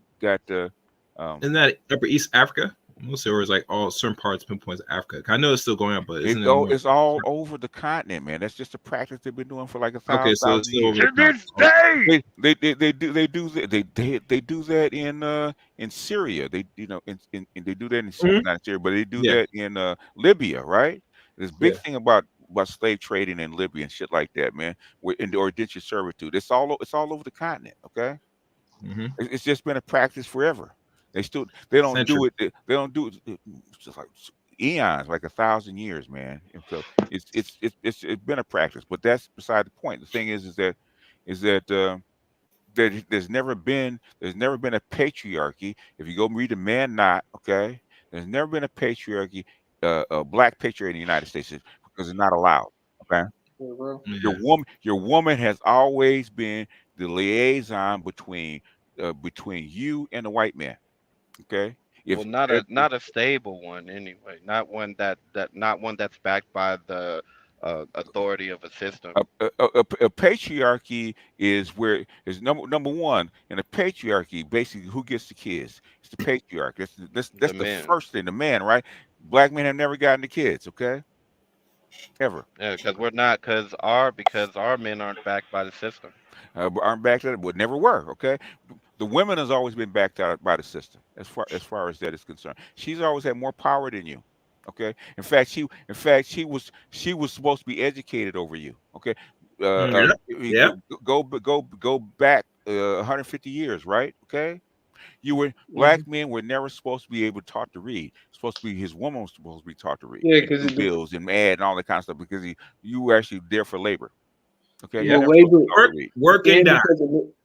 that Upper East Africa? Most of it was like all certain parts, pinpoints of Africa. I know it's still going on, but isn't it's all over the continent, man. That's just a practice they've been doing for like 1,000 okay? So it's still years. over the They do that in Syria. They they do that in Syria, not Syria, but they do that in Libya, right? There's a big thing about slave trading in Libya and shit like that, man. Or indentured servitude. It's all over the continent. Okay, it's just been a practice forever. They don't do it. They don't do it. It's just like eons, like 1,000 years, man. And so it's been a practice, but that's beside the point. The thing is that there's never been a patriarchy. If you go read the Man Not, okay, there's never been a patriarchy, a black patriarchy in the United States because it's not allowed. Okay, your woman has always been the liaison between you and the white man. Okay. Well, not a stable one anyway. Not one not one that's backed by the authority of a system. A patriarchy is number one in a patriarchy. Basically, who gets the kids? It's the patriarch. That's the first thing. The man, right? Black men have never gotten the kids. Okay, ever. Yeah, because our men aren't backed by the system. Aren't backed up. Would never were. Okay. The women has always been backed out by the system, as far as that is concerned. She's always had more power than you. Okay. In fact, she was supposed to be educated over you. Okay. Go back 150 years, right? Okay. Black men were never supposed to be able to taught to read. Supposed to be his woman was supposed to be taught to read. Yeah, because bills and add and all that kind of stuff because you were actually there for labor. Okay. Yeah, working down.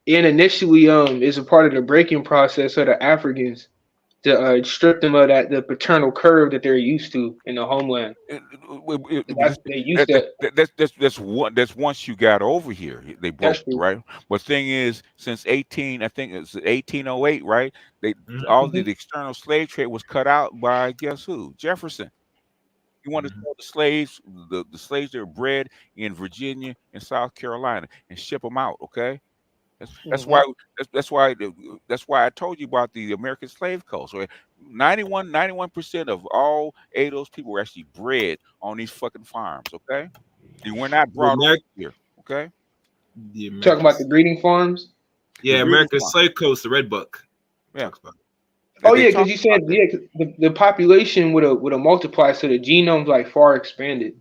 And initially, is a part of the breaking process of the Africans to strip them of the paternal curve that they're used to in the homeland. That's once you got over here, they broke, right? But thing is, since 1808, right? All the external slave trade was cut out by guess who? Jefferson. He wanted to sell the slaves, the slaves that were bred in Virginia and South Carolina, and ship them out. Okay, that's why I told you about the American slave coast. So 91% of all those people were actually bred on these fucking farms. Okay, you were not brought over here. Okay, talking about the breeding farms. Yeah, American Slave Coast, the Red Book. Yeah. Talks about it. Oh yeah, because you said the population would have multiplied, so the genome's like far expanded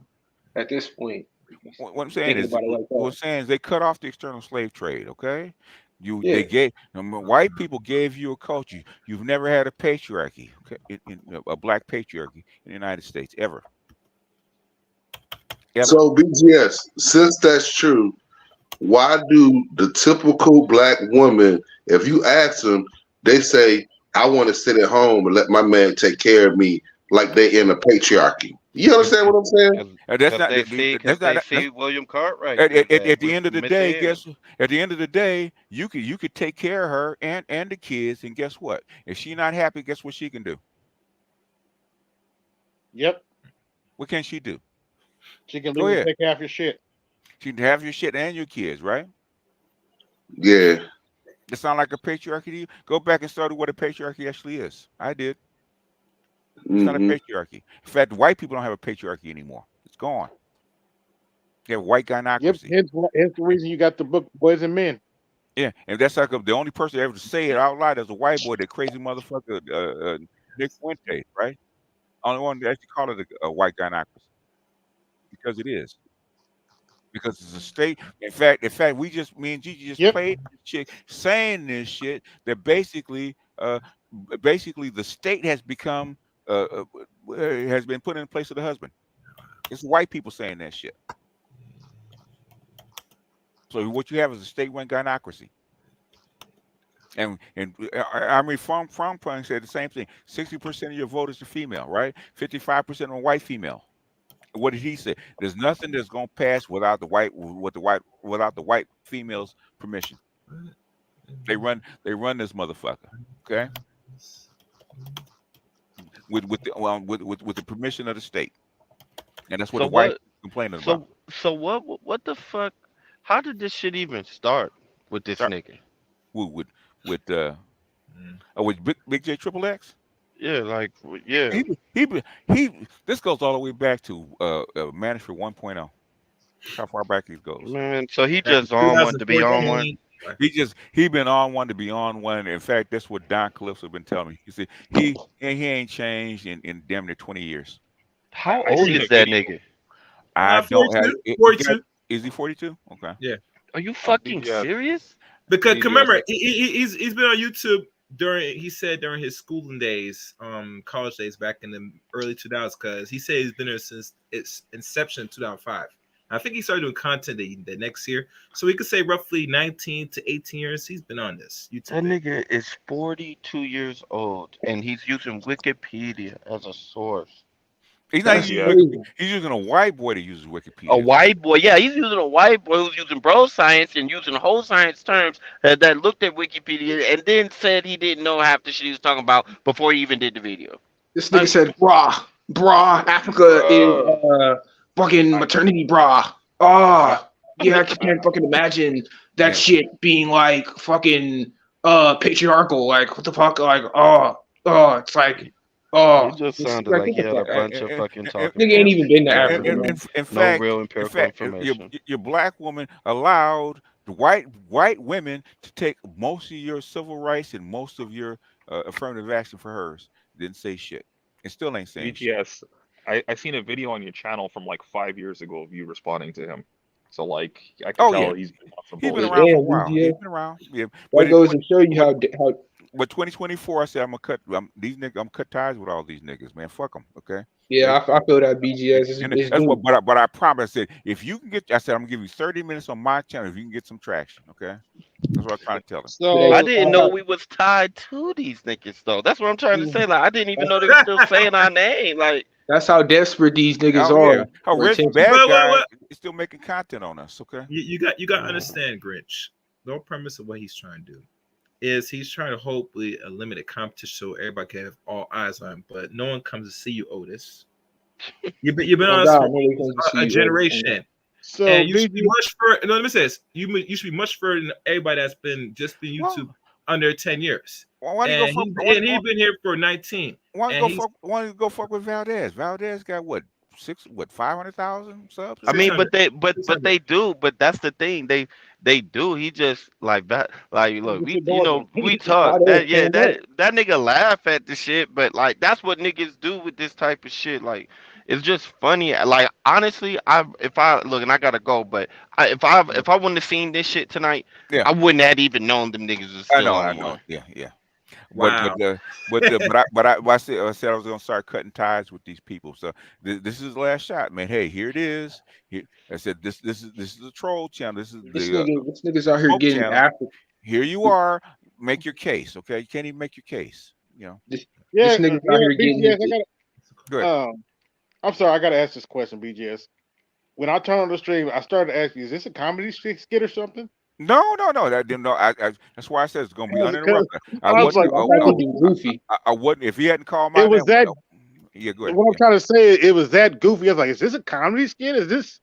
at this point. What I'm saying is, they cut off the external slave trade. Okay, they gave white people gave you a culture. You've never had a patriarchy, okay, a black patriarchy in the United States ever. So BGS, since that's true, why do the typical black woman, if you ask them, they say, I want to sit at home and let my man take care of me like they in a patriarchy. You understand what I'm saying? They see William Cartwright. At the end of the day, at the end of the day, you could take care of her and the kids, and guess what? If she's not happy, guess what she can do? Yep. What can she do? She can literally take half your shit. She can have your shit and your kids, right? Yeah. It sound like a patriarchy to you? Go back and study what a patriarchy actually is. I did. It's not a patriarchy. In fact, white people don't have a patriarchy anymore. It's gone. They have white gynocracy. Yep, hence the reason you got the book Boys and Men. Yeah, and that's like the only person ever to say it out loud as a white boy, that crazy motherfucker, Nick Fuentes, right? Only one that actually called it a white gynocracy. Because it is. Because it's a state. In fact, me and Gigi just played this shit, saying this shit that basically the state has become has been put in the place of the husband. It's white people saying that shit. So what you have is a state-run gynocracy. And I mean, from said the same thing. 60% of your voters are female, right? 55% are white female. What did he say? There's nothing that's gonna pass without the white females' permission. They run this motherfucker. Okay. With the permission of the state, and that's what So the white what? complaining about. So what the fuck? How did this shit even start with this nigga? With BigJXXX. Yeah, like yeah. He. This goes all the way back to Manager 1.0. How far back he goes? Man, so he just on one to be on one. He been on one to be on one. In fact, that's what Don Calypso been telling me. He said he ain't changed in damn near 20 years. How old is that nigga? I don't have. 42. Is he 42? Okay. Yeah. Are you fucking serious? Because remember, he's been on YouTube during his schooling days, college days back in the early 2000s. Because he said he's been there since its inception in 2005. I think he started doing content the next year, so we could say roughly 19 to 18 years he's been on this YouTube. That nigga is 42 years old, and he's using Wikipedia as a source. He's not using he's using a white boy to use Wikipedia. A white boy, yeah, he's using a white boy who's using bro science and using whole science terms that looked at Wikipedia and then said he didn't know half the shit he was talking about before he even did the video. This nigga said, brah, Africa is fucking maternity bra. Oh, yeah, I can't fucking imagine that shit being like fucking patriarchal. Like, what the fuck? Like, it's like, it just sounded like he had a bunch of fucking talking. Nigga ain't even been to Africa. In fact, no real empirical information. Your black woman allowed the white women to take most of your civil rights and most of your affirmative action for hers. Didn't say shit. It still ain't saying shit. I seen a video on your channel from like 5 years ago of you responding to him. So like I can tell he's been around for a while. He's been around. Yeah. That goes to show you how. But 2024, I said I'm cut ties with all these niggas, man. Fuck them, okay? Yeah, I feel that BGS. That's what. But I promise. I said if you can get, I said I'm gonna give you 30 minutes on my channel if you can get some traction, okay? That's what I'm trying to tell him. So I didn't know we was tied to these niggas though. That's what I'm trying to say. Like I didn't even know they were still saying our name. Like that's how desperate these niggas are. Yeah. How rich bad guy is still making content on us, okay? You got to understand, Grinch. The whole premise of what he's trying to do is he's trying to hopefully eliminate competition so everybody can have all eyes on him. But no one comes to see you, Otis. You've been on us for a generation. So and you should be much further. No, let me say this: you should be much further than everybody that's been YouTube under 10 years. He's been here for 19. Why don't you go fuck with Valdez? Valdez got what 500,000 subs? I mean, but they do. But that's the thing. They do. He just like that. Like, look, we talk. That nigga laugh at the shit. But like, that's what niggas do with this type of shit. Like, it's just funny. Like, honestly, if I I gotta go. But if I wouldn't have seen this shit tonight, I wouldn't have even known them niggas was still I know. Yeah. Wow. But I said I was gonna start cutting ties with these people. So this is the last shot, man. Hey, here it is. I said this is a troll channel. This niggas out here getting after. Here you are. Make your case, okay? You can't even make your case. You know. This niggas out here getting. Good. I'm sorry, I gotta ask this question, BGS. When I turned on the stream, I started to ask you, is this a comedy skit or something? No. That's why I said it's gonna be uninterrupted. I wouldn't if he hadn't called my name. Yeah, go ahead. What I'm trying to say, it was that goofy. I was like, is this a comedy skit? Is this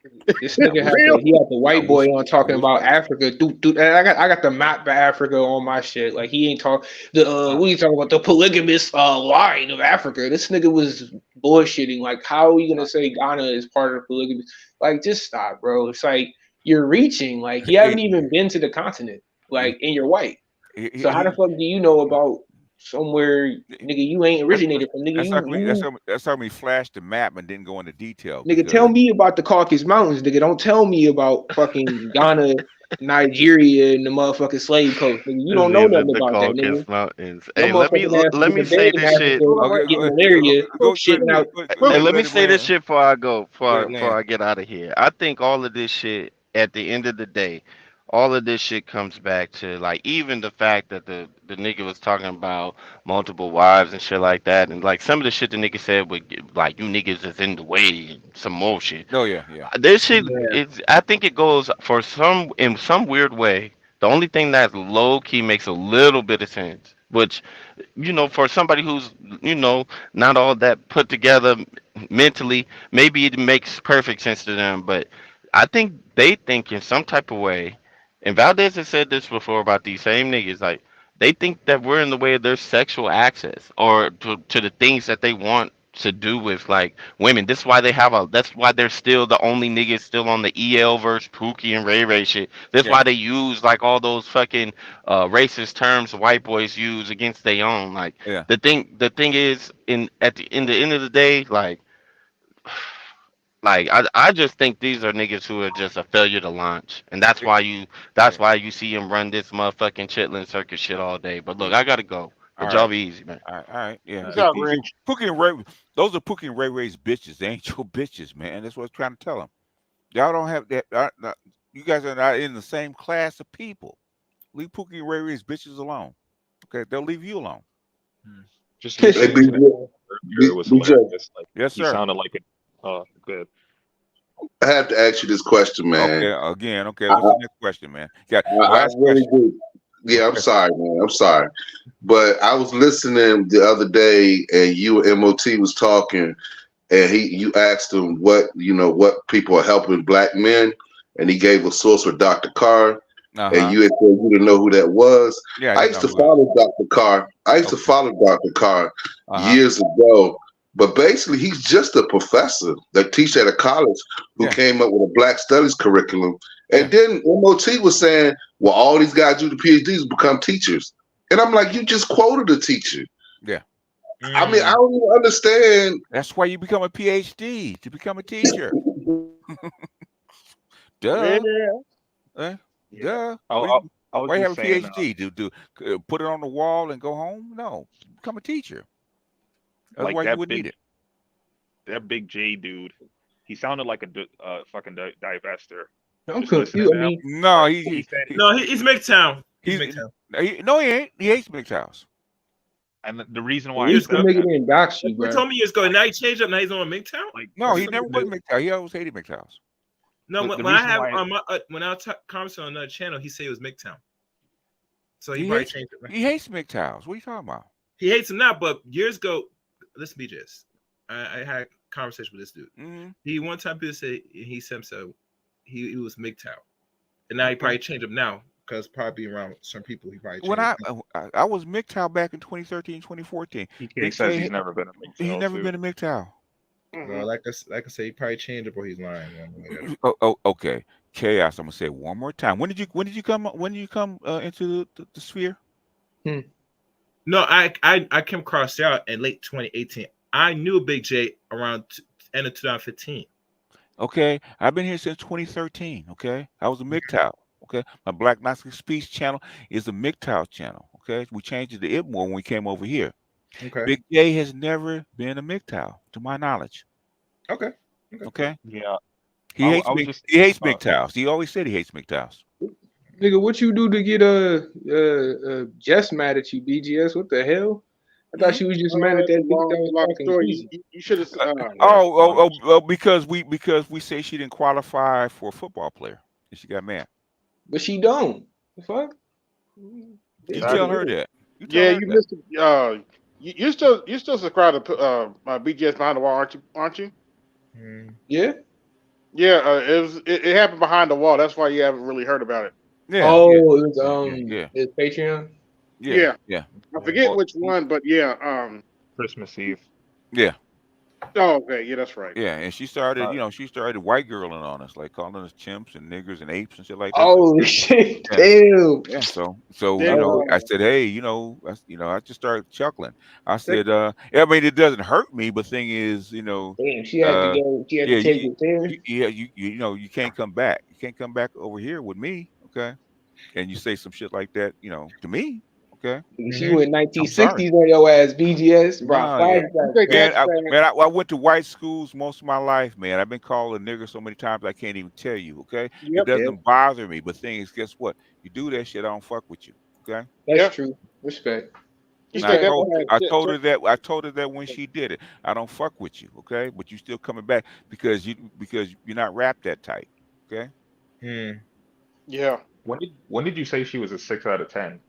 nigga had the white boy on talking about Africa. Dude, I got the map of Africa on my shit. Like he ain't talking what you talking about the polygamous line of Africa. This nigga was bullshitting. Like, how are you gonna say Ghana is part of polygamy? Like, just stop, bro. It's like you're reaching. Like you haven't even been to the continent. Like, and you're white. So how the fuck do you know about somewhere, nigga, you ain't originated from, nigga? That's how we flashed the map and didn't go into detail. Nigga, tell me about the Caucasus Mountains, nigga. Don't tell me about fucking Ghana Nigeria and the motherfucking slave coast. Nigga, you don't know These are nothing the about that, Caucasus nigga. Mountains. Your Hey, let me motherfucking ass let was me in the bed say in this shit. Africa, getting malaria, shitting out. Let me say this shit before I go, before Land. I get out of here. I think all of this shit, at the end of the day, all of this shit comes back to like even the fact that the nigga was talking about multiple wives and shit like that, and like some of the shit the nigga said would like you niggas is in the way and some more shit. Oh yeah, yeah. This shit is, I think it goes for some in some weird way. The only thing that low key makes a little bit of sense, which you know, for somebody who's, you know, not all that put together mentally, maybe it makes perfect sense to them. But I think they think in some type of way, and Valdez has said this before about these same niggas, like they think that we're in the way of their sexual access or to the things that they want to do with like women. This is why they have a. That's why they're still the only niggas still on the EL versus Pookie and Ray Ray shit. That's why they use like all those fucking racist terms white boys use against their own. Like Yeah. the thing is in the end of the day, like I just think these are niggas who are just a failure to launch, and that's why you see him run this motherfucking chitlin circus shit all day. But look, I gotta go. But y'all be easy, man. All right, yeah. What's up, Pookie and Ray, those are Pookie and Ray Ray's bitches. They ain't your bitches, man. That's what I'm trying to tell them. Y'all don't have that. You guys are not in the same class of people. Leave Pookie and Ray Ray's bitches alone. Okay, they'll leave you alone. Just listening to that earlier was hilarious. Like, yes, he sir. sounded like it. Good. I have to ask you this question, man. Okay, again. Okay, what's the next question, man? I really do. Yeah, I'm sorry, man. I'm sorry. But I was listening the other day, and you and MOT was talking, and you asked him what people are helping black men, and he gave a source with Dr. Carr, and you had said you didn't know who that was. Yeah, I used to follow Dr. Carr. Years ago. But basically, he's just a professor that teaches at a college who came up with a Black Studies curriculum. And then MOT was saying, well, all these guys do the PhDs become teachers. And I'm like, you just quoted a teacher. Yeah. I mean, I don't even understand. That's why you become a PhD, to become a teacher. Duh. Duh. Why you have a PhD? To put it on the wall and go home? No. Become a teacher. Otherwise, Like you wouldn't need it. That Big J dude, he sounded like a fucking divester. I'm confused. I mean, no, he's MGTOW. He ain't. He hates MGTOWs. And the reason why he used to make it in Doxy, You bro. told me years ago. Now he changed up. Now he's on MGTOW. Like, no, he never was MGTOW. He always hated MGTOWs. No, when I have when I commented on another channel, he said it was MGTOW. So he probably changed it. Right? He hates MGTOWs. What are you talking about? He hates him now, but years ago, listen, BJS. I had a conversation with this dude. Mm-hmm. He one time people say he said so he was MGTOW, and now he probably changed him now because probably around some people he probably changed. When I was MGTOW back in 2013, 2014. He says he's never been a MGTOW. He's never been a MGTOW. Well, like I say, he probably changed it, or he's lying. Okay. Chaos. I'm gonna say it one more time. When did you come into the sphere? No, I came across out in late 2018. I knew Big J around end of 2015. Okay, I've been here since 2013. Okay, I was a MGTOW. Okay, my Black Gnostic Speech channel is a MGTOW channel. Okay, we changed it to Itmore when we came over here. Okay, Big J has never been a MGTOW, to my knowledge. Okay. Yeah. He hates MGTOWs. He always said he hates MGTOWs. Nigga, what you do to get Jess mad at you, BGS? What the hell? I thought she was just mad at that bitch that was talking story. You should have. Because we say she didn't qualify for a football player, and she got mad. But she don't. The fuck? You tell her that. You missed it. You're still subscribed to BGS Behind the Wall, aren't you? Yeah. Yeah. It happened behind the wall. That's why you haven't really heard about it. Yeah. Oh, it was it's Patreon. Yeah. I forget Well, which one, but Christmas Eve. Yeah. Oh, okay. Yeah, that's right. Yeah, and she started, she started white girling on us, like calling us chimps and niggers and apes and shit like that. Oh shit! Damn. Yeah. So I said, hey, I just started chuckling. I said, I mean, it doesn't hurt me, but thing is, damn, she had to go. She had to take it there. Yeah, you can't come back. You can't come back over here with me. okay, and you say some shit like that, you know, to me, okay, She went I'm sorry. 1960s on your ass, BGS, bro. No, Flag yeah. that. I went to white schools most of my life, man. I've been called a nigger so many times I can't even tell you, okay? It Yep. doesn't bother me. But thing is, guess what? You do that shit, I don't fuck with you, okay? That's true. Respect. You And said I told her that when she did it. I don't fuck with you, okay? But you still coming back because you're not wrapped that tight, okay? Yeah. When did you say she was a 6 out of 10?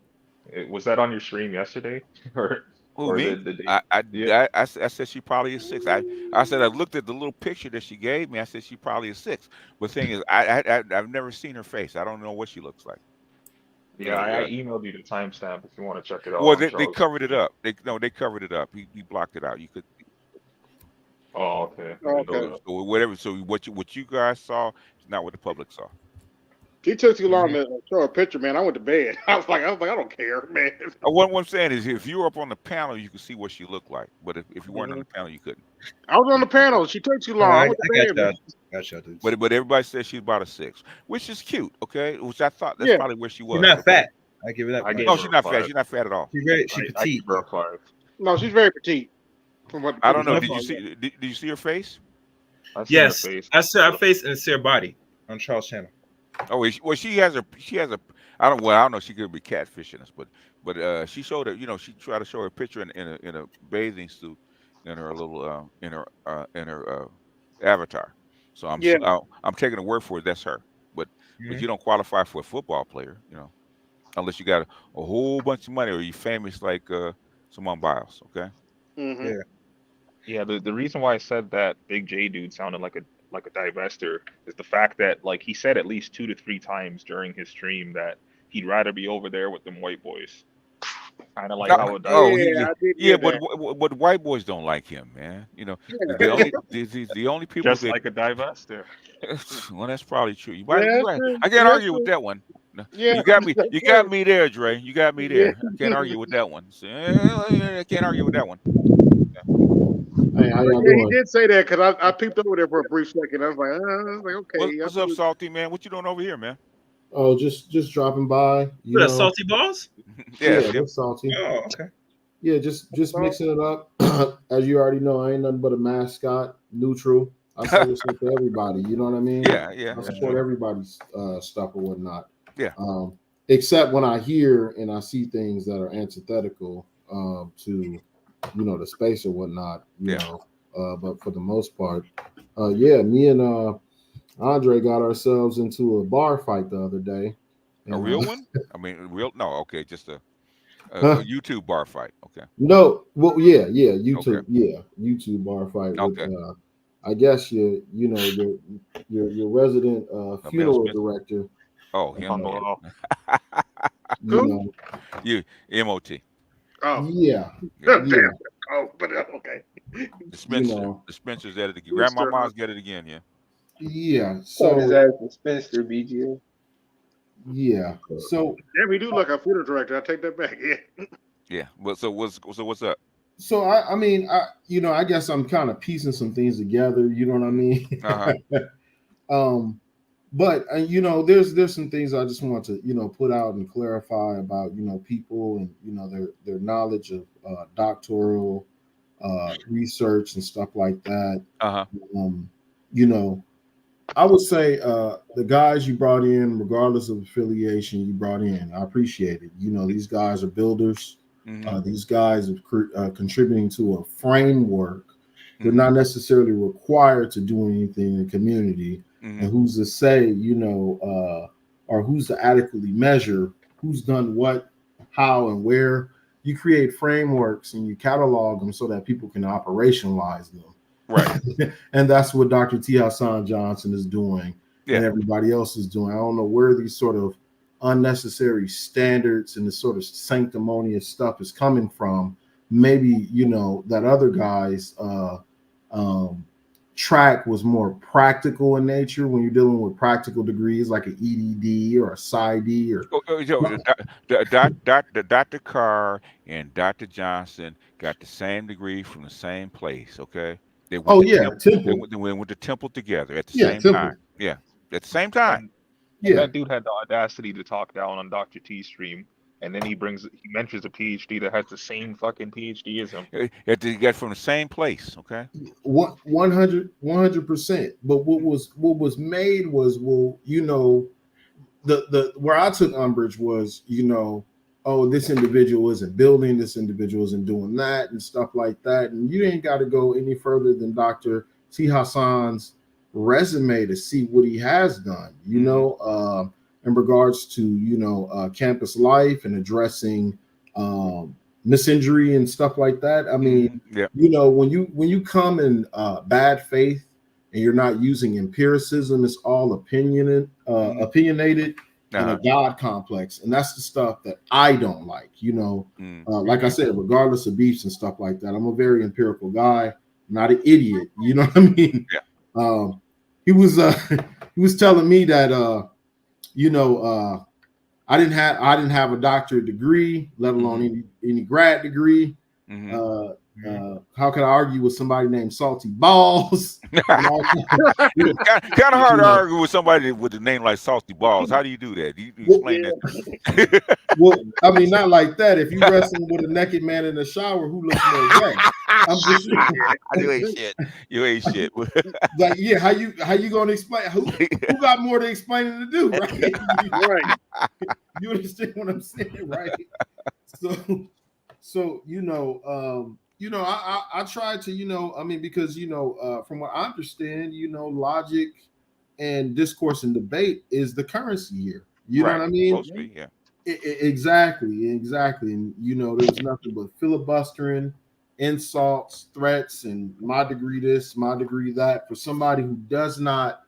Was that on your stream yesterday, or Who, me? the day? I said she probably is 6. I said I looked at the little picture that she gave me. I said she probably is 6. But thing is, I've never seen her face. I don't know what she looks like. Yeah, I emailed you the timestamp if you want to check it out. Well, on they Charles. covered it up. They covered it up. He blocked it out. You could. Oh, okay. So whatever. So what you guys saw is not what the public saw. He took too long to show a picture, man. I went to bed. I was like, I don't care, man. What I'm saying is, if you were up on the panel, you could see what she looked like. But if you weren't on the panel, you couldn't. I was on the panel. She took too long. I went to bed. Gotcha, dude. But everybody says she's about a 6, which is cute. Okay, which I thought that's probably where she was. She's not fat. I give it that. No, she's not fat. She's not fat at all. She's petite. I give her a 5. No, she's very petite. From what I don't know. Did you see her face? Yes, I saw her face and I see her body on Charles' channel. Oh, well, she has a. I don't know. She could be catfishing us, but she showed her. You know, she tried to show her picture in a bathing suit in her little in her avatar. So I'm taking the word for it. That's her. But you don't qualify for a football player, you know, unless you got a whole bunch of money or you famous like Simone Biles. Okay. Mm-hmm. Yeah. The reason why I said that Big J dude sounded like a divester is the fact that like he said at least 2 to 3 times during his stream that he'd rather be over there with them white boys. Kind of like how a but white boys don't like him, man. You know, the only people just like a divester. Well, that's probably true. Right. I can't argue with that one. Yeah. You got me there, Dre. You got me there. I can't argue with that one. So, I can't argue with that one. Hey, how y'all doing? He did say that because I peeped over there for a brief second. I was like, okay. What's up, Salty man? What you doing over here, man? Oh, just dropping by. You know, salty balls? Yeah, just salty. Oh, okay. Yeah, just mixing it up. As you already know, I ain't nothing but a mascot, neutral. I say this for everybody. You know what I mean? Yeah. I support everybody's stuff or whatnot. Yeah. Except when I hear and I see things that are antithetical to, the space or whatnot. You know. But for the most part, me and Andre got ourselves into a bar fight the other day. A real one? I mean, real? No, okay, just a YouTube bar fight. Okay. No, well, YouTube, okay. YouTube bar fight. Okay. With, I guess your resident funeral director. Oh, him. You MOT. Oh yeah. Damn. Oh, but okay. The Spencer's at it again. Grandmama's get it again. Yeah. Yeah. So his ass the Spencer BGA. Yeah. So yeah, we do look a funeral director. I take that back. Yeah. Yeah. But so what's up? So I mean, I guess I'm kind of piecing some things together. You know what I mean? Uh-huh. But there's some things I just want to put out and clarify about people and their knowledge of doctoral research and stuff like that. I would say the guys you brought in, regardless of affiliation, you brought in, I appreciate it. These guys are builders. Mm-hmm. These guys are contributing to a framework. They're not necessarily required to do anything in the community. Mm-hmm. And who's to say, or who's to adequately measure who's done what, how, and where. You create frameworks and you catalog them so that people can operationalize them. Right. And that's what Dr. T. Hassan Johnson is doing and everybody else is doing. I don't know where these sort of unnecessary standards and this sort of sanctimonious stuff is coming from. Maybe, that other guy's track was more practical in nature when you're dealing with practical degrees like an EDD or a PsyD or Dr. Carr and Dr. Johnson got the same degree from the same place, okay? Temple. They went to Temple together at the same time. Yeah, at the same time. And that dude had the audacity to talk down on Dr. T's stream, and then he mentions a PhD that has the same fucking PhD as him. That you got from the same place, okay? 100%. But what was made was, well, you know, the where I took umbrage was, you know, oh, this individual isn't building, this individual isn't doing that and stuff like that. And you ain't got to go any further than Dr. T. Hassan's resume to see what he has done, you know, in regards to, you know, campus life and addressing misinjury and stuff like that. I mean, you know, when you come in bad faith and you're not using empiricism, it's all opinionated and a God complex. And that's the stuff that I don't like, you know. Like I said, regardless of beefs and stuff like that, I'm a very empirical guy, not an idiot. You know what I mean? He was telling me that you know, I didn't have a doctorate degree, let alone any grad degree. How can I argue with somebody named Salty Balls? Kind of hard to argue with somebody with a name like Salty Balls. How do you do that? You explain that. Well, I mean, not like that. If you wrestling with a naked man in the shower, who looks more gay? I'm just you ain't shit. You ain't shit. Like, yeah, how you gonna explain? Who got more to explaining to do, right? Right. You understand what I'm saying, right? So you know, I try to, you know, I mean, because, you know, from what I understand, you know, logic and discourse and debate is the currency here. You know what I mean? Supposed to be, yeah. Exactly. And, you know, there's nothing but filibustering, insults, threats, and my degree this, my degree that for somebody who does not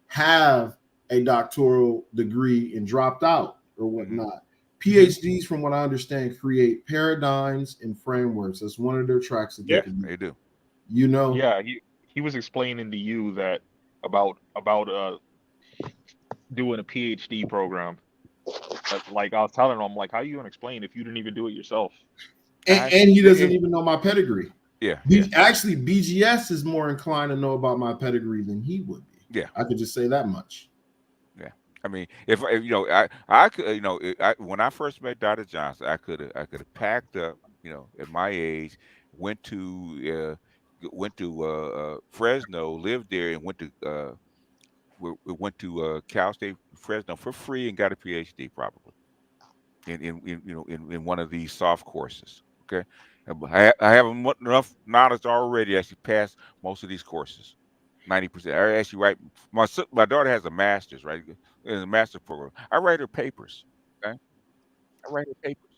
have a doctoral degree and dropped out or whatnot. PhDs, from what I understand, create paradigms and frameworks. That's one of their tracks that they do. You know? Yeah, he was explaining to you that about doing a PhD program. Like I was telling him, like, how you gonna explain if you didn't even do it yourself? And he doesn't even know my pedigree. Yeah. Actually, BGS is more inclined to know about my pedigree than he would be. Yeah. I could just say that much. Yeah. I mean, if you know, I could, you know, when I first met Dr. Johnson, I could have packed up, you know, at my age, went to Fresno, lived there, and went to Cal State Fresno for free and got a PhD probably in one of these soft courses. Okay, I have enough knowledge already to actually pass most of these courses. 90%. I actually write. My daughter has a master's, right? In a master's program. I write her papers. Okay, I write her papers.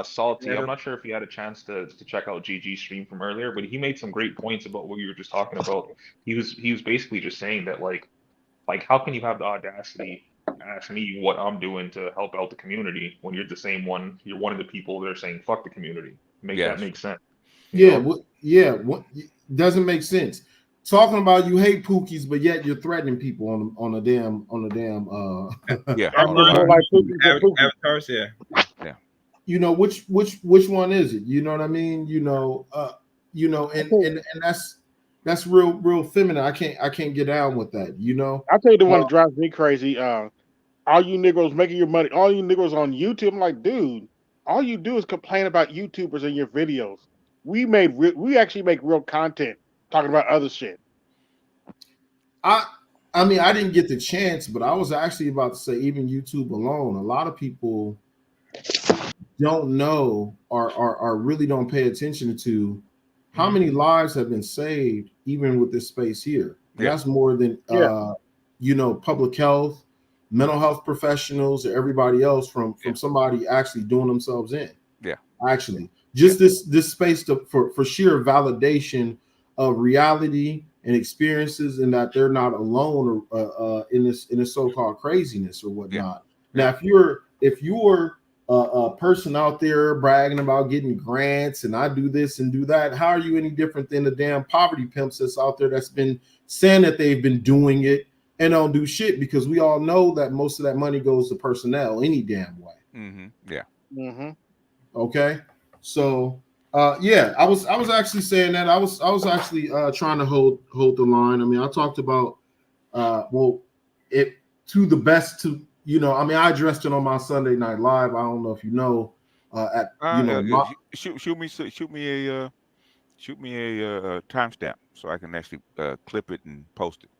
Salty, I'm not sure if you had a chance to check out GG's stream from earlier, but he made some great points about what you were just talking about. He was basically just saying that like how can you have the audacity to ask me what I'm doing to help out the community when you're the same one, you're one of the people that are saying fuck the community. That make sense. What doesn't make sense. Talking about you hate Pookies, but yet you're threatening people on a damn avatars, yeah. You know, which one is it? You know what I mean? You know, and that's real feminine. I can't get down with that, you know. I'll tell you the one that drives me crazy. All you Negroes making your money, all you Negroes on YouTube. I'm like, dude, all you do is complain about YouTubers in your videos. We actually make real content talking about other shit. I mean, I didn't get the chance, but I was actually about to say, even YouTube alone, a lot of people don't know or really don't pay attention to how many lives have been saved, even with this space here. And that's more than you know, public health, mental health professionals, or everybody else from somebody actually doing themselves in. Actually, just this space for sheer validation of reality and experiences, and that they're not alone in this so-called craziness or whatnot. Now, if you're a person out there bragging about getting grants and I do this and do that, how are you any different than the damn poverty pimps that's out there that's been saying that they've been doing it and don't do shit? Because we all know that most of that money goes to personnel any damn way. Okay, so I was actually saying that I was actually trying to hold the line. I mean, I talked about to the best to, you know, I mean, I addressed it on my Sunday Night Live. I don't know if you know, at, you know, shoot me a timestamp so I can actually clip it and post it.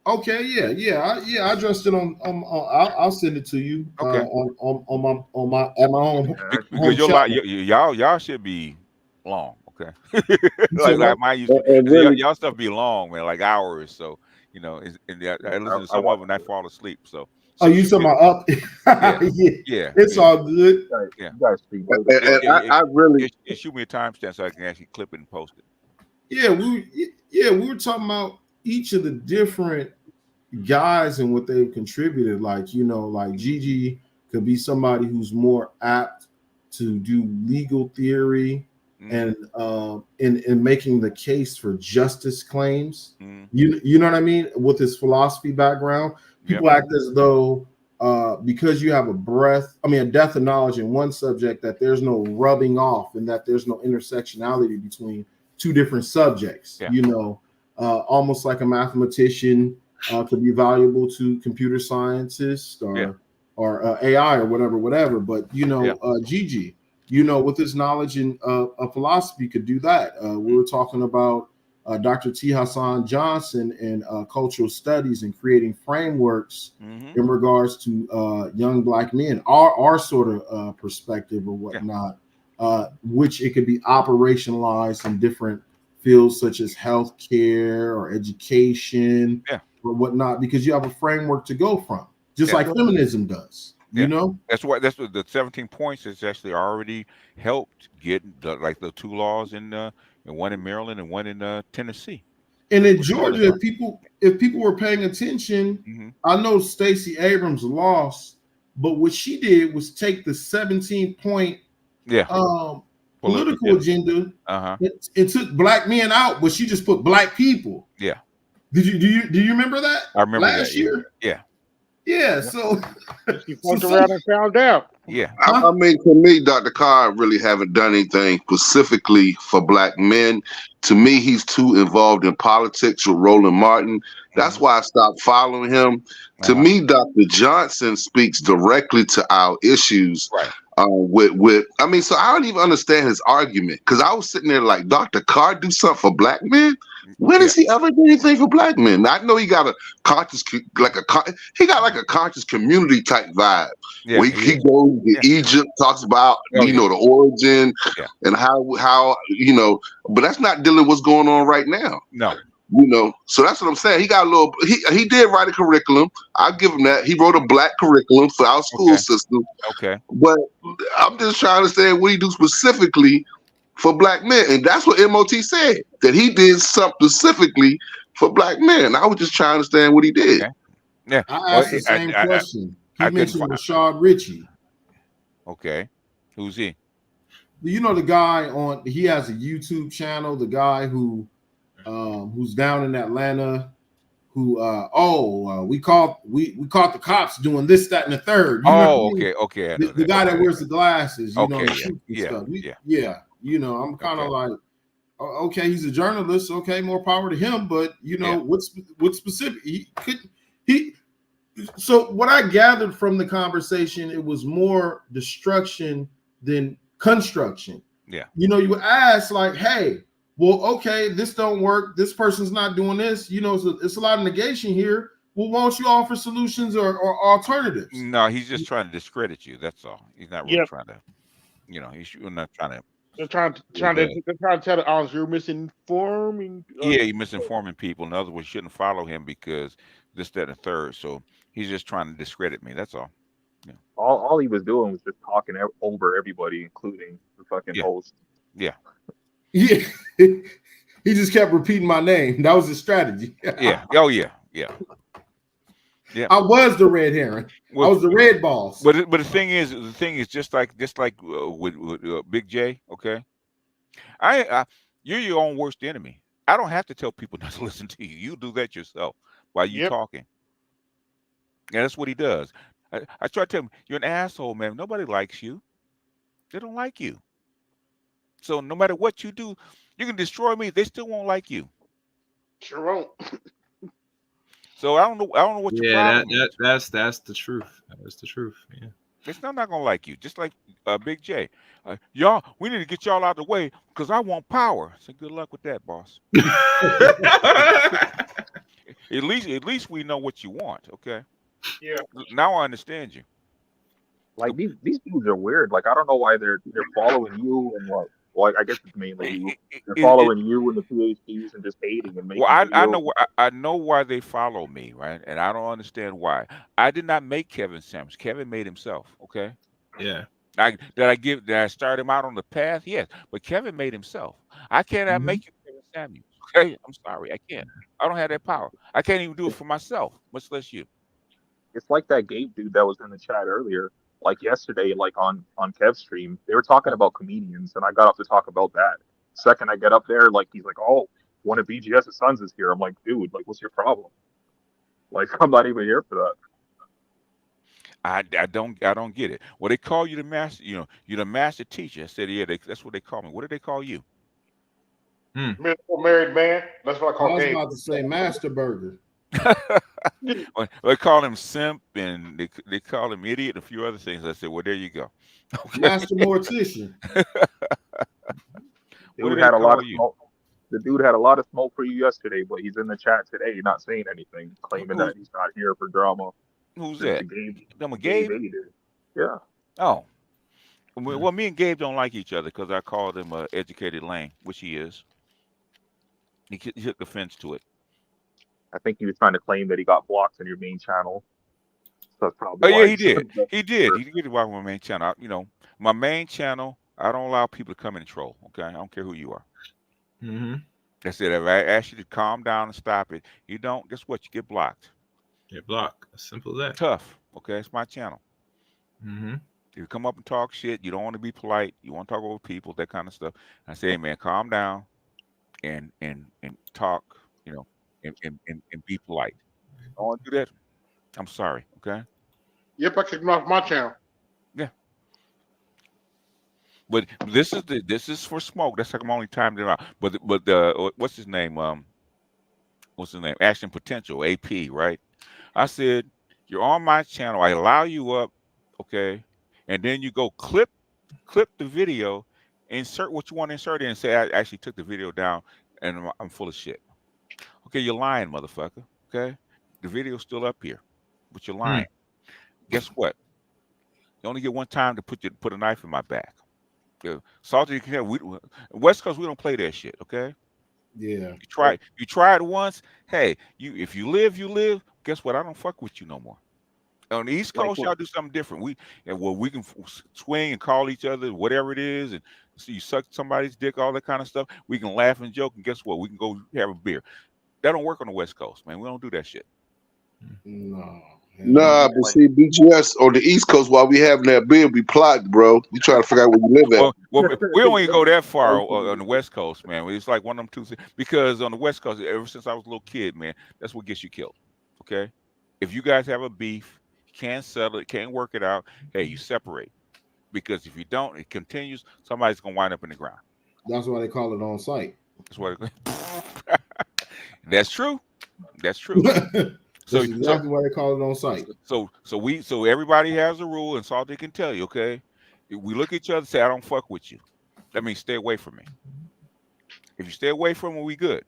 Okay, I addressed it on I'll send it to you. Okay. On my at my own Because y'all should be long, okay? like mine used to. really, Y'all stuff be long, man, like hours. So you know, I listen to some of them and I fall asleep. So oh, you talking about up? yeah, it's all good. Yeah. and I really Shoot me a timestamp so I can actually clip it and post it. Yeah, we were talking about each of the different guys and what they've contributed. Like, you know, like Gigi could be somebody who's more apt to do legal theory and in making the case for justice claims. You know what I mean? With his philosophy background, people act as though because you have a depth of knowledge in one subject, that there's no rubbing off and that there's no intersectionality between two different subjects. You know, almost like a mathematician could be valuable to computer scientists or AI or whatever. But you know, Gigi, you know, with his knowledge in philosophy, could do that. We were talking about Dr. T. Hassan Johnson and cultural studies and creating frameworks in regards to young Black men, our sort of perspective or whatnot, which it could be operationalized in different fields such as healthcare or education or whatnot, because you have a framework to go from, just like feminism does. You know, that's what the 17 points has actually already helped get the two laws in one in Maryland and one in Tennessee. And in Georgia, if people were paying attention, I know Stacey Abrams lost, but what she did was take the 17-point political agenda and took Black men out, but she just put Black people. Yeah. Do you remember that? I remember last that year. Yeah. So she fucked around and found out. Yeah. I mean, to me, Dr. Carr really haven't done anything specifically for Black men. To me, he's too involved in politics with Roland Martin. That's why I stopped following him. To me, Dr. Johnson speaks directly to our issues. Right. I mean, so I don't even understand his argument, because I was sitting there like, Dr. Carr do something for Black men? When has he ever done anything for Black men? I know he got a conscious, like a conscious community type vibe. Yeah, where he goes to Egypt, talks about the origin and how you know, but that's not dealing with what's going on right now. No. You know, so that's what I'm saying. He got a little. He did write a curriculum. I'll give him that. He wrote a Black curriculum for our school system. Okay. But I'm just trying to understand what he do specifically for Black men, and that's what MOT said, that he did something specifically for Black men. I was just trying to understand what he did. Okay. Yeah. I asked the same question. He mentioned Rashad Ritchie. Okay. Who's he? You know, the guy he has a YouTube channel, the guy who's down in Atlanta, who we caught the cops doing this, that, and the third. You know what I mean? Okay. The guy that wears the glasses, you know, yeah. You know, I'm kind of like, okay, he's a journalist, okay, more power to him, but you know, what's specific? So what I gathered from the conversation, it was more destruction than construction. Yeah. You know, you would ask like, hey, well, okay, this don't work. This person's not doing this. You know, it's a lot of negation here. Well, why don't you offer solutions or alternatives? No, he's just trying to discredit you. That's all. He's not really trying to, you know, he's not trying to. They're trying to tell the audience you're misinforming. You're misinforming people. In other words, you shouldn't follow him because this, that, and the third. So he's just trying to discredit me. That's all. Yeah. All he was doing was just talking over everybody, including the fucking host. Yeah. Yeah. He just kept repeating my name. That was his strategy. Yeah. Oh yeah. Yeah. I was the red herring. I was the red boss. But the thing is just like with Big J. Okay. You're your own worst enemy. I don't have to tell people not to listen to you. You do that yourself while you're talking. And that's what he does. I try to tell him, you're an asshole, man. Nobody likes you. They don't like you. So no matter what you do, you can destroy me. They still won't like you. Sure won't. So I don't know what your Yeah, problem is. that's the truth. That's the truth. Yeah. It's not gonna like you. Just like Big J. Y'all, we need to get y'all out of the way because I want power. So good luck with that, boss. At least we know what you want. Okay. Yeah. Now I understand you. Like these dudes are weird. Like I don't know why they're following you and what. Well, I guess it's mainly you. They're following you and the PhDs and just hating and making Well, I videos. know why they follow me, right? And I don't understand why. I did not make Kevin Samuels. Kevin made himself. Okay. Yeah. Did I start him out on the path? Yes, but Kevin made himself. I cannot make you Kevin Samuels. Okay, I'm sorry, I can't. I don't have that power. I can't even do it for myself, much less you. It's like that Gabe dude that was in the chat earlier, like yesterday, like on Kev's stream. They were talking about comedians, and I got up to talk about that. Second, I get up there, like he's like, "Oh, one of BGS's sons is here." I'm like, "Dude, like, what's your problem? Like, I'm not even here for that." I don't get it. Well, they call you the master. You're the master teacher. I said, yeah, that's what they call me. What do they call you? Miserable married man. That's what I I call was Gabe. about to say Master Burger. Well, they call him simp and they call him idiot and a few other things. I said, well, there you go. Okay. Master mortician. What do Dude they had a lot call of you? smoke. The dude had a lot of smoke for you yesterday, but he's in the chat today, not saying anything, claiming that he's not here for drama. Who's The that? Gabe, Them a Gabe Gabe? hated. Yeah. Oh. Well, me and Gabe don't like each other because I called him an educated lame, which he is. He took offense to it. I think he was trying to claim that he got blocked on your main channel. So that's probably Oh why yeah, he he did. said that. He did. He did get blocked on my main channel. My main channel, I don't allow people to come in and troll. Okay, I don't care who you are. Mm-hmm. That's it. If I ask you to calm down and stop it, you don't. Guess what? You get blocked. Get blocked. As simple as that. Tough. Okay, it's my channel. Mm-hmm. If you come up and talk shit, you don't want to be polite. You want to talk over people, that kind of stuff. I say, hey man, calm down and talk. And be polite. I don't want to do that. I'm sorry. Okay. Yep, I kicked him off my channel. Yeah. But this is for smoke. That's like I'm only timing it out. But what's his name? Action Potential, AP, right? I said, you're on my channel. I allow you up, okay, and then you go clip the video, insert what you want to insert in, and say I actually took the video down, and I'm full of shit. Okay, you're lying, motherfucker. Okay, the video's still up here, but you're lying. Guess what? You only get one time to put a knife in my back. Salty, West Coast, we don't play that shit. Okay. Yeah. You try it once. Hey, if you live, you live. Guess what? I don't fuck with you no more. On the East Coast, y'all do something different. We can swing and call each other, whatever it is, and so you suck somebody's dick, all that kind of stuff. We can laugh and joke, and guess what? We can go have a beer. That don't work on the West Coast, man. We don't do that shit. No. Nah, but see, BGS on the East Coast, while we having that beer, we plotting, bro. We trying to figure out where you live at. Well, we don't even go that far on the West Coast, man. It's like one of them two things. Because on the West Coast, ever since I was a little kid, man, that's what gets you killed. Okay? If you guys have a beef, you can't settle it, can't work it out, hey, you separate. Because if you don't, it continues, somebody's going to wind up in the ground. That's why they call it on site. That's what That's true. That's true. That's exactly why they call it on site. So everybody has a rule, and Salty can tell you, okay? If we look at each other and say, I don't fuck with you. That means stay away from me. If you stay away from me, we good.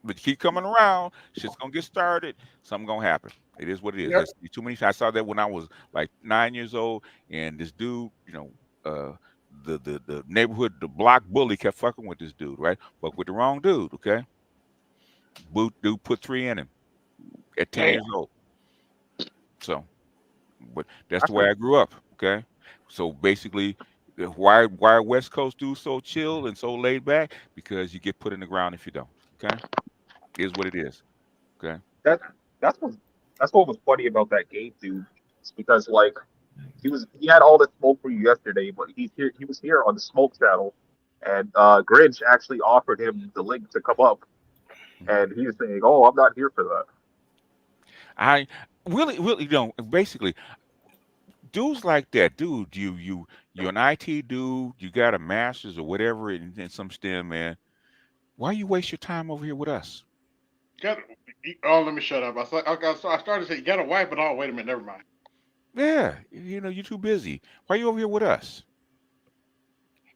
But you keep coming around, shit's gonna get started, something gonna happen. It is what it is. Yep. There's too many. I saw that when I was like 9 years old, and this dude, the neighborhood, the block bully kept fucking with this dude, right? But with the wrong dude, okay? Dude put 3 in him at 10 years old. So, but that's the way I grew up, okay? So basically, why are West Coast dudes so chill and so laid back? Because you get put in the ground if you don't, okay? It is what it is, okay? That's what was funny about that Gabe dude. It's because like he had all the smoke for you yesterday, but he was here on the smoke channel, and Grinch actually offered him the link to come up, and he was saying, "Oh, I'm not here for that." I really don't. Basically, dudes like that, dude, you're an IT dude, you got a master's or whatever in some STEM, man. Why you waste your time over here with us? Oh, let me shut up. I started to say you got a wife, but oh, wait a minute, never mind. Yeah, you know, you're too busy. Why are you over here with us?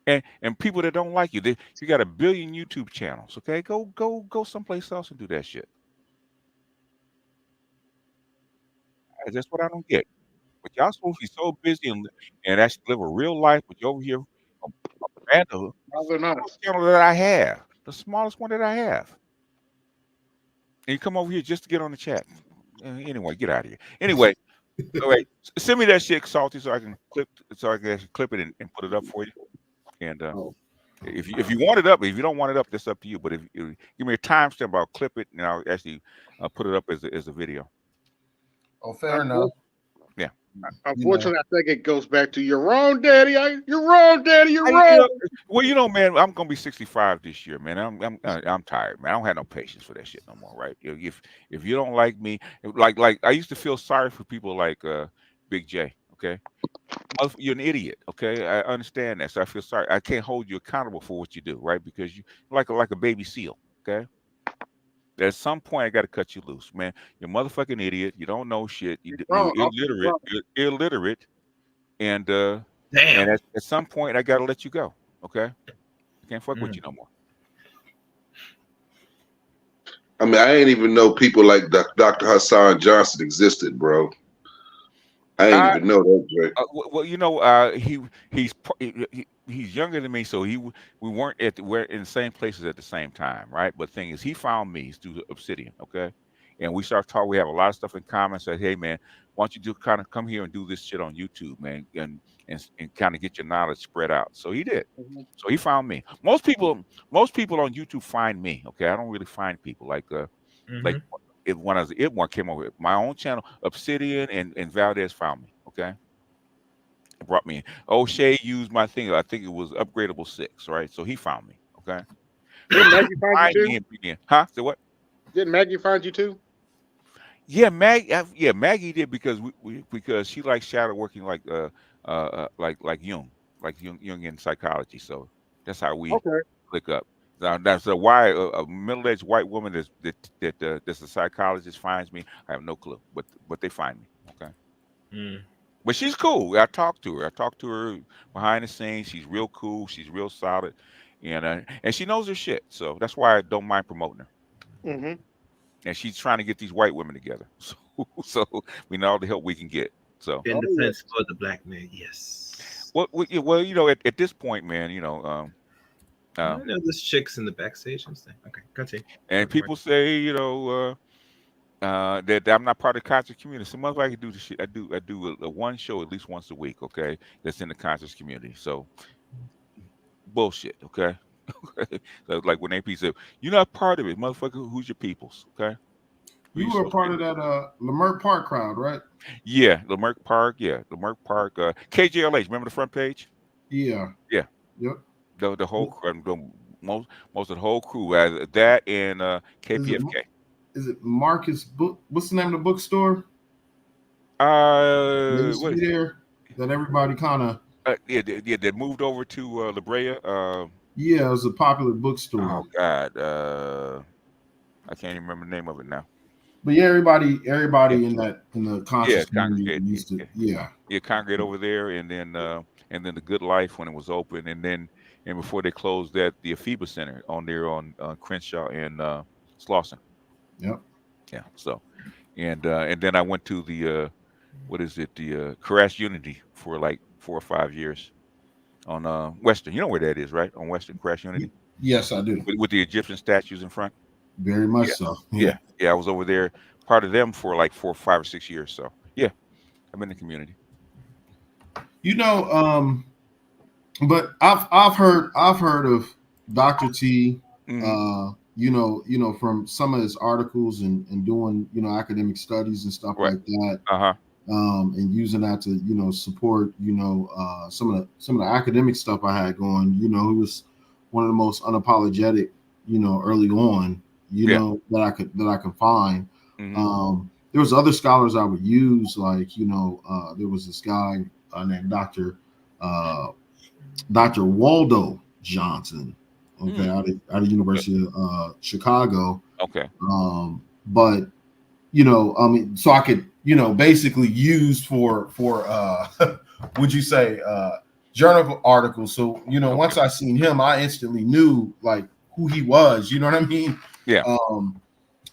And people that don't like you, you got 1 billion YouTube channels. Okay, go someplace else and do that shit. That's what I don't get. But y'all supposed to be so busy and actually live a real life, but you're over here random. Rather than us. Channel that I have, the smallest one that I have, and you come over here just to get on the chat. Anyway, get out of here. Anyway, all right, send me that shit, Salty, so I can actually clip it and put it up for you. And if you want it up, if you don't want it up, that's up to you. But if you give me a timestamp, I'll clip it and I'll actually put it up as a video. Oh, fair enough. Yeah. Unfortunately, I think it goes back to you're wrong, Daddy. You're wrong, Daddy. You're You wrong. know, well, you know, man, I'm gonna be 65 this year, man. I'm tired, man. I don't have no patience for that shit no more, right? If you don't like me, like I used to feel sorry for people like Big J. Okay, you're an idiot. Okay, I understand that, so I feel sorry. I can't hold you accountable for what you do, right? Because you like a baby seal. Okay. At some point, I got to cut you loose, man. You're a motherfucking idiot. You don't know shit. You're illiterate. You're illiterate, and at some point, I got to let you go. Okay, I can't fuck with you no more. I mean, I ain't even know people like Dr. Hassan Johnson existed, bro. I ain't even know that, Drake. Well, you know, he's younger than me, so we we're in the same places at the same time, right? But the thing is, he found me through the Obsidian, okay? And we started talking. We have a lot of stuff in common. Said, hey, man, why don't you kind of come here and do this shit on YouTube, man, and kind of get your knowledge spread out. So he did. So he found me. Most people on YouTube find me. Okay, I don't really find people like when I was It One came over, my own channel, Obsidian and Valdez found me. Okay, it brought me in. O'Shea used my thing. I think it was Upgradable 6, right? So he found me. Okay. Didn't Maggie find you too? Huh? So what? Didn't Maggie find you too? Yeah, Maggie did because because she likes shadow working like Jung, like Jungian psychology. So that's how we click up. That's why a middle-aged white woman that's a psychologist finds me. I have no clue, but they find me. Okay. But she's cool. I talked to her behind the scenes. She's real cool. She's real solid, and she knows her shit. So that's why I don't mind promoting her. Mm-hmm. And she's trying to get these white women together. So we know all the help we can get. So in defense for the black man, yes. Well, you know, at this point, man, you know, I know this chick's in the backstage and stuff. Okay, continue. And people say, you know, that I'm not part of the conscious community. Some other I can do the shit. I do a one show at least once a week. Okay, that's in the conscious community. So bullshit. Okay. So like when AP said, "You're not part of it, motherfucker. Who's your peoples?" Okay. You were part of that Leimert Park crowd, right? Yeah, Leimert Park. Yeah, Leimert Park. KJLH. Remember the front page? Yeah. Yeah. Yep. The whole crew, most of the whole crew, that and KPFK. Is it Marcus Book? What's the name of the bookstore? They used to be there. That everybody kind of. They moved over to La Brea. Yeah, it was a popular bookstore. Oh God, I can't even remember the name of it now. But yeah, everybody in the conscious community used to congregate over there, and then the Good Life when it was open, and before they closed that, the Afiba Center on Crenshaw and Slauson. Yep. Yeah. So, and then I went to the the Crash Unity for like 4 or 5 years on Western. You know where that is, right? On Western, Crash Unity. Yes, I do. With the Egyptian statues in front. Very much so. Yeah. I was over there, part of them for like 4, 5, or 6 years. So yeah, I'm in the community. You know, but I've heard of Dr. T. You know, from some of his articles and doing academic studies and stuff like that. And using that to support some of the academic stuff I had going. You know, he was one of the most unapologetic early on. That I could find. There was other scholars I would use, like there was this guy named Dr. Waldo Johnson. Okay, out of University of Chicago. Okay. But so I could basically use for would you say journal articles. So once I seen him, I instantly knew like who he was. You know what I mean? Yeah.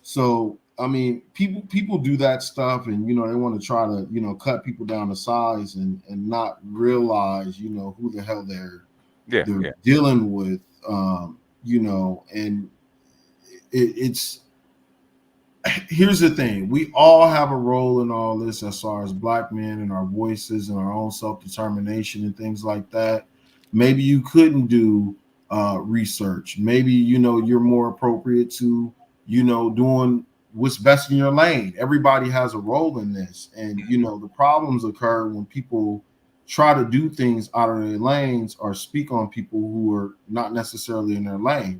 So I mean, people do that stuff, and they want to try to cut people down to size and not realize who the hell they're dealing with. And it's here's the thing: we all have a role in all this, as far as Black men and our voices and our own self-determination and things like that. Maybe you couldn't do research. Maybe you're more appropriate to doing what's best in your lane. Everybody has a role in this, and the problems occur when people try to do things out of their lanes or speak on people who are not necessarily in their lane.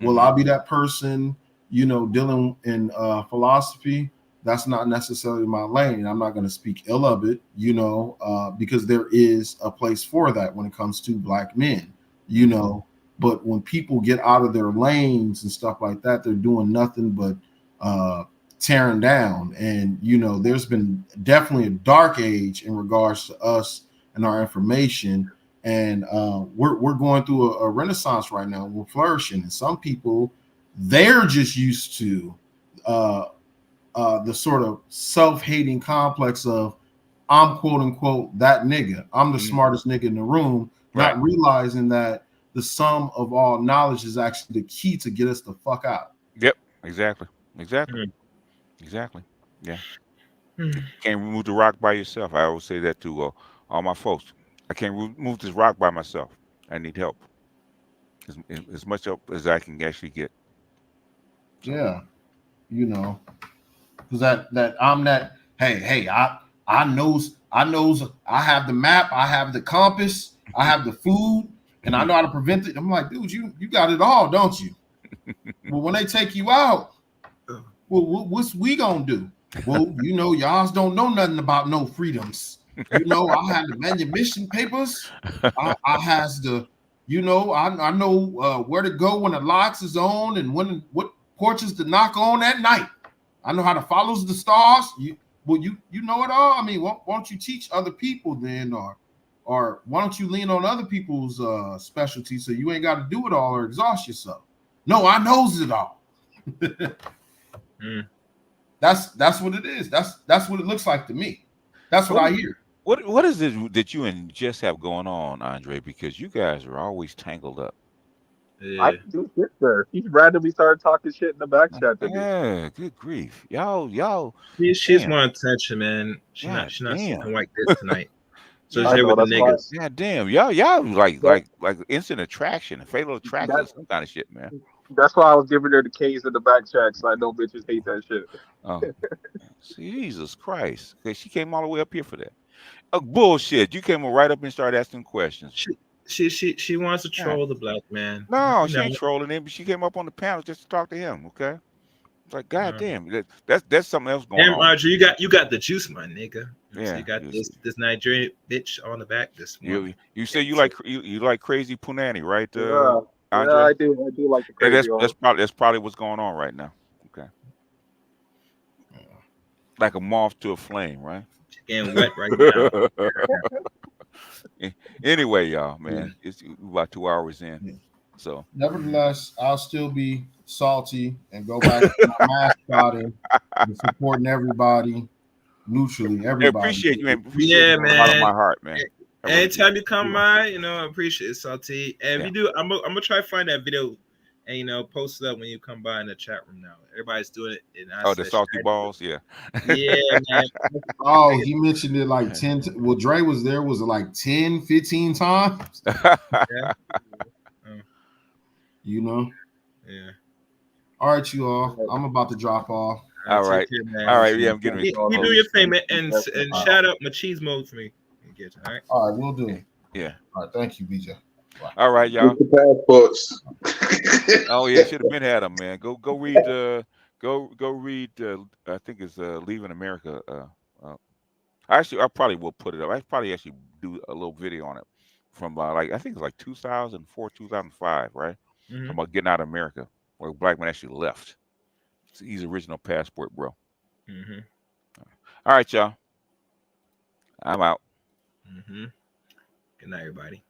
Will I be that person dealing in philosophy? That's not necessarily my lane. I'm not going to speak ill of it, because there is a place for that when it comes to Black men, but when people get out of their lanes and stuff like that, they're doing nothing but tearing down. And there's been definitely a dark age in regards to us and our information, and we're going through a renaissance right now. We're flourishing, and some people, they're just used to the sort of self-hating complex of, I'm quote unquote that nigga, I'm the smartest nigga in the room, not realizing that the sum of all knowledge is actually the key to get us the fuck out. Yep, exactly. Yeah. Can't remove the rock by yourself. I always say that to all my folks. I can't remove this rock by myself. I need help, as much help as I can actually get. So. Yeah, because that I'm that. Hey, I knows I have the map, I have the compass, I have the food, and I know how to prevent it. I'm like, dude, you got it all, don't you? Well, when they take you out, well, what's we gonna do? Well, y'all don't know nothing about no freedoms. I had the manumission papers. I has the, I know where to go when the locks is on and what porches to knock on at night. I know how to follow the stars. You know it all. I mean, why don't you teach other people then, or why don't you lean on other people's specialty so you ain't got to do it all or exhaust yourself? No, I knows it all. That's what it is. That's what it looks like to me. That's what I hear. What is it that you and Jess have going on, Andre? Because you guys are always tangled up. I can do shit there. He randomly started talking shit in the back chat to me. Yeah, good grief, y'all. She's more attention, man. She's not something like this tonight. So she's there with the niggas. Yeah, damn, y'all like instant attraction, fatal attraction, some kind of shit, man. That's why I was giving her the K's in the back chat, so I know bitches hate that shit. Oh, Jesus Christ! Okay, she came all the way up here for that. Bullshit! You came right up and started asking questions. She wants to troll the Black man. No, she ain't trolling him. But she came up on the panel just to talk to him. Okay, it's like, goddamn, that's something else going on. Roger, you got the juice, my nigga. Yeah, so you got this Nigerian bitch on the back this morning. You say you like crazy punani, right? Andre? Yeah, I do like the crazy. That's probably what's going on right now. Okay, like a moth to a flame, right? Getting wet right now. Anyway, y'all, man, it's about 2 hours in. So, nevertheless, I'll still be salty and go back to my mascotting and supporting everybody neutrally. Everybody. I appreciate you, man. Appreciate you man. Out of my heart, man. Anytime you come by, I appreciate it, salty. And if you do, I'm gonna try to find that video and post it up when you come by in the chat room now. Everybody's doing it. The salty balls, yeah. Yeah, man. Oh, he mentioned it like 10. Well, Dre was there. Was it like 10, 15 times? Yeah. Yeah. All right, you all. I'm about to drop off. All right. All right. Yeah, I'm getting You do your thing, man, and shout out Machismo for me. All right. All right, we'll do it. Yeah. All right. Thank you, BJ. Bye. All right, y'all. Passports. Oh yeah, should have been had them, man. Go read. Go read. I think it's Leaving America. Actually, I probably will put it up. I probably do a little video on it from I think it's like 2004, 2005, right? Talking about getting out of America, where a black man actually left. He's original passport, bro. All right, y'all. I'm out. Good night, everybody.